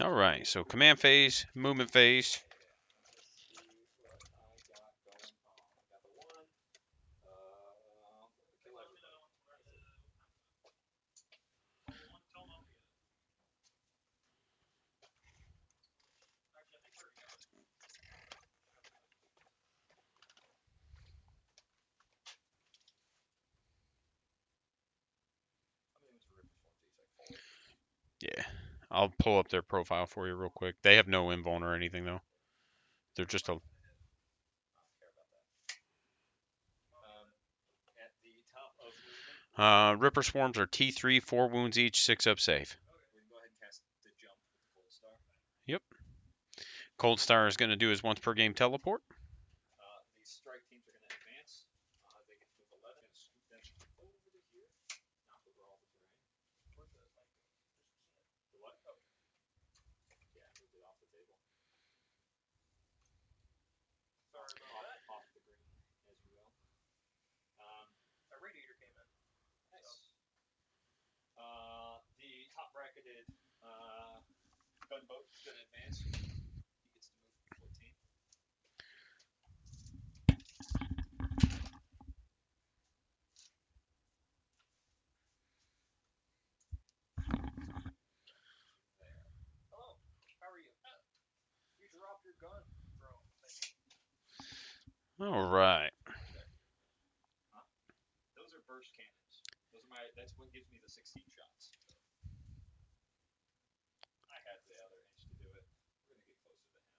All right, so command phase, movement phase. Let's see what I got going on. I got the 1. Kill everybody. Yeah, I'll pull up their profile for you real quick. They have no invuln or anything though. They're just a. I don't care about that. At the top of movement. Ripper swarms are T3, 4 wounds each, 6 up save. We can go ahead and cast the jump with the Gold Star. Yep. Cold Star is going to do his once per game teleport. These strike teams are going to advance. They get to move 11 and scoop them over to here. Knock over all the terrain. Where's the like? The what? Oh. Yeah, I moved it off the table. Sorry about that. Off the green, as you will. A radiator came in. Nice. The top bracketed gunboat is going to advance. He gets to move 14. There. Hello. How are you? You dropped your gun drone thing. All right. Huh? Those are burst cannons. That's what gives me the 16 shots. I had the other inch to do it. We're gonna get closer to him,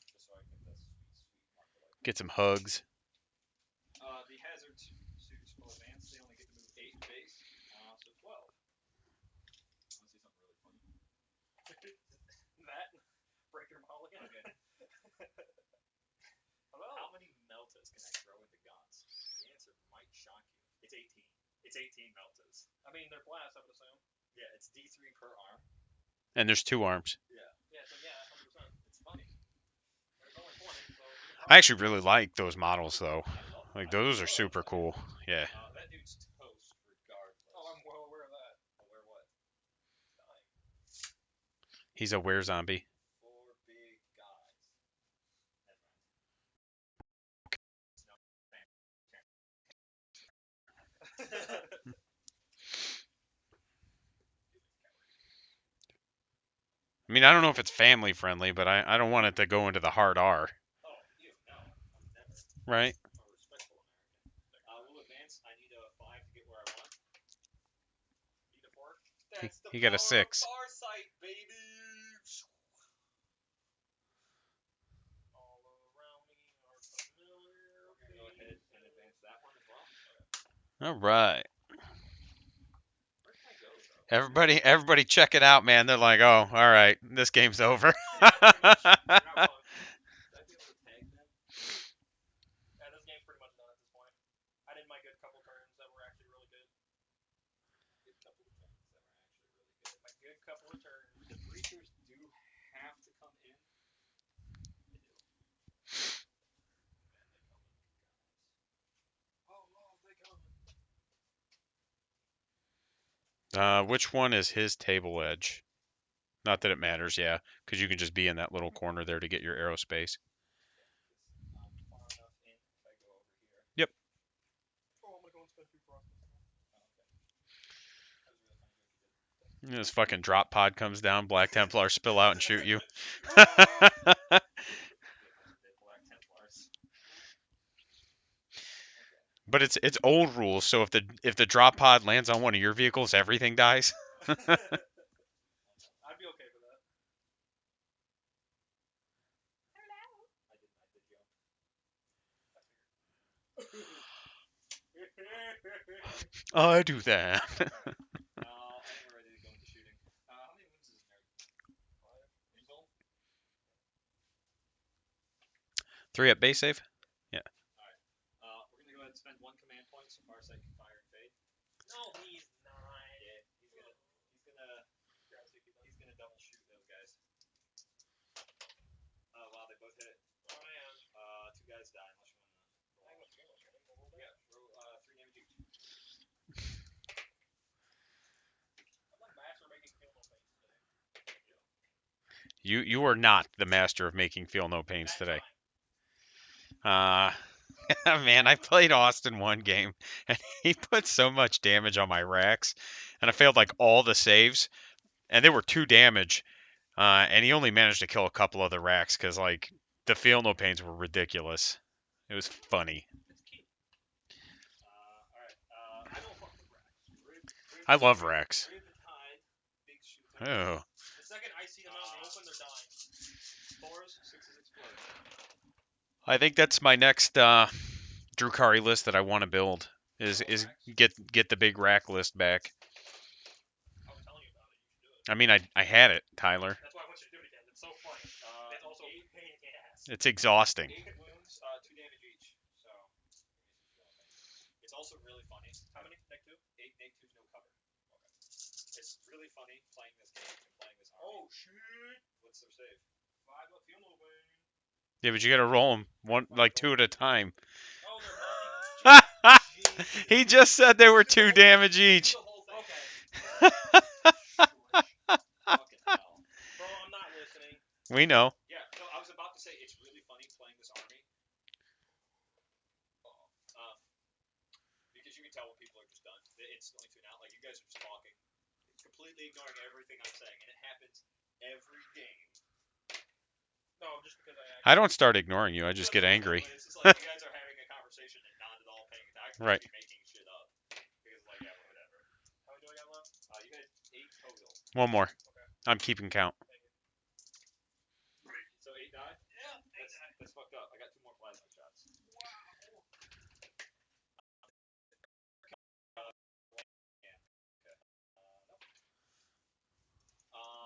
just so I can get that sweet marker like. Get some hugs. The hazard suits will advance. They only get to move 8 in base, so 12. Want to see something really funny? That break your mulligan. Okay. Hello. How many meltas can I throw into Gons? The answer might shock you. It's 18. It's 18 meltas. I mean, they're blasts, I would assume. Yeah, it's D3 per arm. And there's 2 arms. Yeah. Yeah, so yeah, 100%. It's funny. There's only 20, so. I actually really like those models though. Like those are super cool. Yeah. That dude's toast regardless. Oh, I'm well aware of that. Aware what? Dying. He's a were zombie. 4 big guys. I mean, I don't know if it's family friendly, but I don't want it to go into the hard R. Oh, you no, never. Right? I'm a respectful American. We'll advance. I need a 5 to get where I want. Need a 4. That's the He got a power 6. of Farsight, baby. All right. Where'd my go, though? Everybody check it out, man. They're like, oh, all right, this game's over. Yeah, pretty much. You're not wrong. Should I be able to tag them? Yeah, this game's pretty much done at this point. I did my good couple turns that were actually really good. Good couple of turns that were actually really good. My good couple of turns. The breachers do have to come in. They do. Man, they coming, guys. Oh, they coming. Which one is his table edge? Not that it matters, yeah, because you can just be in that little corner there to get your aerospace. Yeah, I'm far enough in if I go over here. Yep. Oh, I'm gonna go and spend 2 frost this time. Oh, okay. That was really funny joke you did. This fucking drop pod comes down, Black Templars spill out and shoot you. Get a bunch of Black Templars. Okay. But it's old rules, so if the drop pod lands on one of your vehicles, everything dies. I'd be okay with that. I did jump. I do that. No, I think we're ready to go into shooting. How many wounds is there? 5? Result? 3 at base save? Alright. We're gonna go ahead and spend 1 command point so Farsight can fire and fade. No, he's not. Yeah, he's gonna double shoot those guys. Oh wow, they both hit. Oh man. 2 guys die unless you want to roll. Yeah, roll 3 damage each. I'm like master making feel no pains today. You are not the master of making feel no pains today. Man, I played Austin one game, and he put so much damage on my racks, and I failed like all the saves, and they were 2 damage, and he only managed to kill a couple of the racks because like the feel no pains were ridiculous. It was funny. It's key. Alright. I don't fuck with racks. I love racks. Brave the tide. Big shoot. Oh, The second I see them out in the open, they're dying. 4s, 6s explode. I think that's my next Drukari list that I want to build. Is get the big rack list back. I was telling you about it. You should do it. I mean, I had it, Tyler. That's why I want you to do it again. It's so funny. It's also a pain in the ass. It's exhausting. 8 wounds, 2 damage each. So, it's also really funny. How many? Neg 2? 8, neg 2's no cover. Okay. It's really funny playing this game and playing this army. Oh shit! What's their save? 5 up feel no pain. Yeah, but you gotta roll them one like 2 at a time. Oh, they're not. He just said they were 2 damage each. The whole thing. Okay. Fucking hell. Bro, I'm not listening. We know. Yeah, no, I was about to say it's really funny playing this army. Because you can tell when people are just done. They instantly tune out. Like, you guys are just talking, completely ignoring everything I'm saying, and it happens every game. No, just because I I don't start ignoring you. I just get angry. It's just like you guys are having a conversation and not at all paying attention. Right. Making shit up. Because, like, yeah, whatever. How many do I got left? You had 8 total. One more. Okay. I'm keeping count. So 8 die? Yeah, That's fucked up. I got 2 more plasma shots. Nope.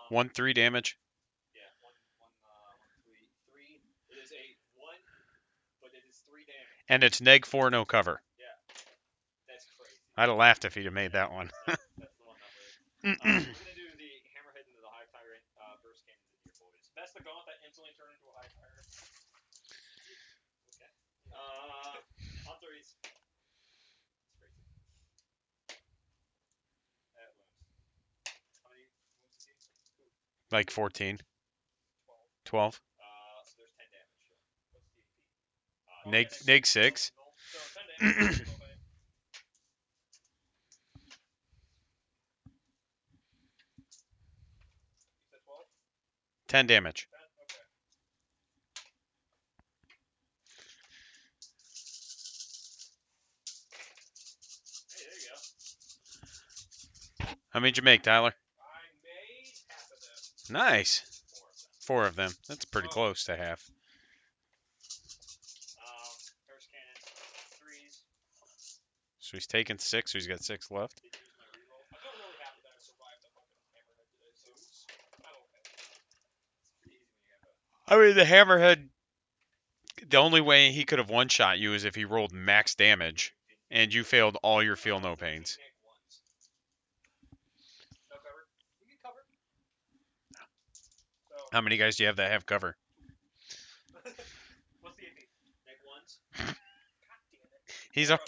1 3 damage. Yeah, 3. It is a 1, but it is 3 damage. And it's neg 4, no cover. Yeah. That's crazy. I'd have laughed if he'd have made that one. That's the one that way. We're gonna do the hammerhead into the hive tyrant burst cannons in here, boys. That's the gaunt that instantly turned into a high fire. Okay. On 3s. That's crazy. That wounds. How many wounds is he? 2. Like 14. 12. 12. So there's 10 damage. What's the AP? Neg 6. So 10 damage. Okay. You said 12? 10 damage. 10? Okay. Hey, there you go. How many did you make, Tyler? I made half of them. Nice. 4 of them. 4 of them. That's pretty close to half. Burst cannons, 3s. So he's taking 6, so he's got 6 left. I feel really happy that I survived the fucking hammerhead today, so I'm okay. I mean, the hammerhead. The only way he could have one-shot you is if he rolled max damage, and you failed all your feel no pains. No cover. We get cover. So How many guys do you have that have cover? what's the AP? Neg ones. God damn it. He's Or a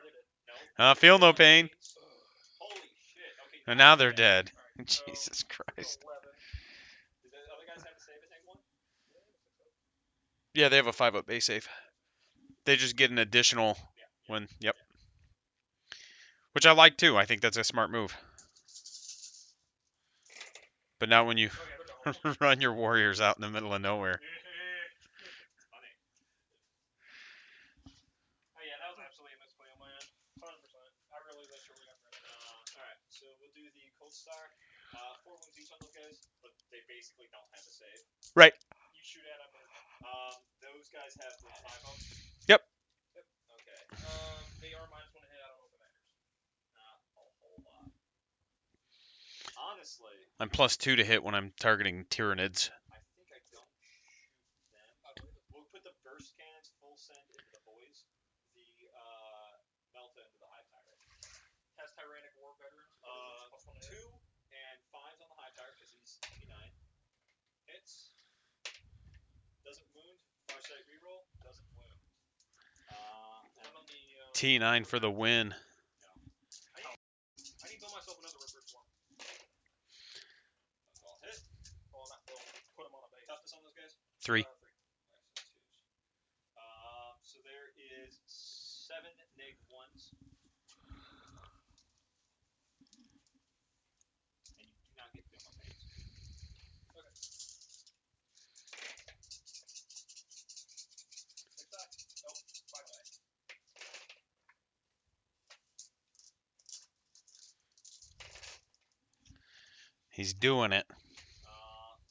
they did. No. feel no pain, Holy shit. Okay. and now they're dead. Alright, so Jesus Christ. 11. Do the other guys have to save a neg one? Yeah, they have a 5-up base save. They just get an additional one. Yep. Which I like too. I think that's a smart move. But not when you Okay, they're done. run your warriors out in the middle of nowhere. Funny. Oh yeah, that was absolutely a misplay on my end. 100%. I really wish we got rid of it. Alright, so we'll do the Cold Star. 4 wounds each on those guys, but they basically don't have a save. Right. You shoot at them. Those guys have the 5-up. Yep. Okay. They are -1 to hit. I don't know if it matters. Not a whole lot. Honestly, I'm +2 to hit when I'm targeting Tyranids. I think I don't shoot them. We'll put the burst cannons full send into the boys. The Melta into the Hive Tyrant. Has Tyrannic War Veterans. +1 to 2 hit. and 5s on the Hive Tyrant because he's T9. Hits. Doesn't wound. Farsight reroll. Doesn't wound. And I'm on the. T9 for the win. I need to build myself another Ripper Swarm. those all hit. Well, not build. Put them on a base. Toughness on those guys. 3. 3. So there is 7 neg ones. And you do not get feel no pains. Okay. 6 die. Nope. 5 die. He's doing it.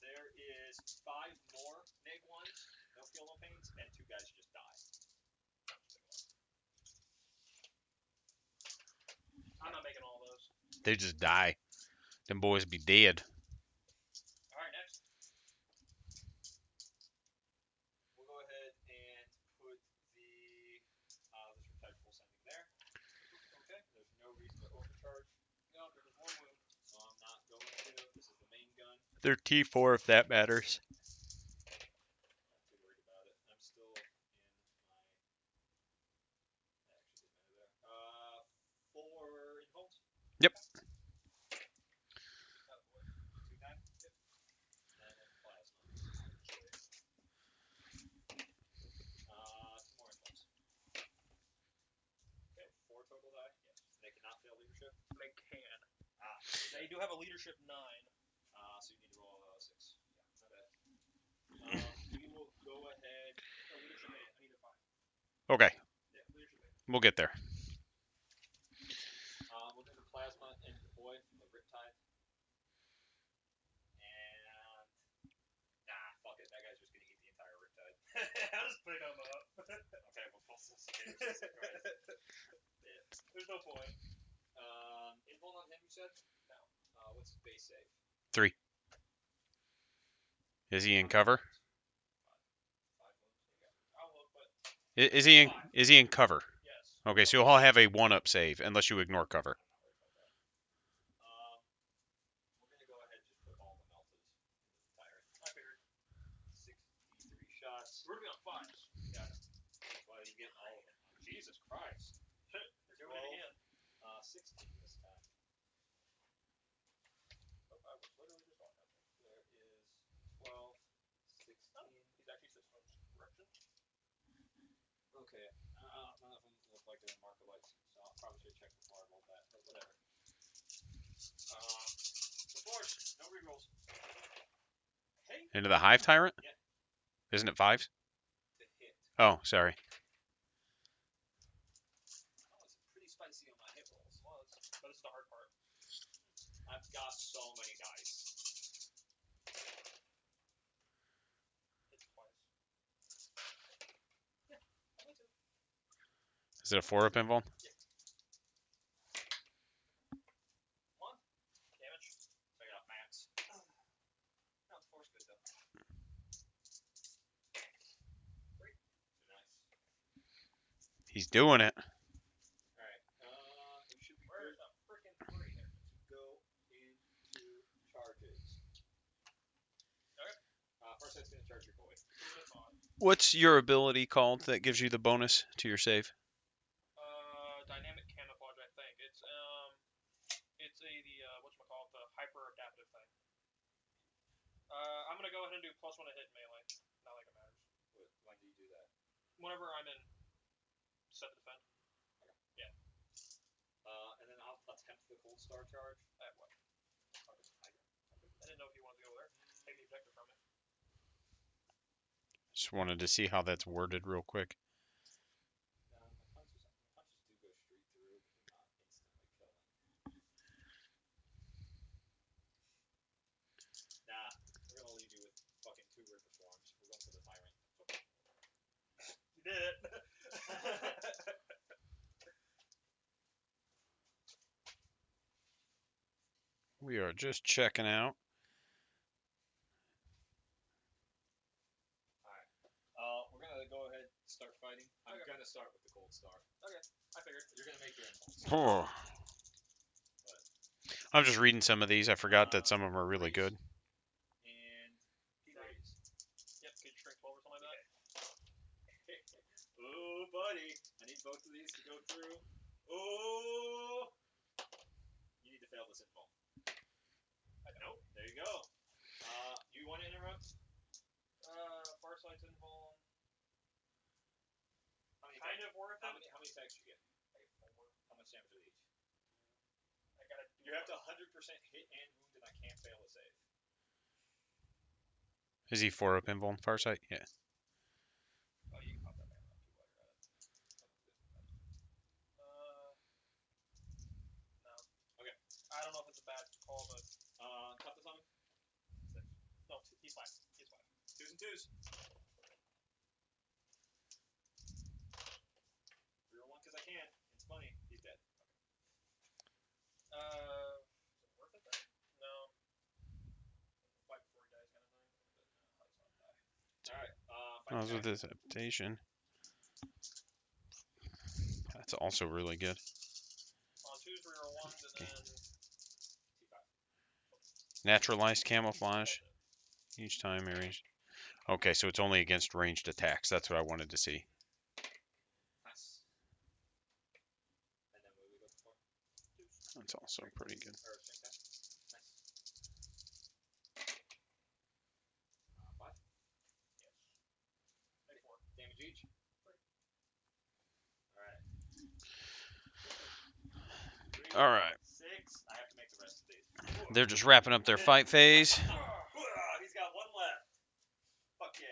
There is 5 more neg ones, no feel no pains, and 2 guys just die. I'm not making all those. They just die. Them boys be dead. Alright, next. We'll go ahead and put the this Riptide full sending there. Okay. There's no reason to overcharge. No, there was 1 wound. So I'm not going to. This is the main gun. They're T4 if that matters. Not too worried about it. I'm still in my. Actually, didn't matter there. 4 involves. Yep. 2 9. Yep. And then plasma. 2 more involves. Okay, 4 total die. Yes. They cannot fail leadership. They can. They do have a leadership 9. So you need to roll 6. Yeah, not bad. We will go ahead. No, leadership 8. I need a 5. Okay. Yeah, leadership 8. We'll get there. We'll do the plasma and the boy, the Riptide. And fuck it. That guy's just gonna eat the entire Riptide. I'll just pick them up. Okay, we'll full save. Yeah. There's no point. Invuln on him, you said? No. What's his base save? 3. Is he in cover? 5 wounds. I'll look, but Is he in cover? yes. Okay, so he'll have a 1-up save unless you ignore cover. We're gonna go ahead and just put all the Meltas into the Tyrant. I figured. 63 shots. We're gonna be on 5s. Yeah. That's why you get all of them. Jesus Christ. They're doing it again. 16 this time. Oh, I was literally just on that thing. There is 12, 16. He's actually 6 moves. Correction. Okay. None of them look like they're in marker lights, so I probably should check before I rolled that, but whatever. The force, no rerolls. Hey, Into the Hive Tyrant? Yeah. Isn't it 5s? to hit. Oh, sorry. Oh, it's pretty spicy on my hit rolls. Was. But this is the hard part. I've got so many dice. It's twice. Yeah, only 2. Is it a 4-up involved? One. Damage. So I got max. No, the 4's good though. 3. Nice. He's doing it. Alright. We should be good. Where's the frickin' 3 there? To go into charges. Okay. Farsight's gonna charge your boy. What's your ability called that gives you the bonus to your save? Dynamic camouflage, I think. It's the hyper adaptive thing. I'm gonna go ahead and do +1 to hit melee. Not like it matters. When do you do that? Whenever I'm in set to defend. Okay. Yeah. And then I'll attempt the cold star charge. At what? I didn't know if you wanted to go there. Take the objective from me. Just wanted to see how that's worded real quick. My punches do go straight through, but they're not instantly killing. Nah, we're gonna leave you with fucking 2 worth of forms. We're going for the tyrant. You did it! We are just checking out. We're gonna go ahead and start fighting. I'm gonna start with the cold star. Okay, I figured. You're gonna make your impulse. Oh. I'm just reading some of these. I forgot that some of them are really good. And he raised. Yep, get your strength 12 or something like that. Ooh, buddy. I need both of these to go through. Ooh. You need to fail this info. Nope. There you go. You want to interrupt? Farsight's involved. Kind of worth it. How many attacks you get? I get 4. How much damage are they each? I gotta do You have to 100% hit and wound, and I can't fail a save. Is he 4-up involved? Farsight? Yeah. Oh, you can pop that man around too while you're at it. No. Okay. I don't know if it's a bad call, but Toughness on him? 6. No, he's 5. He's 5. 2s and 2s. Real one because I can. It's funny. He's dead. Is it worth it then? No. Fight before he dies kind of thing. But no, let's not die. Alright. Oh, with this adaptation. That's also really good. On 2s, reroll 1s, and then Naturalized camouflage. Each time areas. Okay, so it's only against ranged attacks. That's what I wanted to see. Nice. And then what do we go for? 2s. That's also pretty good. Or strength test. Nice. 5. yes. 84. Damage each. Alright. Alright. 6. I have to make the rest of these. They're just wrapping up their fight phase. He's got 1 left. Fuck yeah.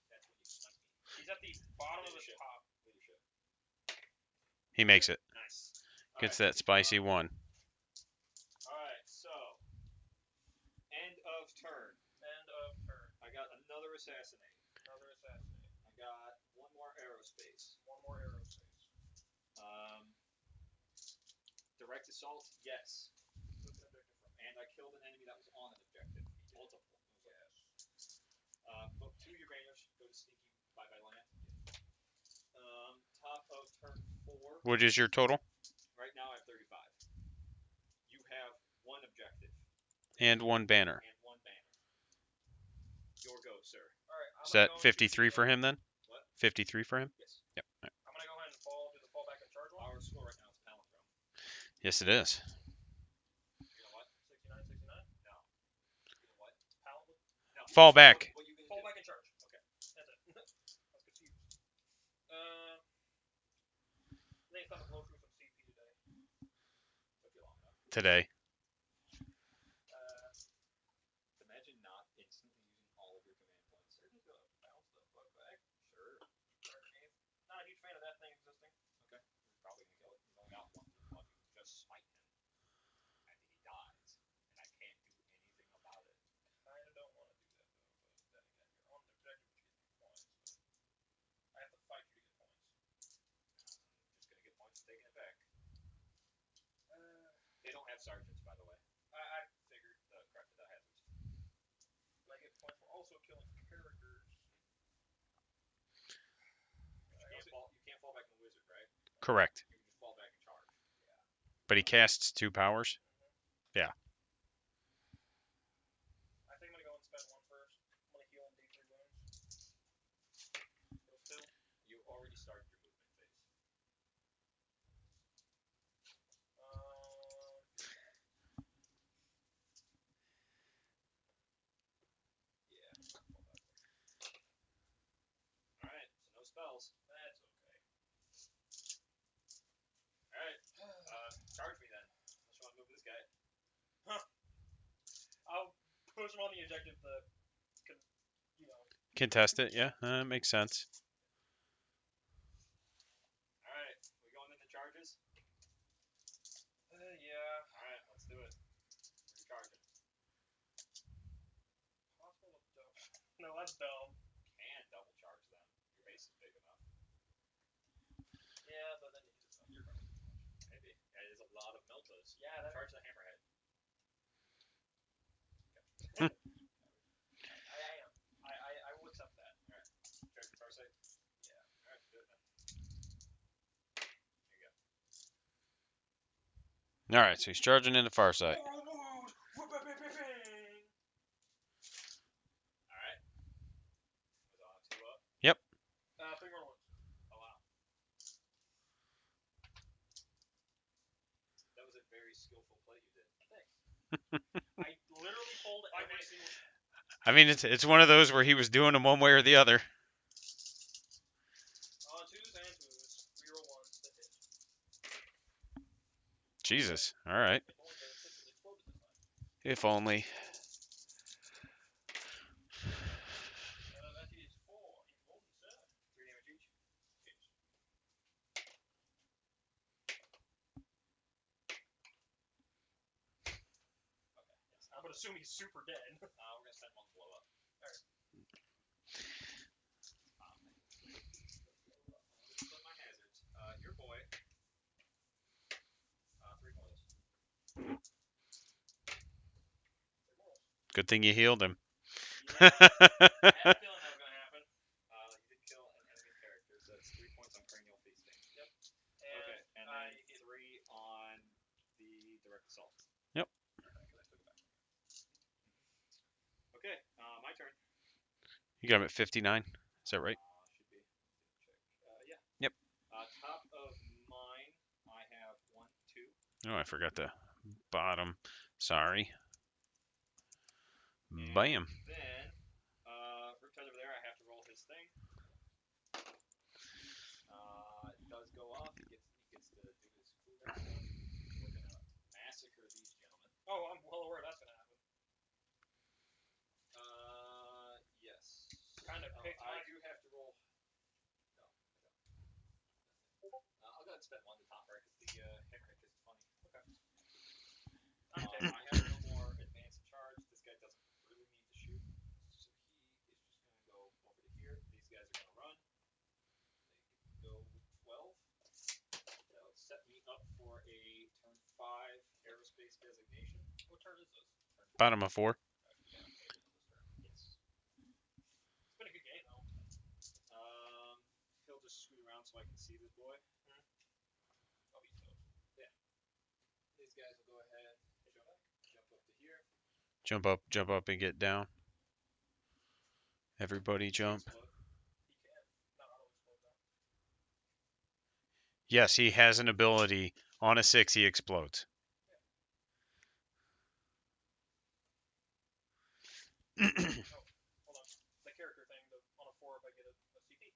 That's when you smite me. He's at the bottom of the top. Leadership. He makes it. Nice. Gets that spicy one. Alright, so. End of turn. End of turn. I got another assassinate. Another assassinate. I got 1 more aerospace. 1 more aerospace. Direct assault, yes. And I killed an enemy that was on an objective. Multiple. Yes. Book 2 Urainers. Go to sneaky by land. Top of turn 4. What is your total? Right now I have 35. You have 1 objective. And 1 banner. And 1 banner. Your go, sir. Alright, Is that 53 for him then? What? 53 for him? Yes. Yep. Right. I'm gonna go ahead and do the fallback and charge one. Our score right now is palindrome. Yes, it is. You know what? 69, 69? No. You know what? No. Fall back. What you gonna Fall do? back and charge. Okay. That's it. I was confused. I think it's time to blow through some CP today. Took you long enough. Today. Imagine not instantly using all of your command points. They're just gonna bounce the fuck back. Sure. Not a huge fan of that thing existing. Okay. You're probably gonna kill it. He's only got 1 1. You just smite him. And he dies. And I can't do anything about it. Kinda don't want to do that though, but then again, you're on the objective which gives me points. I have to fight you to get points. 5 sergeants, by the way. I figured. The hazards. And I get points for also killing characters. You can't fall back in the wizard, right? Correct. You can just fall back and charge. But he casts 2 powers. Yeah. I think I'm gonna go and spend one first. I'm gonna heal him D3 wounds. You already started your movement phase. Yeah. Alright, so no spells. That's okay. Alright, charge me then. Unless you want to move this guy. I'll push him on the objective to, Contest it, yeah. That makes sense. Alright, we going into charges? yeah. Alright, let's do it. We're charging. Possible to double. No, that's dumb. Can double charge them. Your base is big enough. Yeah, but then you just you're running too much. Maybe. That is a lot of meltas. Yeah, that Charge the hammerhead. I will accept that. Alright. Charge your Farsight? Yeah. Alright, do it then. There you go. Alright, so he's charging into Farsight. Alright. 3 more wounds. Oh wow. That was a very skillful play you did. Thanks. I literally pulled every single. I mean, it's one of those where he was doing them one way or the other. Twos and twos. Reroll ones that hit. Jesus. Alright. If only. That is 4. Important, sir. 3 damage each. I'm gonna assume he's super dead. We're gonna send one blow up. Alright. Flip my hazards. Your boy. 3 mortals. Good thing you healed him. Yeah. I had a feeling that was gonna happen. You did kill an enemy character, so that's 3 points on cranial feasting. Yep. Okay, and then 3 on the direct assault. Yep. Okay, my turn. You got him at 59. Is that right? Should be. Check. Yeah. Yep. Top of mine, I have 1, 2. Oh, I forgot the bottom. Sorry. And Bam. then, Riptide over there, I have to roll his thing. It does go off. He gets to do his cooldown stuff. We're gonna massacre these gentlemen. Oh, I'm well aware that's gonna happen. Yes. Kinda picked I my- do have to roll. No, I don't. I'll go ahead and spend 1 to top right because the hammerhead is funny. Okay. I have no more advanced charge. This guy doesn't really need to shoot, so he is just gonna go over to here. These guys are gonna run. They go 12. That'll set me up for a turn 5 aerospace designation. What turn is this? Bottom of 4. Yes. It's been a good game though. He'll just scoot around so I can see this boy. Oh, he's toast. Yeah. These guys will go ahead, jump up to here. Jump up and get down. Everybody jump. He can. Not auto-explode though. Yes, he has an ability. On a 6, he explodes. Oh, hold on. The character thing, on a 4 if I get a CP.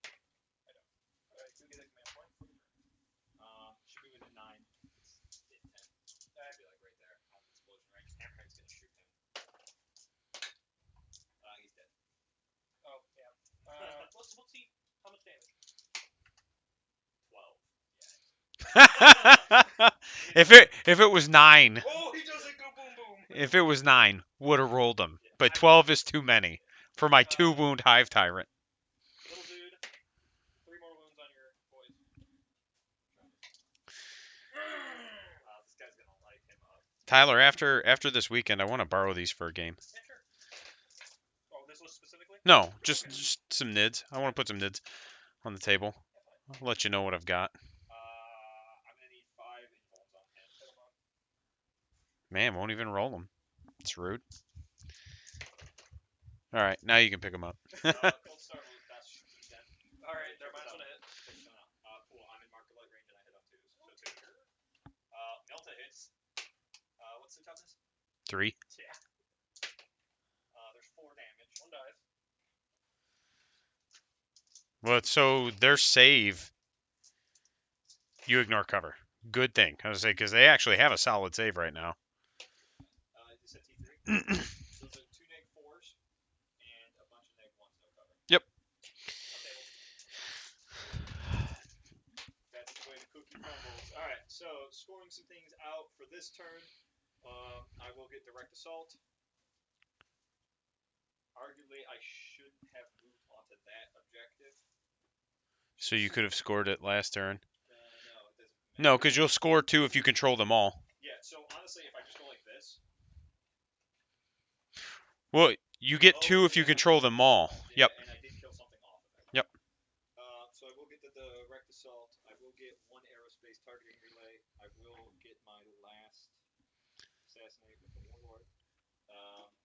I don't. Okay, do get a command point for the turn. Should be within 9. It's 10. That'd be like right there on the explosion range. Hammerhead's gonna shoot him. He's dead. Oh, yeah. Let's see how much damage. 12. If it was 9, Oh, he doesn't go boom boom. if it was 9, would have rolled him. But 12 is too many for my 2 wound Hive Tyrant. Little dude, 3 more wounds on your boys. This guy's gonna light him up. Tyler, after this weekend, I want to borrow these for a game. Yeah, sure. Oh, this list specifically? No, just some nids. I want to put some nids on the table. Yeah, fine. I'll let you know what I've got. I'm gonna need 5 informs on hand. Pick 'em up. Man, won't even roll them. It's rude. All right, now you can pick them up. Cold start will dash E10. All right, never mind. It's gonna hit. Cool. I'm in marker light range and I hit on 2s. So 2. Melta hits. What's the toughness? 3. Yeah. There's 4 damage. 1 dies. Well, so their save, you ignore cover. Good thing. I was say because they actually have a solid save right now. You said T3? Those are 2 neg 4s and a bunch of neg 1s, no cover. Yep. That's the way the cookie crumbles. Alright, so scoring some things out for this turn. I will get direct assault. Arguably, I shouldn't have moved onto that objective. So you could have scored it last turn. No, it doesn't matter. No, because you'll score 2 if you control them all. Yeah, so honestly, if I just go like this. Well, you get 2 if you control them all. Yeah, Yep. and I did kill something off of it. Yep. So I will get the direct assault. I will get 1 aerospace targeting relay. I will get my last assassinate with the warlord.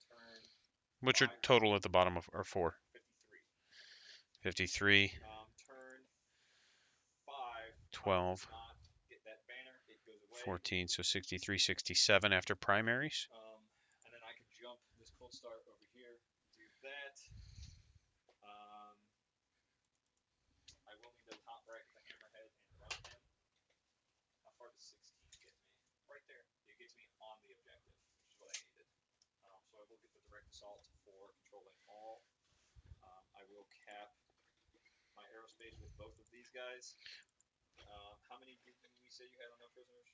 Turn What's your 5, total at the bottom of or 4? 53. 53. Turn 5. 12. Not get that banner. It goes away. 14. So 63, 67 after primaries. And then I can jump this cold start over here. Do that. I will need the top bracket, the hammerhead, and run him. How far does 16 get me? Right there. It gets me on the objective, which is what I needed. So I will get the direct assault for controlling all. I will cap my aerospace with both of these guys. How many did we say you had on no prisoners?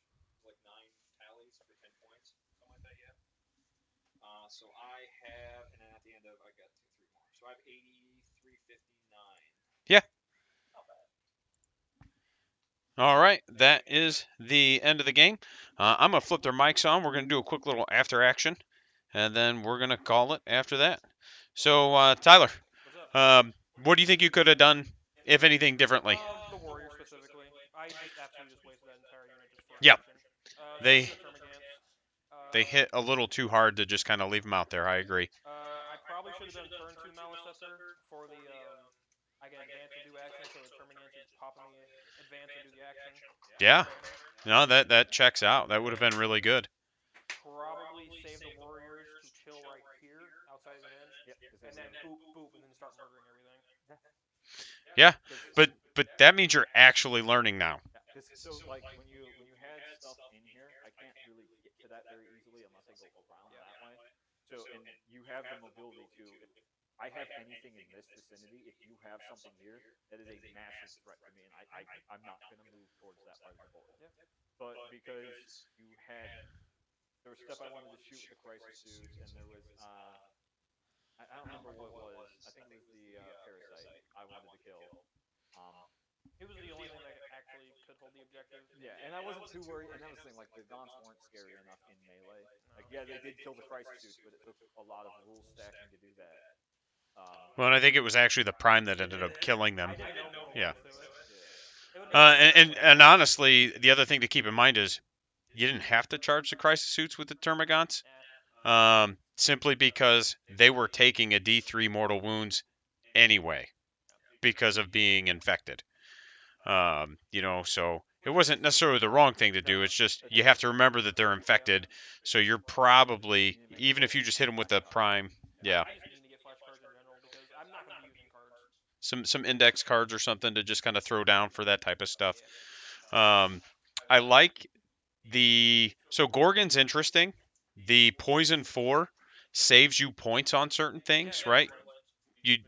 Like 9 tallies for 10 points, something like that. Yeah. So I have, and then at the end of, I got 2, 3 more. So I have 8359. Yeah. Not bad. All right, that is the end of the game. I'm going to flip their mics on. We're going to do a quick little after action, and then we're going to call it after that. So, Tyler, What's up? what do you think you could have done, if anything, differently? The warrior specifically. I just absolutely just wasted that entire unit just for Yeah. action. They- Same with the Termagants. They hit a little too hard to just kind of leave them out there. I agree. I probably should have done turn 2 Maliceptor for the I can advance and do action, so the Termagants just pop in the advance and do the action. Yeah. Prisoners. No, that checks out. That would have been really good. Probably save the warriors to chill right here outside of the end, Yep. and then boop boop, and then start murdering everything. Yeah, but that means you're actually learning now. So like when you had stuff in here, I can't really get to that very easily unless I go around that way. So and you have the mobility to. If I have anything in this vicinity, if you have something here, that is a massive threat to me, and I'm not gonna move towards that part of the board. Yeah. But because you had, there was stuff I wanted to shoot with the crisis suits, and there was I don't remember what it was. I think it was the parasite I wanted to kill. It was the only thing that actually could hold the objective. Yeah, and I wasn't too worried. And that was the thing, like the Gaunts weren't scary enough in melee. Like, yeah, they did kill the crisis suits, but it took a lot of rule stacking to do that. Well, and I think it was actually the prime that ended up killing them. I didn't know Yeah. to it. And honestly, the other thing to keep in mind is you didn't have to charge the crisis suits with the Termagants, simply because they were taking a D3 mortal wounds anyway because of being infected. So it wasn't necessarily the wrong thing to do. It's just you have to remember that they're infected. So you're probably, even if you just hit them with the prime, yeah, I just need to get flash cards in general because I'm not going to be using cards. some index cards or something to just kind of throw down for that type of stuff. I like so Gorgon's interesting. The poison 4 saves you points on certain things, right?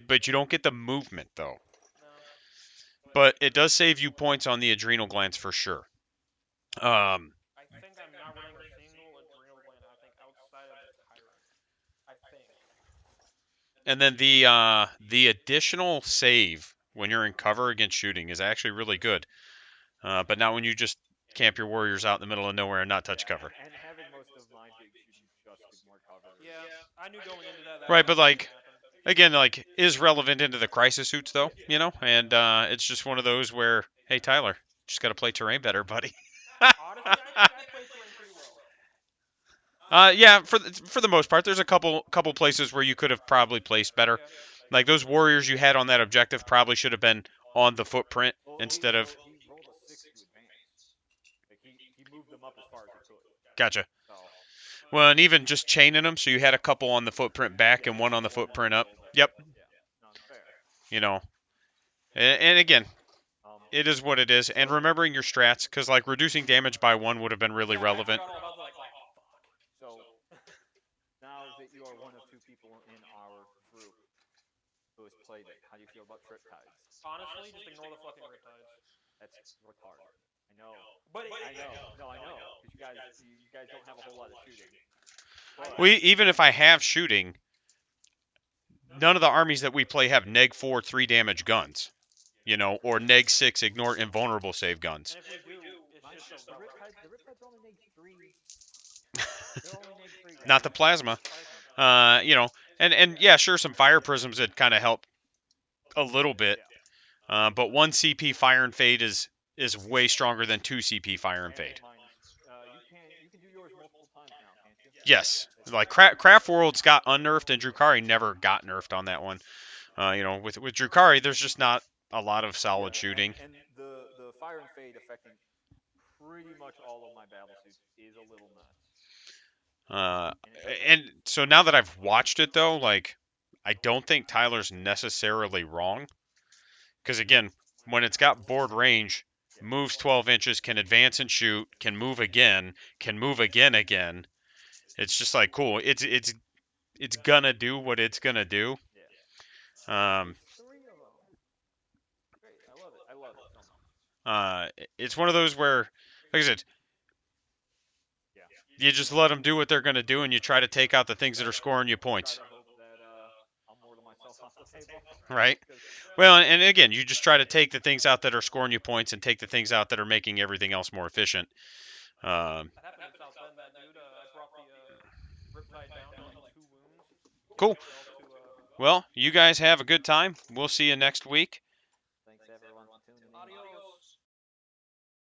But you don't get the movement though. No. But it does save you points on the adrenal glands for sure. I think I'm not running a single adrenal gland. I think outside of the tyrant. I think. And then the additional save when you're in cover against shooting is actually really good. But not when you just camp your warriors out in the middle of nowhere and not touch cover. And having most of my Yeah, I knew going into that. Right, That's but what was like gonna happen. again, like is relevant into the crisis suits though, you know, and it's just one of those where, hey Tyler, just got to play terrain better, buddy. Honestly, I think I played terrain pretty well. Yeah, for the most part, there's a couple places where you could have probably placed better. Yeah. Like those warriors you had on that objective probably should have been on the footprint Well, instead of. he rolled a 6 to advance. Like he moved them up as far as he could. Gotcha. So Well, and even just chaining them, so you had a couple on the footprint back yeah, and one on the one footprint up. middle. Yep. Yeah, no, it's fair. You know, and again, Um, it is what it is. And remembering your strats, because like reducing damage by one would have been really Yeah, I relevant. forgot all about that. Like, oh fuck. so now that you are one of 2 people in our group who has played it, how do you feel about trip tides? Honestly, just ignore the fucking riptides. That's retarded. I know. But I know. No, I know. Because you guys don't have a whole lot of shooting. But Even if I have shooting, none of the armies that we play have neg 4 3 damage guns, you know, or neg 6 ignore invulnerable save guns. and if we do, it's just a the relic. riptides only make 3. They're only make 3. Not the plasma. Plasma. You know, and yeah, sure, some fire prisms would kind of help a little bit, but 1 CP fire and fade is way stronger than 2 CP fire and fade. You can do yours multiple times now, can't you? Yes, like Craft Worlds got unnerfed and Drukari never got nerfed on that one. You know, with Drukari, there's just not a lot of solid shooting. And the fire and fade affecting pretty much all of my battle suits is a little nuts. And so now that I've watched it though, like I don't think Tyler's necessarily wrong. Because again, when it's got board range, moves 12 inches, can advance and shoot, can move again, can move again. It's just like cool. It's gonna do what it's gonna do. Yeah. 3 of them. Great. I love it. I love it so much. It's one of those where, like I said, you just let them do what they're gonna do, and you try to take out the things that are scoring you points. Try to hope that I'll mortal myself off the table. Right. Well, and again, you just try to take the things out that are scoring you points and take the things out that are making everything else more efficient. That happened in South Bend, that dude. I brought the riptide down to like 2 wounds. Cool. Myself to, Well, you guys have a good time. We'll see you next week.